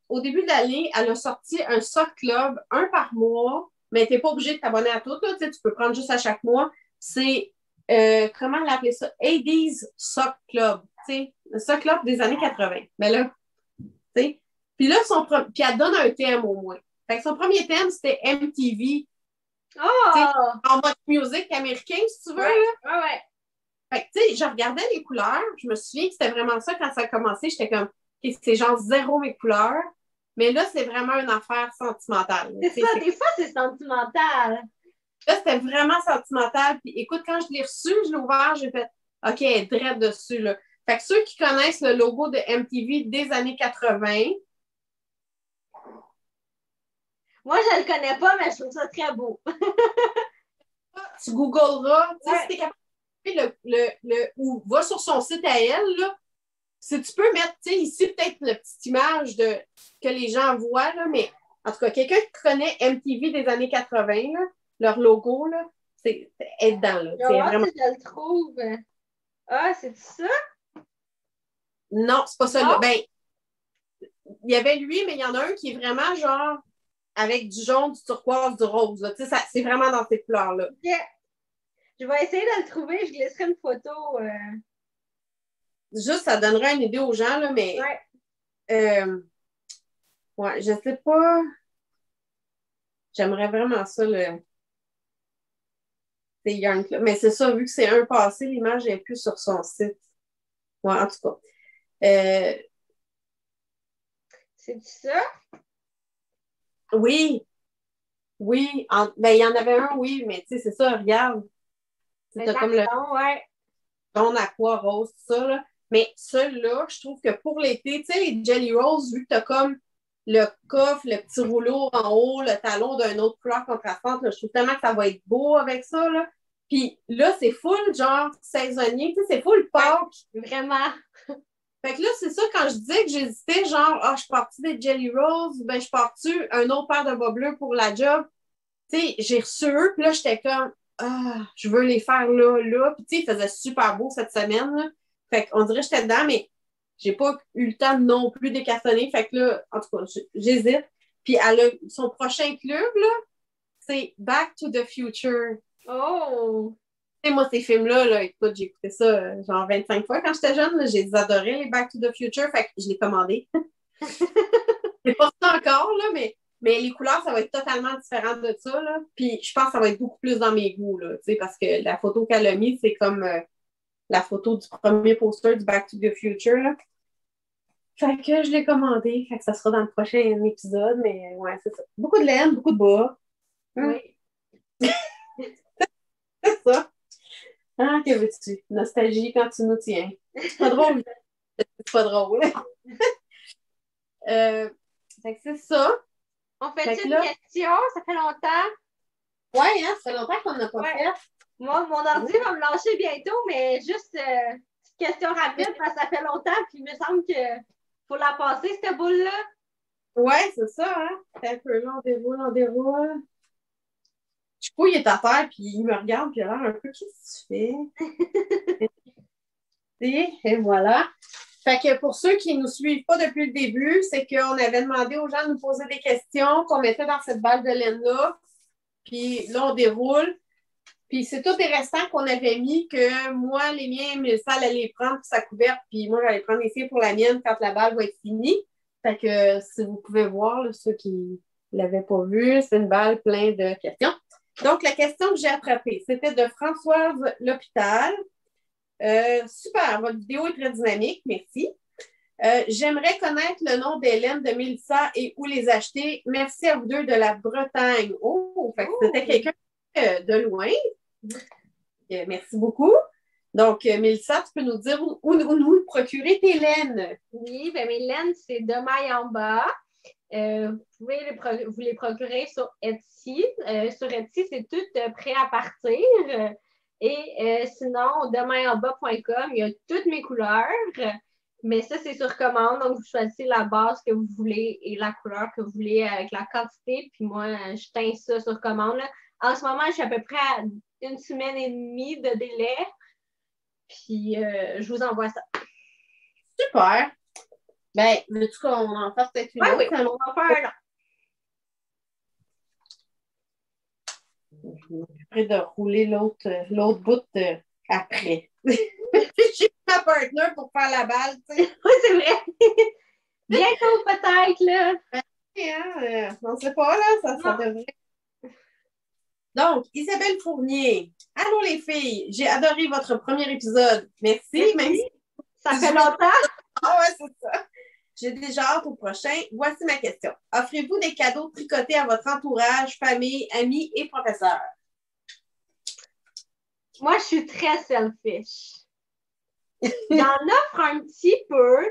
Speaker 2: au début de l'année, elle a sorti un sock club, un par mois, mais tu n'es pas obligé de t'abonner à tout. Là, tu peux prendre juste à chaque mois. C'est, comment l'appeler ça? 80s Sock Club. Le Sock Club des années 80. Mais là, tu sais. Puis là, puis elle donne un thème au moins. Fait que son premier thème, c'était MTV.
Speaker 1: Oh!
Speaker 2: En mode musique américain, si tu veux.
Speaker 1: Ouais.
Speaker 2: Fait que, tu sais, je regardais les couleurs. Je me souviens que c'était vraiment ça quand ça a commencé. J'étais comme, okay, c'est genre zéro mes couleurs. Mais là, c'est vraiment une affaire sentimentale.
Speaker 1: C'est ça, des fois, c'est sentimental.
Speaker 2: Là, c'était vraiment sentimental. Puis écoute, quand je l'ai reçu, je l'ai ouvert, j'ai fait, OK, elle est drette dessus, là. Fait que ceux qui connaissent le logo de MTV des années 80,
Speaker 1: moi, je le connais pas, mais je trouve ça très beau.
Speaker 2: tu googleras, tu sais, si t'es capable ou va sur son site à elle, là, si tu peux mettre, tu sais, ici, peut-être une petite image que les gens voient, là, mais en tout cas, quelqu'un qui connaît MTV des années 80, là, leur logo, là, c'est dedans, là.
Speaker 1: Je vais voir si je le trouve. Ah, c'est ça?
Speaker 2: Non, c'est pas ça. Là. Ben, il y avait lui, mais il y en a un qui est vraiment genre avec du jaune, du turquoise, du rose. Tu sais, c'est vraiment dans ces couleurs-là.
Speaker 1: OK. Je vais essayer de le trouver. Je glisserai une photo.
Speaker 2: Juste, ça donnerait une idée aux gens, là, mais.
Speaker 1: Ouais.
Speaker 2: Ouais, je sais pas. J'aimerais vraiment ça, le. C'est Yarn Club. Mais c'est ça, vu que c'est un passé, l'image n'est plus sur son site. Ouais, en tout cas.
Speaker 1: C'est ça?
Speaker 2: Oui. Oui. Ben, il y en avait un, oui, mais tu sais, c'est ça, regarde.
Speaker 1: C'est
Speaker 2: comme le
Speaker 1: ouais.
Speaker 2: jaune, aqua, rose, tout ça, là. Mais celui-là, je trouve que pour l'été, tu sais, les Jelly Rolls, vu que tu as comme le coffre, le petit rouleau en haut, le talon d'une autre couleur contrastante, là, je trouve tellement que ça va être beau avec ça, là. Puis là, c'est full, genre, saisonnier, tu sais, c'est full Pâques.
Speaker 1: Vraiment.
Speaker 2: Fait que là, c'est ça, quand je disais que j'hésitais, genre, ah, je pars-tu des Jelly Rolls, ben, je pars-tu un autre paire de bas bleus pour la job. Tu sais, j'ai reçu eux, puis là, j'étais comme, ah, je veux les faire là. Puis, tu sais, il faisait super beau cette semaine, là. Fait qu'on dirait que j'étais dedans, mais j'ai pas eu le temps non plus décartonner. Fait que là, en tout cas, j'hésite. Puis, son prochain club, là, c'est Back to the Future.
Speaker 1: Oh!
Speaker 2: Tu sais, moi, ces films-là, là, écoute, j'ai écouté ça genre 25 fois quand j'étais jeune. J'ai adoré les Back to the Future. Fait que je l'ai commandé. C'est pas ça encore, là, mais les couleurs, ça va être totalement différent de ça. Là. Puis je pense que ça va être beaucoup plus dans mes goûts, là, parce que la photo qu'elle a mise, c'est comme la photo du premier poster du Back to the Future. Là. Fait que je l'ai commandé. Fait que ça sera dans le prochain épisode. Mais ouais, c'est ça. Beaucoup de laine, beaucoup de bas.
Speaker 1: Oui.
Speaker 2: C'est ça. Ah, que veux-tu? Nostalgie quand tu nous tiens. C'est pas drôle. C'est pas drôle. Fait que c'est ça.
Speaker 1: On fait une question? Ça fait longtemps?
Speaker 2: Ouais, hein, ça fait longtemps qu'on n'a pas fait.
Speaker 1: Moi, mon ordi va me lâcher bientôt, mais juste petite question rapide parce que ça fait longtemps, puis il me semble qu'il faut la passer, cette boule-là.
Speaker 2: Ouais, c'est ça, hein. C'est un peu là, on déroule. Du coup, il est à terre, puis il me regarde, puis il a l'air un peu, qu'est-ce que tu fais? Et voilà. Fait que pour ceux qui ne nous suivent pas depuis le début, c'est qu'on avait demandé aux gens de nous poser des questions qu'on mettait dans cette balle de laine-là. Puis là, on déroule. Puis c'est tous les restants qu'on avait mis que moi, les miens, Mélissa, elle allait les prendre pour sa couverte, puis moi, j'allais prendre les filles pour la mienne quand la balle va être finie. Fait que si vous pouvez voir, là, ceux qui ne l'avaient pas vu, c'est une balle pleine de questions. Donc, la question que j'ai attrapée, c'était de Françoise L'Hôpital. Super, votre vidéo est très dynamique, merci. J'aimerais connaître le nom d'Hélène, de Mélissa et où les acheter. Merci à vous deux de la Bretagne. Oh, fait que c'était quelqu'un de loin. Merci beaucoup. Donc, Mélissa, tu peux nous dire où nous procurer tes laines?
Speaker 1: Oui, bien mes laines, c'est de maille en bas. Vous pouvez vous les procurer sur Etsy. Sur Etsy, c'est tout prêt à partir. Et sinon, demainenbas.com, il y a toutes mes couleurs. Mais ça, c'est sur commande. Donc, vous choisissez la base que vous voulez et la couleur que vous voulez avec la quantité. Puis moi, je teins ça sur commande. Là. En ce moment, je suis à peu près à 1 semaine et demie de délai. Puis, je vous envoie ça.
Speaker 2: Super. Ben, veux-tu qu'on en fasse peut-être une autre?
Speaker 1: Oui, on va faire un autre.
Speaker 2: Je suis prêt de rouler l'autre bout après. J'ai ma partner pour faire la balle, tu sais.
Speaker 1: Oui, c'est vrai. Bientôt, peut-être, là.
Speaker 2: On ne sait pas, là, ça devrait. Donc, Isabelle Fournier. Allô, les filles. J'ai adoré votre premier épisode. Merci. Même si...
Speaker 1: Ça fait longtemps.
Speaker 2: Ah ouais, c'est ça. J'ai déjà hâte au prochain. Voici ma question. Offrez-vous des cadeaux tricotés à votre entourage, famille, amis et professeurs?
Speaker 1: Moi, je suis très selfish. J'en offre un petit peu,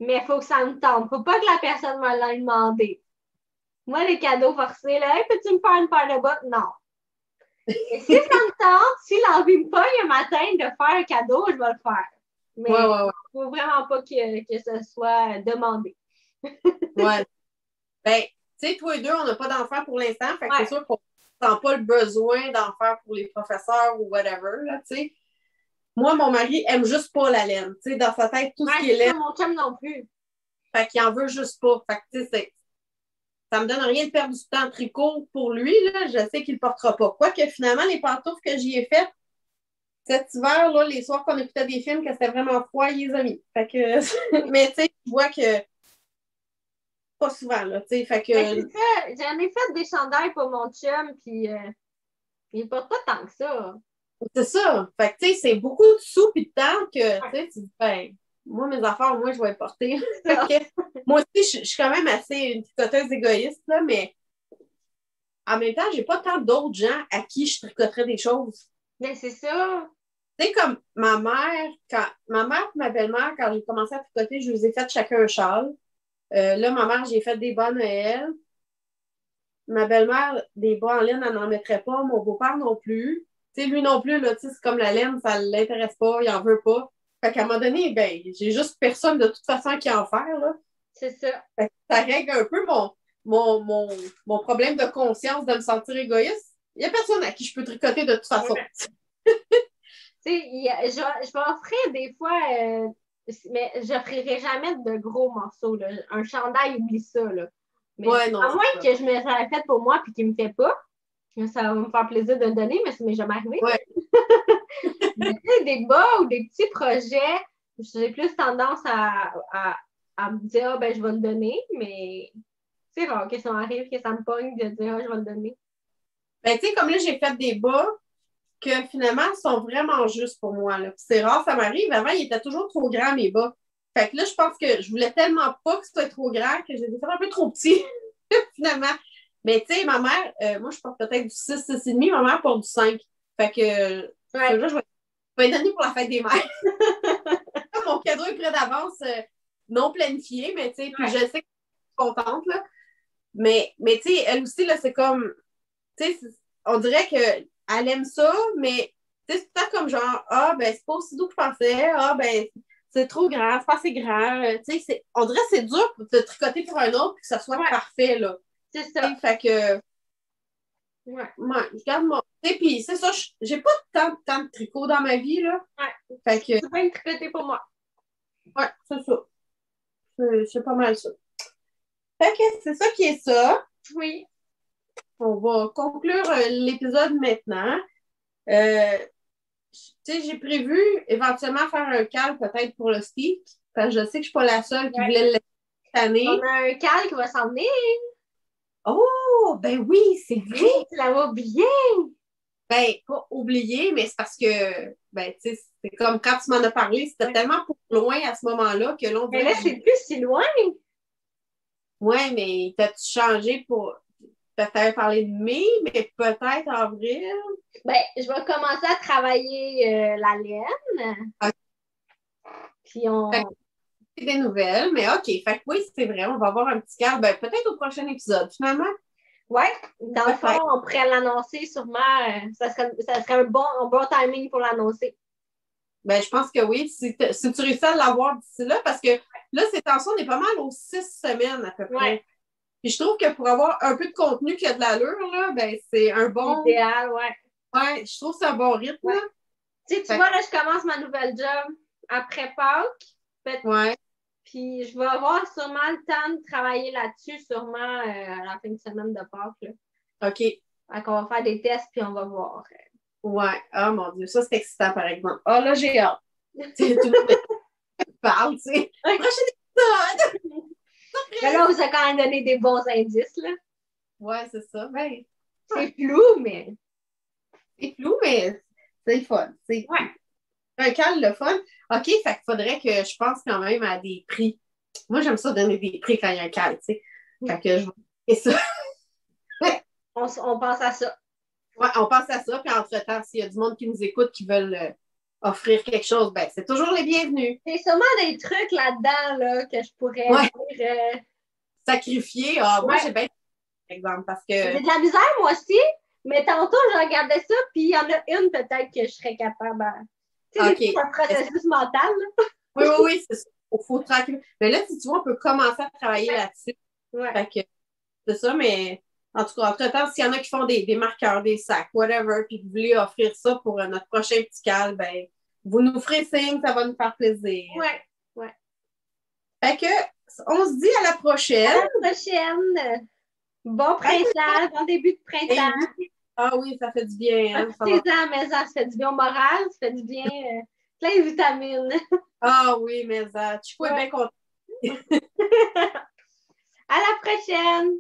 Speaker 1: mais il faut que ça me tente. Faut pas que la personne me l'ait demandé. Moi, les cadeaux forcés, là, hey, peux-tu me faire une paire de bottes? Non. Et si ça me tente, si l'envie me pogne un matin de faire un cadeau, je vais le faire. Mais il faut vraiment pas que ce soit demandé.
Speaker 2: Ouais. Ben, tu sais, toi et deux, on n'a pas d'enfants pour l'instant, fait que c'est sûr qu'on ne sent pas le besoin d'en faire pour les professeurs ou whatever, là, tu sais. Moi, mon mari aime juste pas la laine. Tu sais, dans sa tête, tout ce qui est laine.
Speaker 1: Mon chum non plus.
Speaker 2: Fait qu'il en veut juste pas. Fait que, tu sais, ça me donne rien de perdre du temps en tricot pour lui, là. Je sais qu'il le portera pas. Quoique, finalement, les pantoufles que j'y ai faites cet hiver, là, les soirs qu'on écoutait des films, que c'était vraiment froid, il les a mis. Fait que, mais tu sais, je vois que pas souvent, là, tu sais, fait que...
Speaker 1: J'en ai fait des chandails pour mon chum, puis il porte pas tant que ça.
Speaker 2: C'est ça. Fait que, tu sais, c'est beaucoup de sous et de temps que, tu sais, tu dis, ben, moi, mes affaires, moi, je vais les porter. Moi aussi, je suis quand même assez une tricoteuse égoïste, là, mais en même temps, j'ai pas tant d'autres gens à qui je tricoterais des choses.
Speaker 1: Mais c'est ça.
Speaker 2: Tu sais, comme ma mère et ma belle-mère, quand j'ai commencé à tricoter, je les ai fait chacun un châle. Là, ma mère, j'ai fait des bas Noël. Ma belle-mère, des bas en laine, elle n'en mettrait pas. Mon beau-père non plus. Tu sais, lui non plus, là, c'est comme la laine, ça ne l'intéresse pas, il n'en veut pas. Fait qu'à un moment donné, ben, j'ai juste personne de toute façon qui en faire, là.
Speaker 1: C'est ça.
Speaker 2: Fait que ça règle un peu mon problème de conscience de me sentir égoïste. Il n'y a personne à qui je peux tricoter de toute façon.
Speaker 1: Ouais. Tu sais, je vais offrir des fois, mais je n'offrirai jamais de gros morceaux. Là. Un chandail, oublie ça. Là. Mais
Speaker 2: non,
Speaker 1: à moins que je me l'ai fait pour moi et qu'il ne me fait pas, ça va me faire plaisir de le donner, mais ça ne m'est jamais arrivé.
Speaker 2: Ouais.
Speaker 1: Mais, des bas ou des petits projets, j'ai plus tendance à me dire, ah, ben, je vais le donner, mais c'est rare que ça m'arrive, que ça me pogne de dire, ah, je vais le donner.
Speaker 2: Ben, tu sais, comme là, j'ai fait des bas que finalement sont vraiment justes pour moi. Là. C'est rare, ça m'arrive. Avant, ils étaient toujours trop grands, mes bas. Fait que là, je pense que je voulais tellement pas que ce soit trop grand que j'ai fait un peu trop petit, finalement. Mais tu sais, ma mère, moi, je porte peut-être du 6, 6,5. Ma mère porte du 5. Fait que là, je vais donner pour la fête des mères. Mon cadeau est prêt d'avance, non planifié, mais tu sais, puis je sais que je suis contente, là. Mais tu sais, elle aussi, là, c'est comme, tu sais, on dirait qu'elle aime ça, mais tu sais, c'est tout le temps comme genre, ah, ben, c'est pas aussi doux que je pensais, ah, ben, c'est trop grand, c'est pas assez grand. Tu sais, on dirait que c'est dur de tricoter pour un autre et que ça soit parfait, là.
Speaker 1: C'est ça.
Speaker 2: Fait que, je garde mon. Tu sais, puis c'est ça, j'ai pas tant de tricot dans ma vie, là.
Speaker 1: Ouais.
Speaker 2: Fait que.
Speaker 1: C'est pas une tricoter pour moi.
Speaker 2: Ouais, c'est ça. C'est pas mal ça. Fait que c'est ça qui est ça.
Speaker 1: Oui.
Speaker 2: On va conclure l'épisode maintenant. Tu sais, j'ai prévu éventuellement faire un cal peut-être pour le ski. Parce que je sais que je suis pas la seule qui voulait le laisser cette année.
Speaker 1: On a un cal qui va s'en venir.
Speaker 2: Oh, ben oui, c'est vrai.
Speaker 1: Oui, tu l'avais oublié.
Speaker 2: Ben, pas oublié, mais c'est parce que, ben, tu sais, c'est comme quand tu m'en as parlé, c'était tellement pour loin à ce moment-là que l'on
Speaker 1: mais là, c'est plus si loin.
Speaker 2: Ouais, mais t'as-tu changé pour. Peut-être parler de mai, mais peut-être avril?
Speaker 1: Ben, je vais commencer à travailler la laine.
Speaker 2: Okay.
Speaker 1: Puis on.
Speaker 2: C'est des nouvelles, mais OK. Fait que oui, c'est vrai, on va avoir un petit cadre. Ben, peut-être au prochain épisode, finalement.
Speaker 1: Ouais, dans le fond, on pourrait l'annoncer sûrement. Ça serait un bon timing pour l'annoncer.
Speaker 2: Ben, je pense que oui. Si tu réussis à l'avoir d'ici là, parce que là, ces temps-ci, on est pas mal aux 6 semaines à peu près.
Speaker 1: Ouais.
Speaker 2: Puis je trouve que pour avoir un peu de contenu qui a de l'allure, là, ben, c'est un bon.
Speaker 1: Idéal, ouais.
Speaker 2: Ouais, je trouve que c'est un bon rythme.
Speaker 1: Ouais. Tu vois, là, je commence ma nouvelle job après Pâques.
Speaker 2: Ouais.
Speaker 1: Puis je vais avoir sûrement le temps de travailler là-dessus, sûrement à la fin de semaine de Pâques. Là.
Speaker 2: OK.
Speaker 1: Fait qu'on va faire des tests, puis on va voir.
Speaker 2: Ouais. Ah, mon Dieu, ça, c'est excitant, par exemple. Ah, là, j'ai hâte. Tout le monde parle, tu sais. Prochain épisode!
Speaker 1: Mais là, on vous a quand même donné des bons indices, là.
Speaker 2: Ouais, c'est ça. Ben,
Speaker 1: c'est flou, mais...
Speaker 2: C'est flou, mais c'est fun. C'est un cal le fun. OK, fait qu'il faudrait que je pense quand même à des prix. Moi, j'aime ça donner des prix quand il y a un cal, tu sais. Fait que je vais ça.
Speaker 1: On pense à ça.
Speaker 2: Ouais, on pense à ça. Puis entre-temps, s'il y a du monde qui nous écoute qui veulent offrir quelque chose, ben c'est toujours les bienvenus.
Speaker 1: Il y a sûrement des trucs là-dedans là, que je pourrais dire.
Speaker 2: Sacrifier. Ah, moi, j'ai bien par exemple, parce que.
Speaker 1: J'ai de la misère, moi aussi, mais tantôt, je regardais ça, puis il y en a une peut-être que je serais capable. Tu sais, c'est un processus mental. Là.
Speaker 2: Oui, c'est ça. Il faut tranquille. Mais là, si tu vois, on peut commencer à travailler là-dessus.
Speaker 1: Ouais.
Speaker 2: Fait que c'est ça, mais en tout cas, entre-temps, s'il y en a qui font des marqueurs, des sacs, whatever, puis vous voulez offrir ça pour notre prochain petit cal, ben, vous nous ferez signe, ça va nous faire plaisir.
Speaker 1: Ouais.
Speaker 2: Fait que, on se dit à la prochaine.
Speaker 1: À la prochaine. Bon printemps, bon début de printemps.
Speaker 2: Ah oui, ça fait du bien. Hein,
Speaker 1: ça fait du bien au moral, ça fait du bien, plein de vitamines.
Speaker 2: Ah oui, mais tu es bien content.
Speaker 1: À la prochaine!